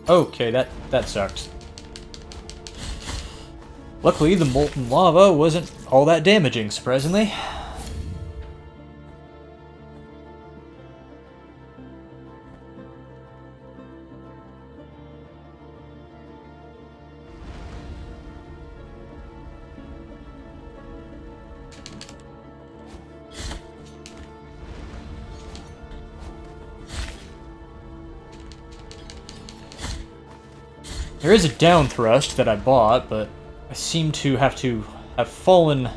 Okay, that sucks. Luckily, the molten lava wasn't all that damaging, surprisingly. There is a down thrust that I bought, but I seem to have fallen a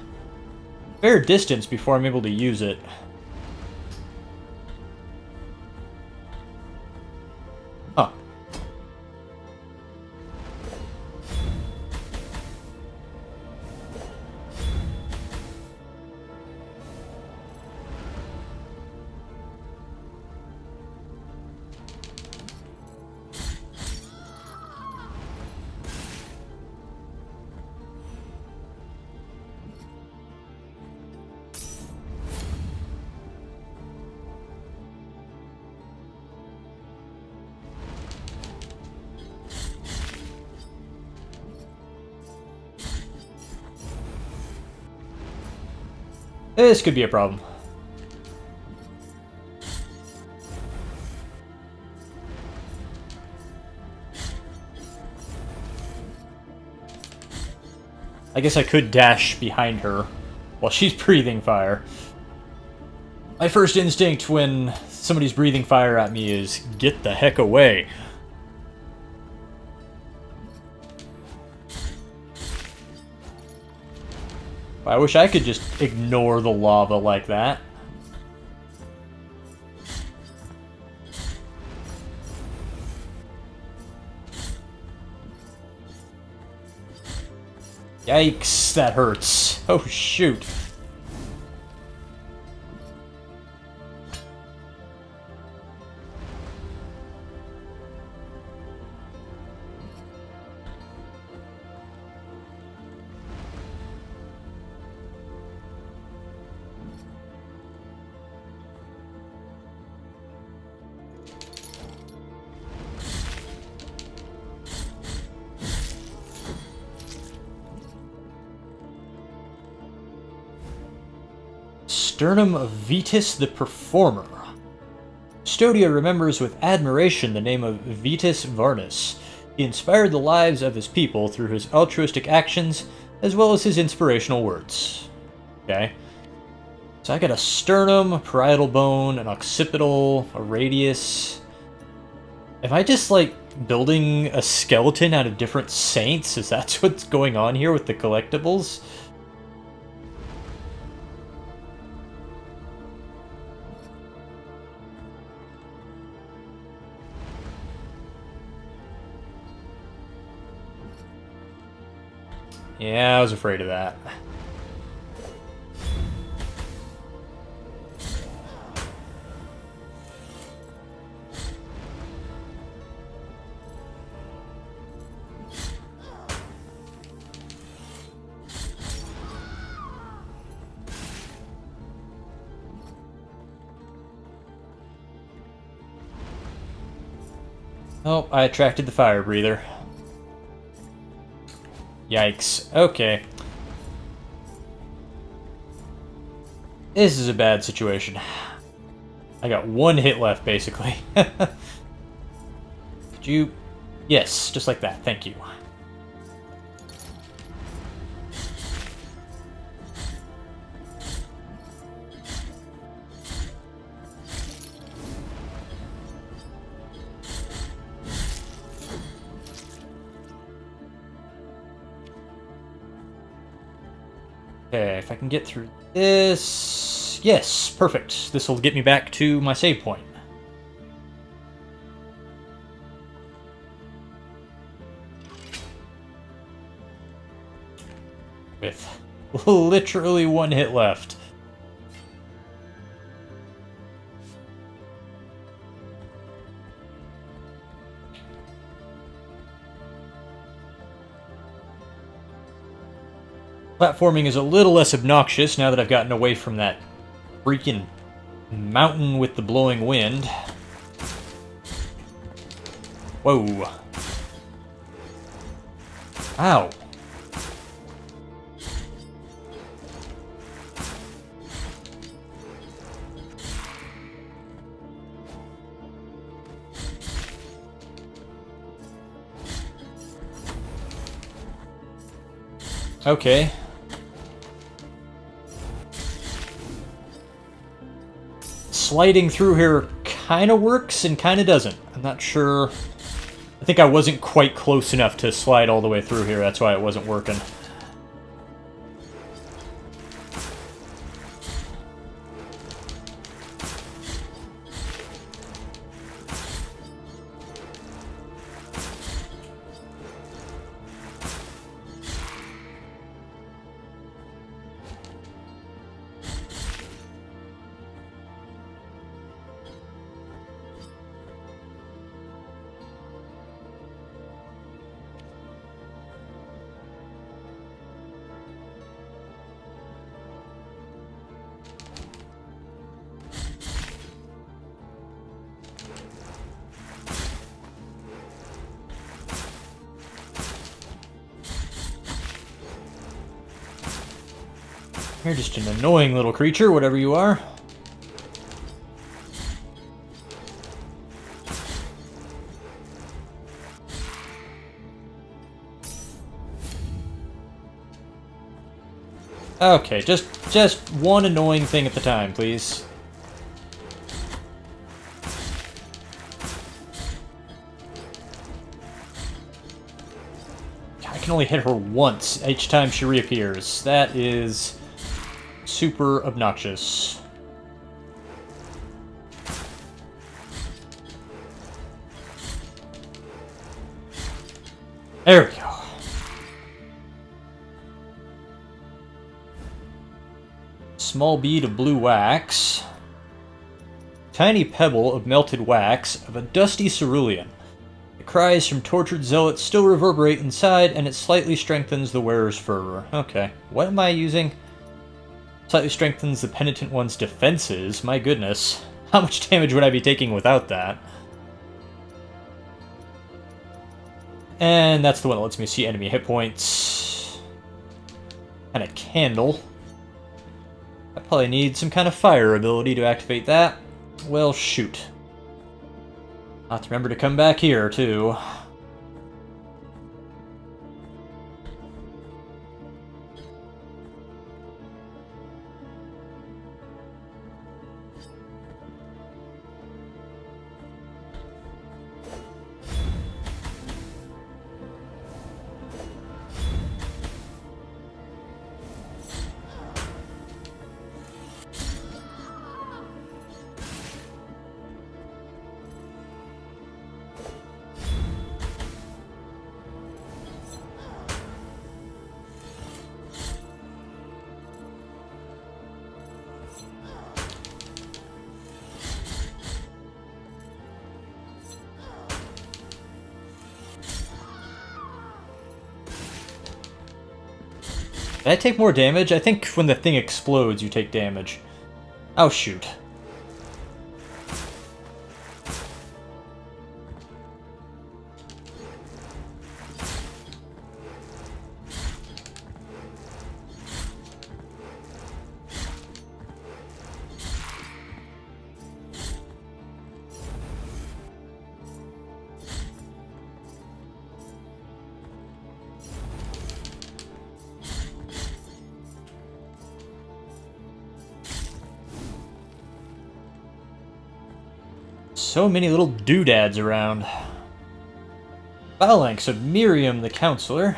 fair distance before I'm able to use it. Huh. This could be a problem. I guess I could dash behind her while she's breathing fire. My first instinct when somebody's breathing fire at me is, get the heck away. I wish I could just ignore the lava like that. Yikes, that hurts. Oh, shoot. Sternum of Vetus the Performer. Stodia remembers with admiration the name of Vetus Varnus. He inspired the lives of his people through his altruistic actions, as well as his inspirational words. Okay. So I got a sternum, a parietal bone, an occipital, a radius. Am I just, like, building a skeleton out of different saints? Is that what's going on here with the collectibles? Yeah, I was afraid of that. Oh, I attracted the fire breather. Yikes. Okay. This is a bad situation. I got one hit left, basically. Could you... Yes, just like that. Thank you. Okay, if I can get through this... Yes, perfect. This will get me back to my save point. With literally one hit left. Platforming is a little less obnoxious now that I've gotten away from that freaking mountain with the blowing wind. Whoa. Ow. Okay. Sliding through here kind of works and kind of doesn't. I'm not sure. I think I wasn't quite close enough to slide all the way through here. That's why it wasn't working. You're just an annoying little creature, whatever you are. Okay, just one annoying thing at the time, please. I can only hit her once each time she reappears. That is super obnoxious. There we go. Small bead of blue wax. Tiny pebble of melted wax of a dusty cerulean. The cries from tortured zealots still reverberate inside, and it slightly strengthens the wearer's fervor. Okay, what am I using? Slightly strengthens the penitent one's defenses. My goodness. How much damage would I be taking without that? And that's the one that lets me see enemy hit points. And a candle. I probably need some kind of fire ability to activate that. Well, shoot. I'll have to remember to come back here, too. Did I take more damage? I think when the thing explodes, you take damage. Oh, shoot. So many little doodads around. Phalanx of Miriam the Counselor.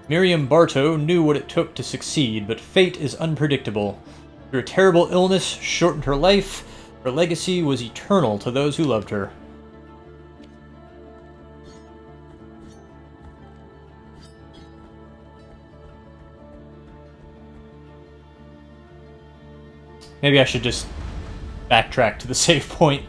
Miriam Bartow knew what it took to succeed, but fate is unpredictable. Through a terrible illness shortened her life, her legacy was eternal to those who loved her. Maybe I should just backtrack to the save point.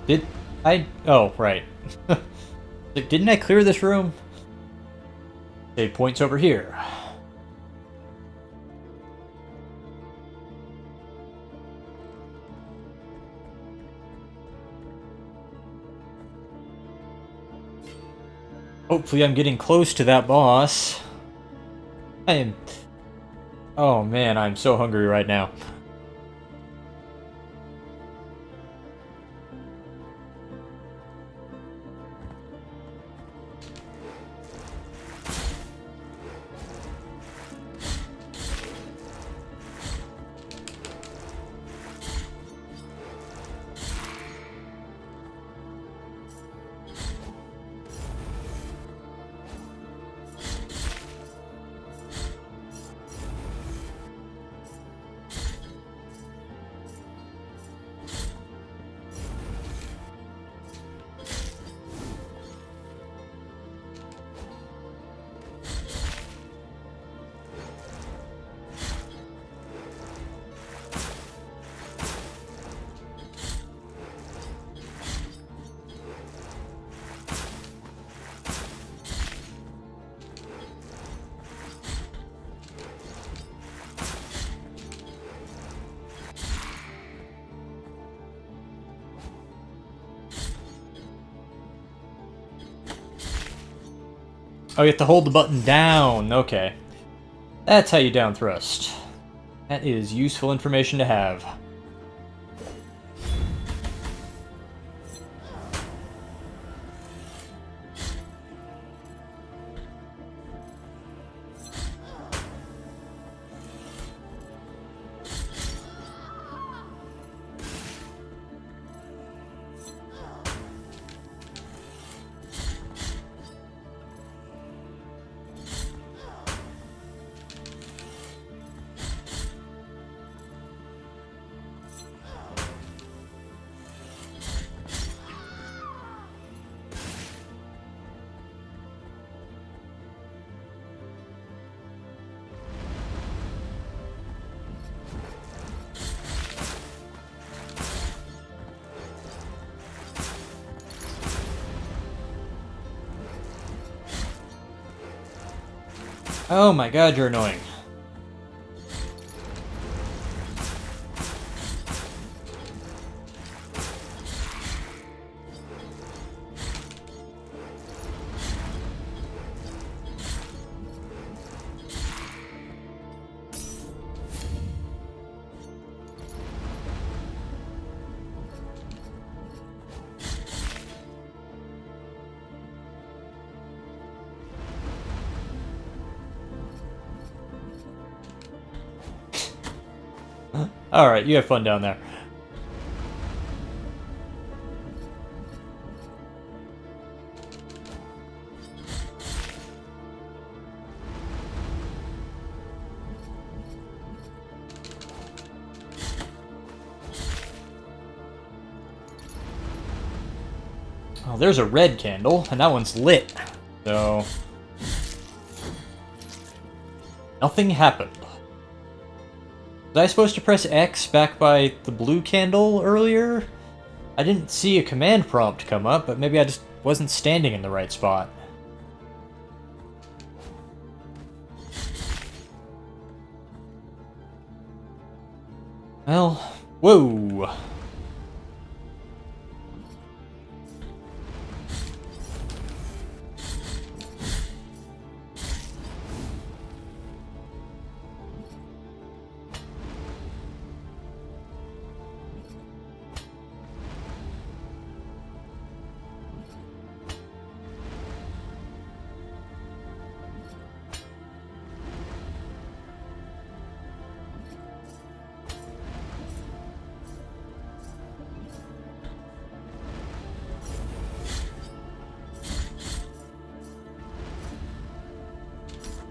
Did I? Oh, right. Didn't I clear this room? Save points over here. Hopefully I'm getting close to that boss. I am... Oh man, I'm so hungry right now. Oh, you have to hold the button down. Okay. That's how you down thrust. That is useful information to have. Oh my god, you're annoying. Alright, you have fun down there. Oh, there's a red candle, and that one's lit. So... nothing happened. Was I supposed to press X back by the blue candle earlier? I didn't see a command prompt come up, but maybe I just wasn't standing in the right spot. Well, whoa!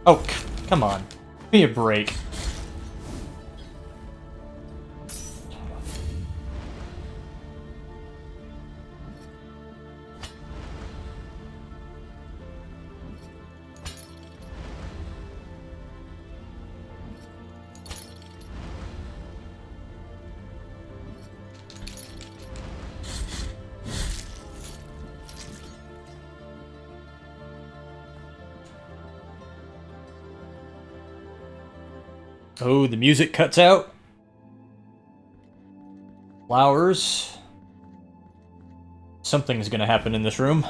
Oh, come on. Give me a break. Oh, the music cuts out. Flowers. Something's gonna happen in this room.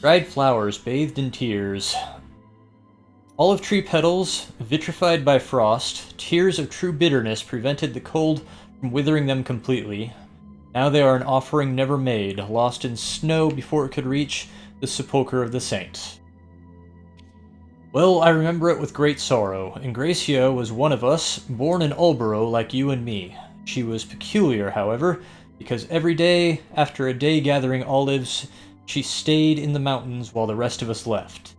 Dried flowers bathed in tears. Olive tree petals, vitrified by frost, tears of true bitterness prevented the cold from withering them completely. Now they are an offering never made, lost in snow before it could reach the sepulchre of the saints. Well, I remember it with great sorrow. Ingracia was one of us, born in Ulboro like you and me. She was peculiar, however, because every day, after a day gathering olives, she stayed in the mountains while the rest of us left.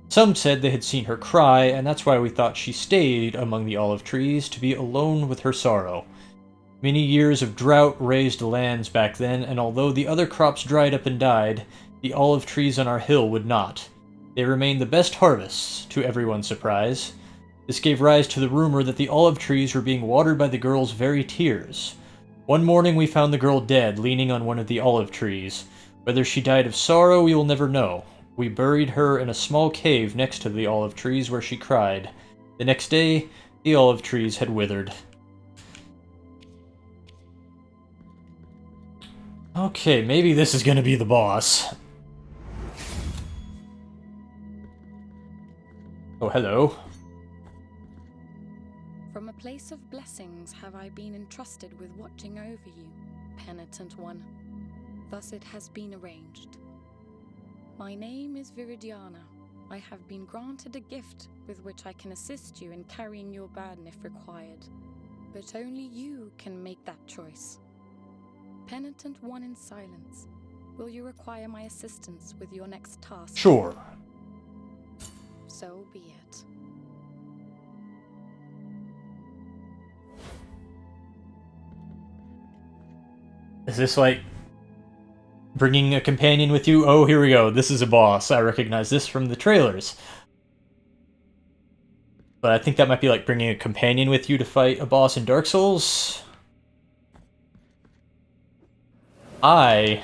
Some said they had seen her cry, and that's why we thought she stayed among the olive trees, to be alone with her sorrow. Many years of drought raised lands back then, and although the other crops dried up and died, the olive trees on our hill would not. They remained the best harvests, to everyone's surprise. This gave rise to the rumor that the olive trees were being watered by the girl's very tears. One morning we found the girl dead, leaning on one of the olive trees. Whether she died of sorrow, we will never know. We buried her in a small cave next to the olive trees where she cried. The next day, the olive trees had withered. Okay, maybe this is gonna be the boss. Oh, hello. From a place of blessings have I been entrusted with watching over you, penitent one. Thus it has been arranged. My name is Viridiana. I have been granted a gift with which I can assist you in carrying your burden if required. But only you can make that choice. Penitent one in silence, will you require my assistance with your next task? Sure. So be it. Is this like bringing a companion with you? Oh, here we go. This is a boss. I recognize this from the trailers. But I think that might be like bringing a companion with you to fight a boss in Dark Souls. I,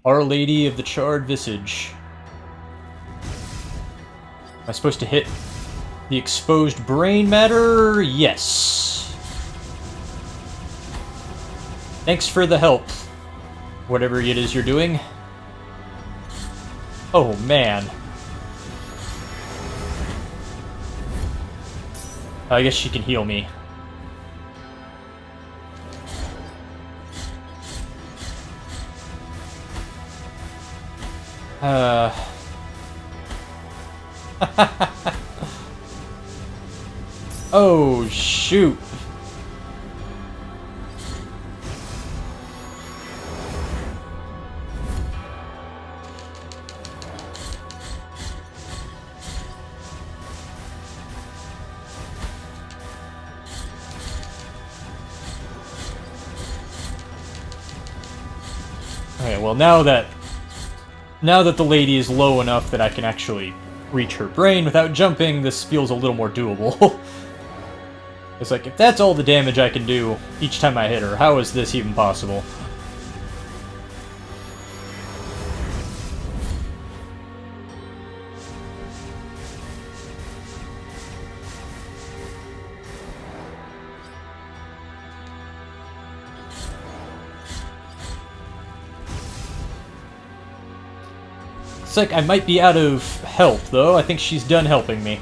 Our Lady of the Charred Visage. Am I supposed to hit the exposed brain matter? Yes. Thanks for the help, whatever it is you're doing. Oh, man. I guess she can heal me. Oh, shoot. Okay, well now that the lady is low enough that I can actually reach her brain without jumping, this feels a little more doable. It's like, if that's all the damage I can do each time I hit her, how is this even possible? It's like I might be out of help, though. I think she's done helping me.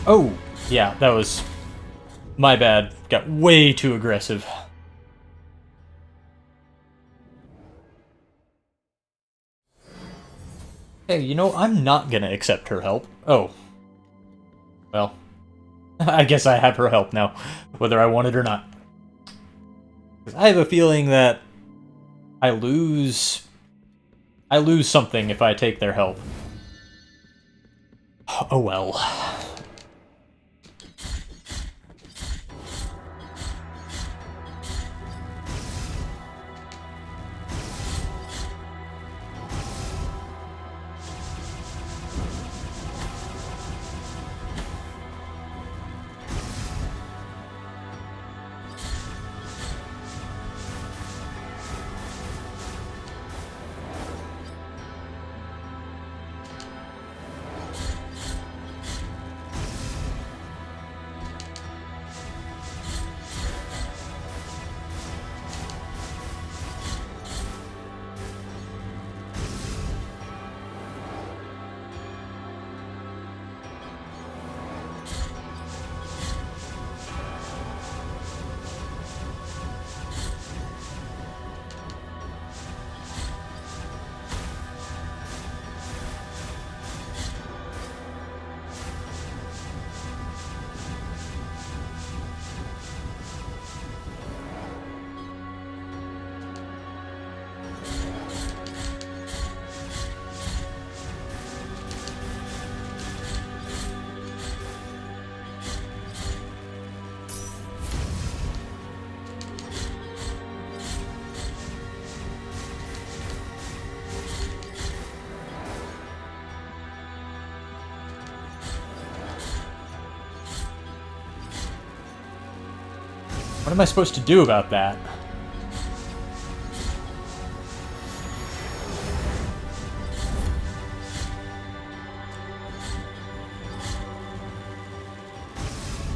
Oh, yeah, that was My bad. Got way too aggressive. Hey, you know, I'm not gonna accept her help. Oh. Well. I guess I have her help now, whether I want it or not. I have a feeling that I lose something if I take their help. Oh well. What am I supposed to do about that?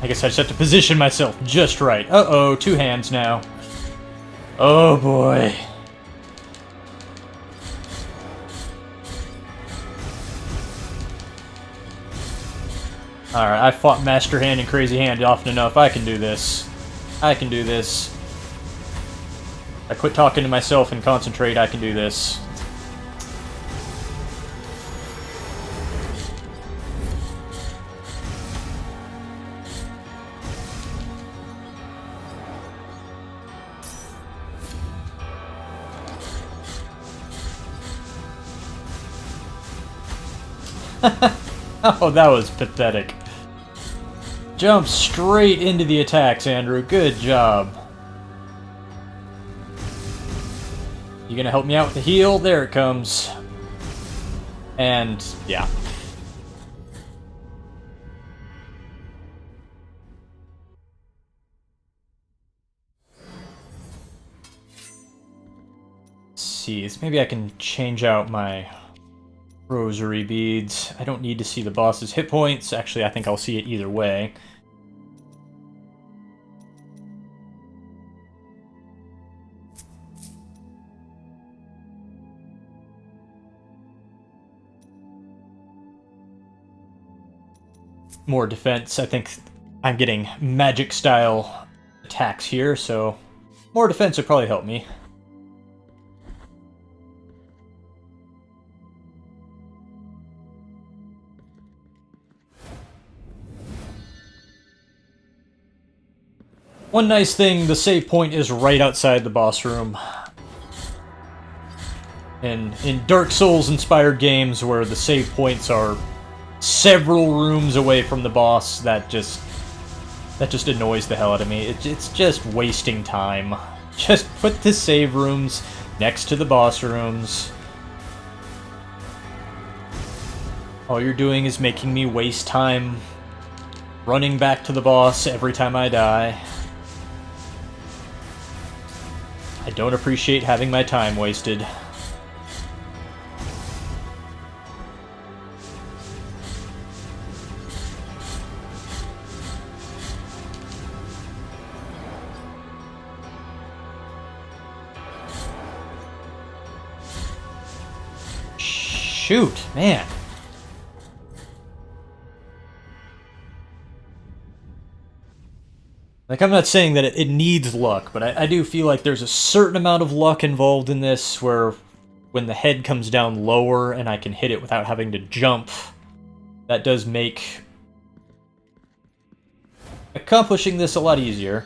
I guess I just have to position myself just right. Uh-oh, 2 hands now. Oh boy. Alright, I fought Master Hand and Crazy Hand often enough. I can do this. I can do this. I quit talking to myself and concentrate, I can do this. Oh, that was pathetic. Jump straight into the attacks, Andrew. Good job. You gonna help me out with the heal? There it comes. And, yeah. Let's see, maybe I can change out my rosary beads. I don't need to see the boss's hit points. Actually, I think I'll see it either way. More defense. I think I'm getting magic style attacks here, so more defense would probably help me. One nice thing, the save point is right outside the boss room. In Dark Souls inspired games where the save points are several rooms away from the boss, that just annoys the hell out of me. It's just wasting time. Just put the save rooms next to the boss rooms. All you're doing is making me waste time running back to the boss every time I die. I don't appreciate having my time wasted. Shoot, man. Like, I'm not saying that it needs luck, but I do feel like there's a certain amount of luck involved in this, where when the head comes down lower and I can hit it without having to jump, that does make accomplishing this a lot easier.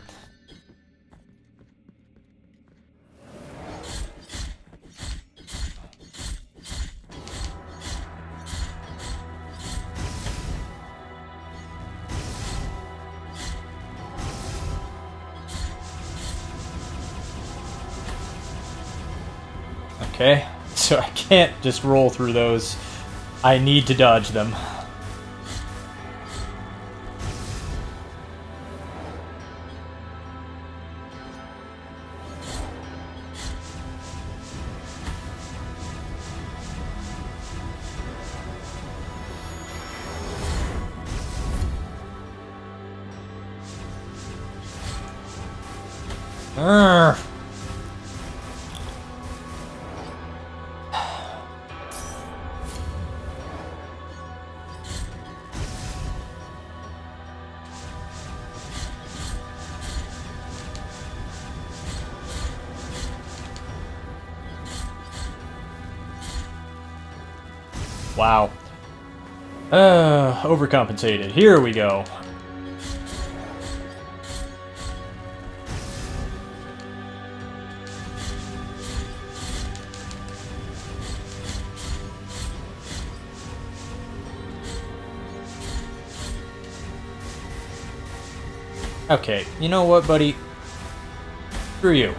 Okay, so I can't just roll through those. I need to dodge them. Urgh. Wow. Overcompensated. Here we go. Okay, you know what, buddy? Screw you.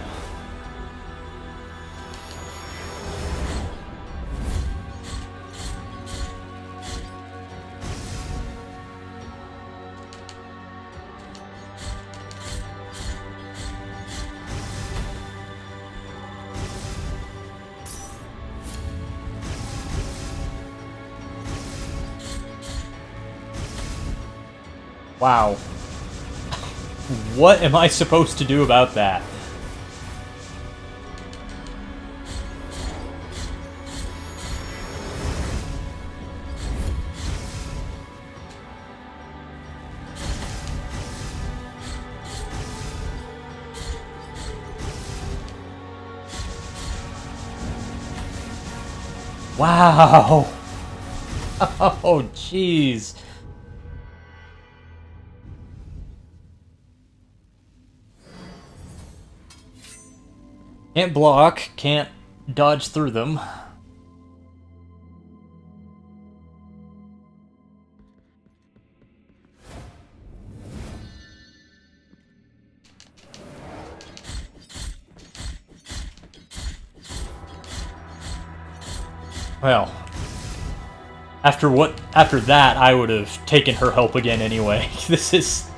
Wow. What am I supposed to do about that? Wow. Oh, jeez. Can't block, can't dodge through them. Well, after that, I would have taken her help again anyway. This is...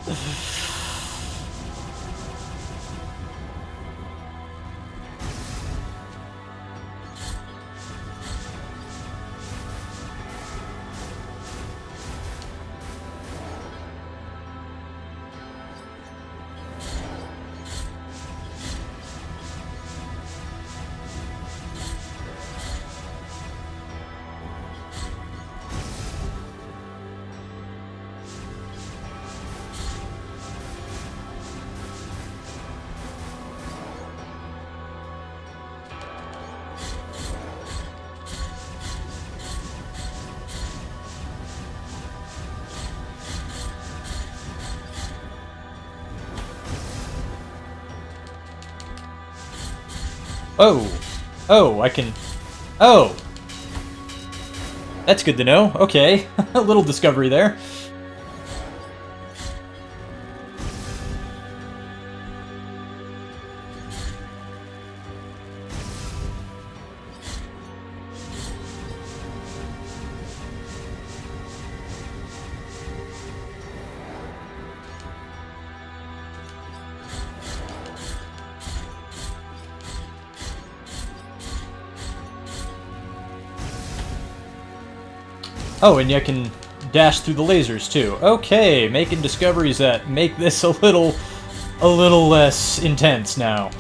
Oh! Oh, I can... Oh! That's good to know. Okay. A little discovery there. Oh, and you can dash through the lasers too. Okay, making discoveries that make this a little less intense now.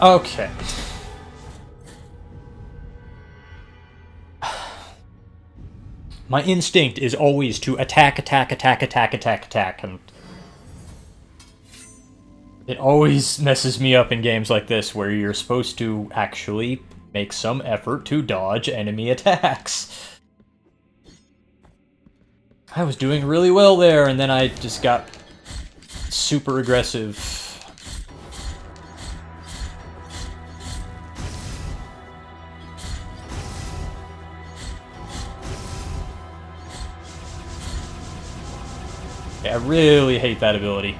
Okay. My instinct is always to attack, and it always messes me up in games like this where you're supposed to actually make some effort to dodge enemy attacks. I was doing really well there, and then I just got super aggressive. I really hate that ability.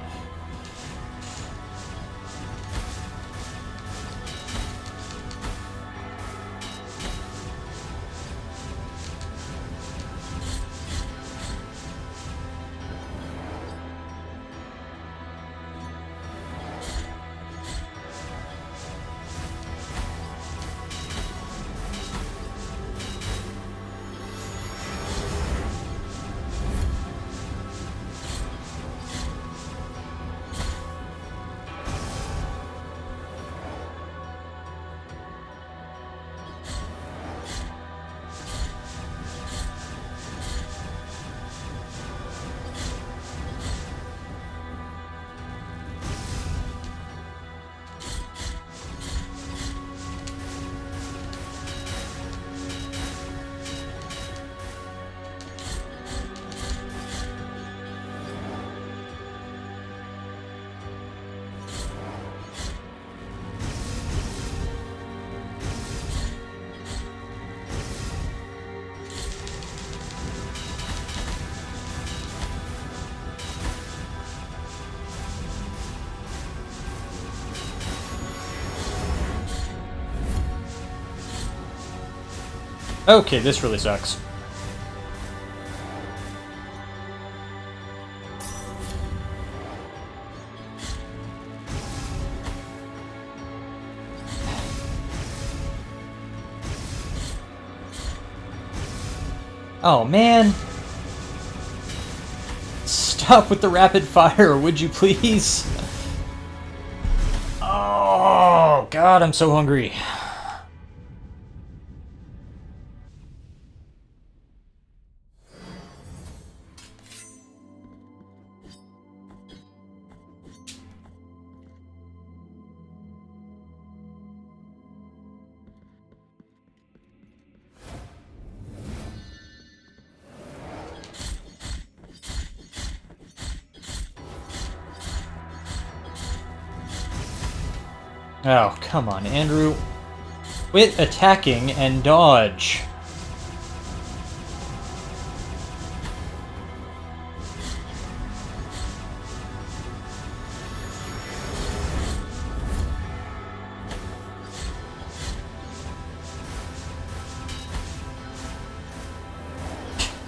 Okay, this really sucks. Oh, man. Stop with the rapid fire, would you please? Oh, God, I'm so hungry. Oh, come on, Andrew. Quit attacking and dodge.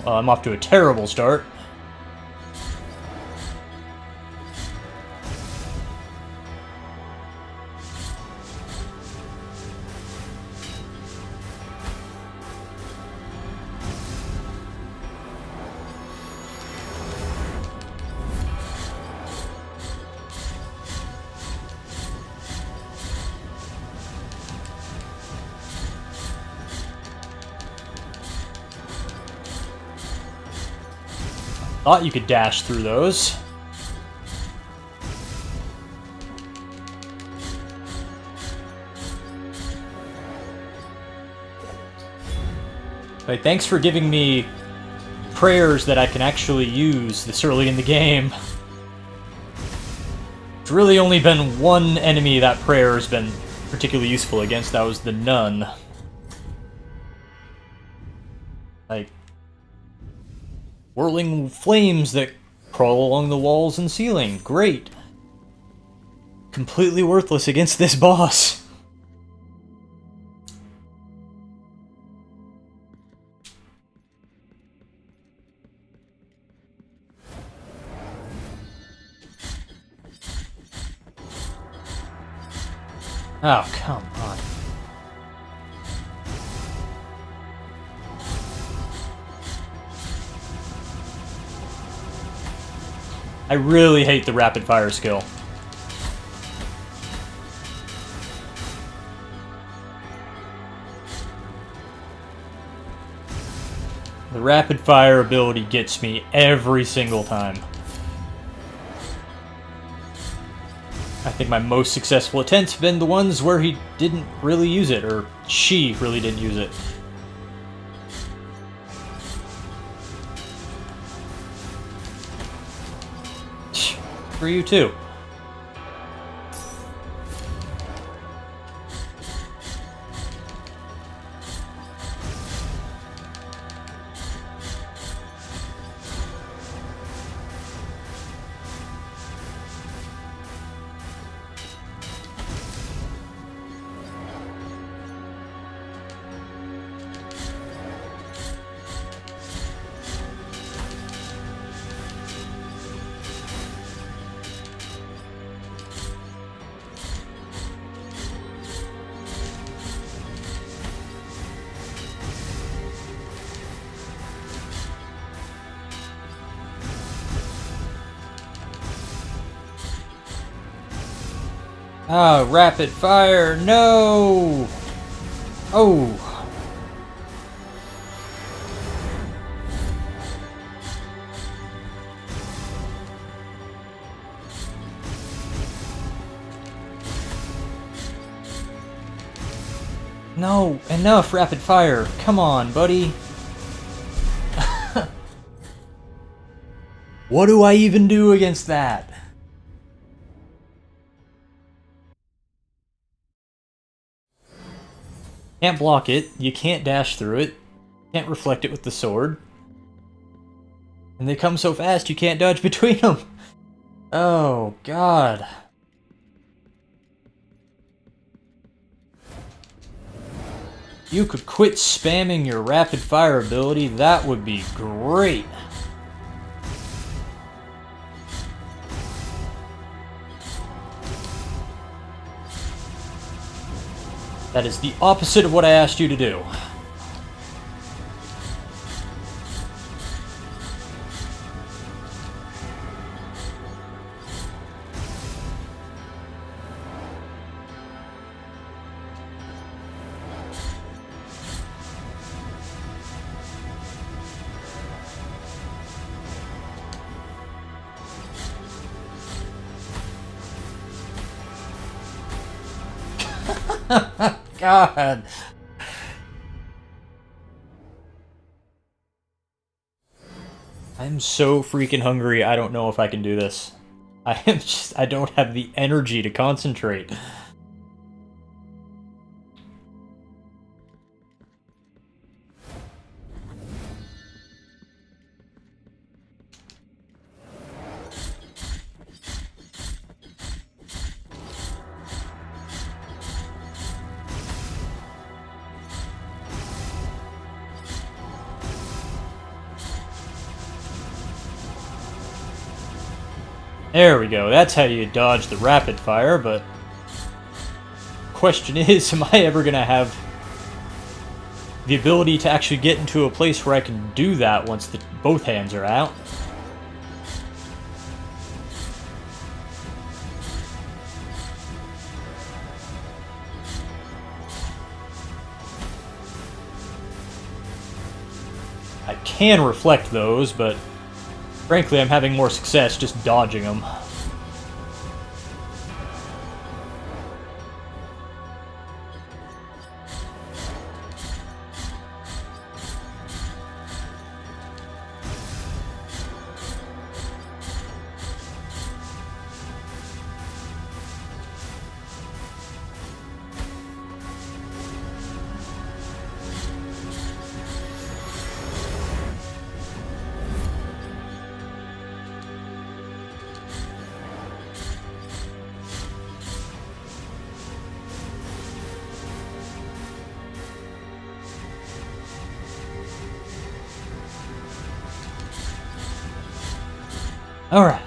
Well, I'm off to a terrible start. Thought you could dash through those. Hey, thanks for giving me prayers that I can actually use this early in the game. It's really only been one enemy that prayer has been particularly useful against. That was the nun. Like, whirling flames that crawl along the walls and ceiling. Great. Completely worthless against this boss. Oh, come on. I really hate the rapid fire skill. The rapid fire ability gets me every single time. I think my most successful attempts have been the ones where he didn't really use it, or she really didn't use it. For you too. Ah, rapid fire, no! Oh! No, enough rapid fire. Come on, buddy. What do I even do against that? Can't block it, you can't dash through it, can't reflect it with the sword. And they come so fast you can't dodge between them. Oh, God. You could quit spamming your rapid fire ability, that would be great. That is the opposite of what I asked you to do. God. I'm so freaking hungry, I don't know if I can do this. I don't have the energy to concentrate. There we go, that's how you dodge the rapid fire, but... question is, am I ever gonna have the ability to actually get into a place where I can do that once both hands are out? I can reflect those, but frankly, I'm having more success just dodging them. Alright.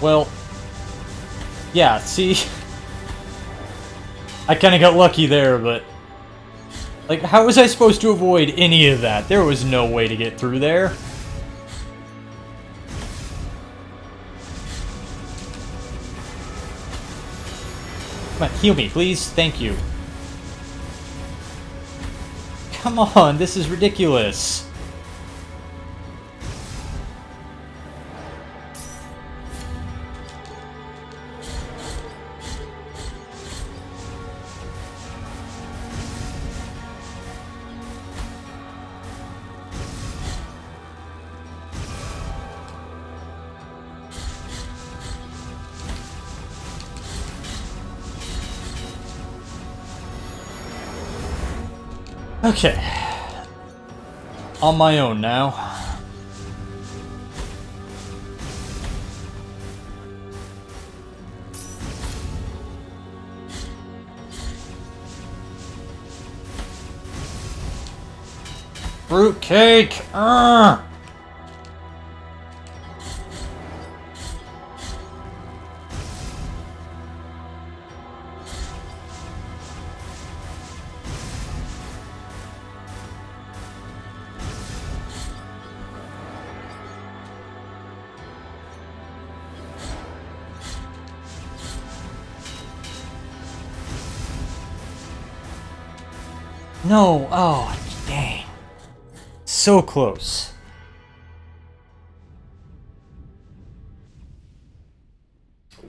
Well, yeah, see, I kind of got lucky there, but like, how was I supposed to avoid any of that? There was no way to get through there. Come on, heal me, please. Thank you. Come on, this is ridiculous. Okay. On my own now. Fruitcake! Urgh! No, oh, dang. So close.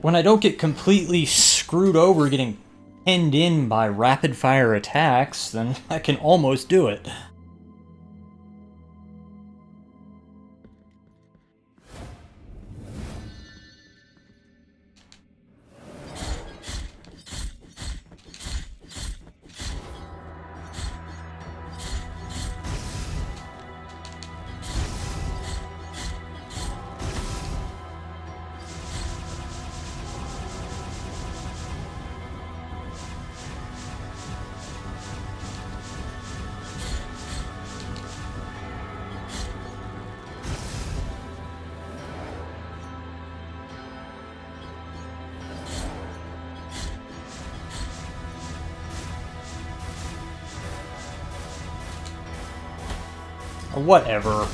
When I don't get completely screwed over getting pinned in by rapid fire attacks, then I can almost do it. Whatever.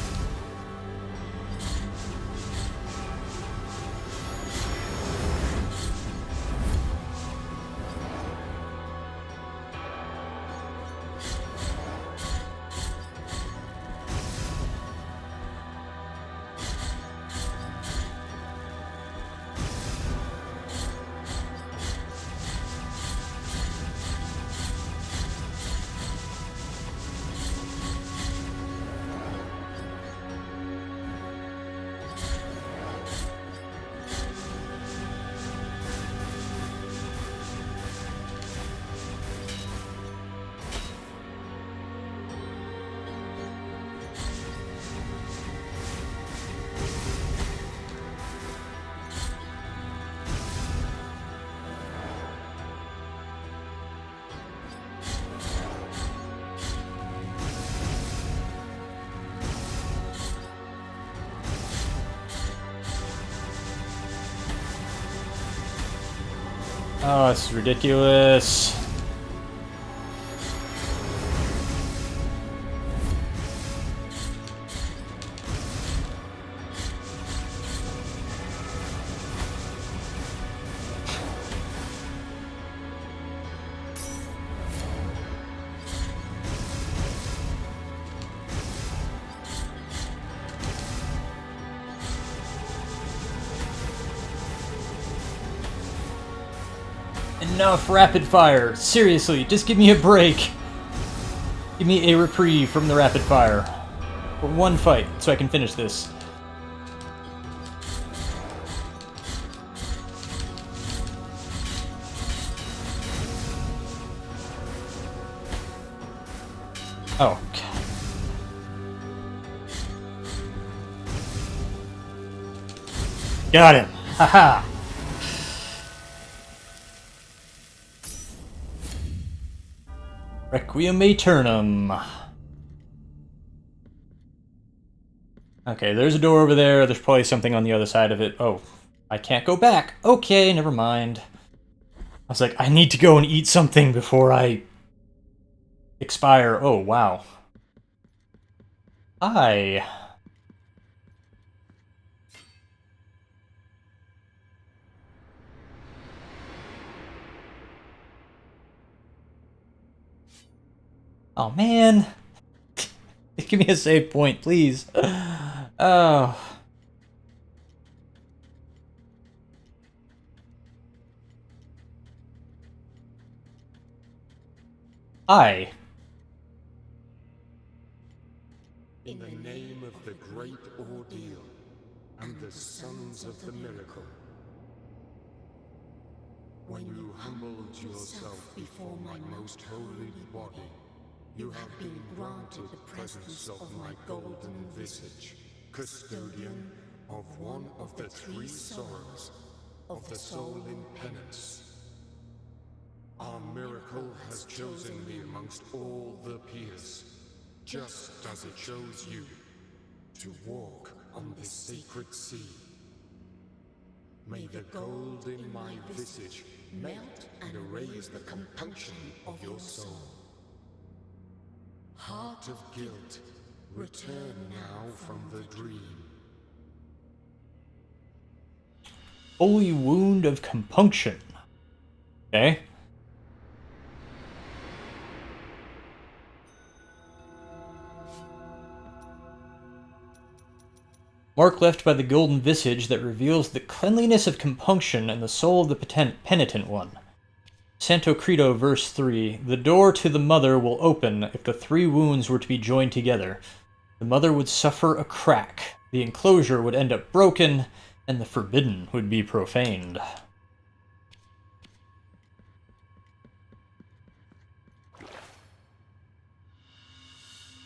Oh, this is ridiculous. Enough rapid fire. Seriously, just give me a break. Give me a reprieve from the rapid fire. For one fight, so I can finish this. Oh, God. Got him. Haha. Requiem Aeternum. Okay, there's a door over there. There's probably something on the other side of it. Oh, I can't go back. Okay, never mind. I was like, I need to go and eat something before I expire. Oh, wow. Hi. Oh, man. Give me a save point, please. Oh. Hi. In the name of the great ordeal and the sons of the miracle, when you humbled yourself before my most holy body, you have been granted the presence of my golden visage, custodian of one of the three sorrows of the soul in penance. Our miracle has chosen me amongst all the peers, just as it chose you, to walk on this sacred sea. May the gold in my visage melt and erase the compunction of your soul. Heart of guilt, return now from the dream. Holy wound of compunction. Okay. Mark left by the golden visage that reveals the cleanliness of compunction and the soul of the penitent one. Santo Credo, verse 3, the door to the mother will open if the three wounds were to be joined together. The mother would suffer a crack, the enclosure would end up broken, and the forbidden would be profaned.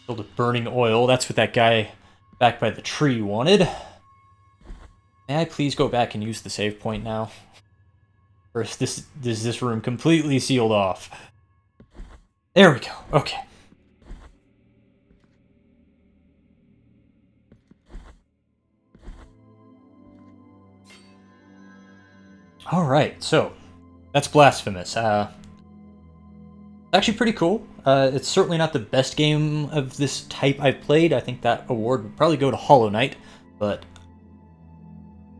Filled with burning oil, that's what that guy back by the tree wanted. May I please go back and use the save point now? Or is this room completely sealed off? There we go. Okay. Alright, so that's Blasphemous. Actually pretty cool. It's certainly not the best game of this type I've played. I think that award would probably go to Hollow Knight, but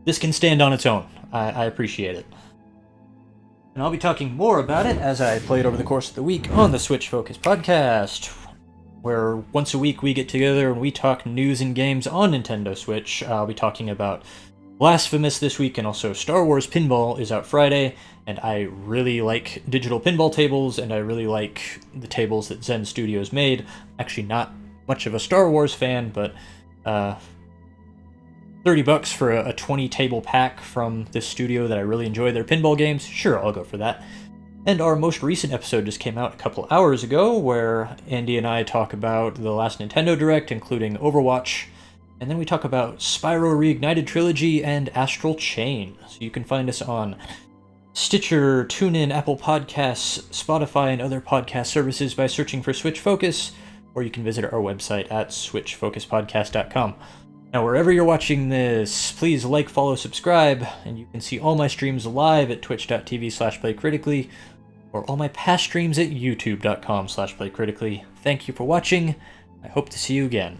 this can stand on its own. I appreciate it. And I'll be talking more about it as I play it over the course of the week on the Switch Focus podcast, where once a week we get together and we talk news and games on Nintendo Switch. I'll be talking about Blasphemous this week, and also Star Wars Pinball is out Friday, and I really like digital pinball tables, and I really like the tables that Zen Studios made. Actually not much of a Star Wars fan, but $30 for a 20 table pack from this studio that I really enjoy their pinball games, sure, I'll go for that. And our most recent episode just came out a couple hours ago, where Andy and I talk about the last Nintendo Direct, including Overwatch, and then we talk about Spyro Reignited Trilogy and Astral Chain. So you can find us on Stitcher, TuneIn, Apple Podcasts, Spotify, and other podcast services by searching for Switch Focus, or you can visit our website at switchfocuspodcast.com. Now, wherever you're watching this, please like, follow, subscribe, and you can see all my streams live at twitch.tv/playcritically, or all my past streams at youtube.com/playcritically. Thank you for watching. I hope to see you again.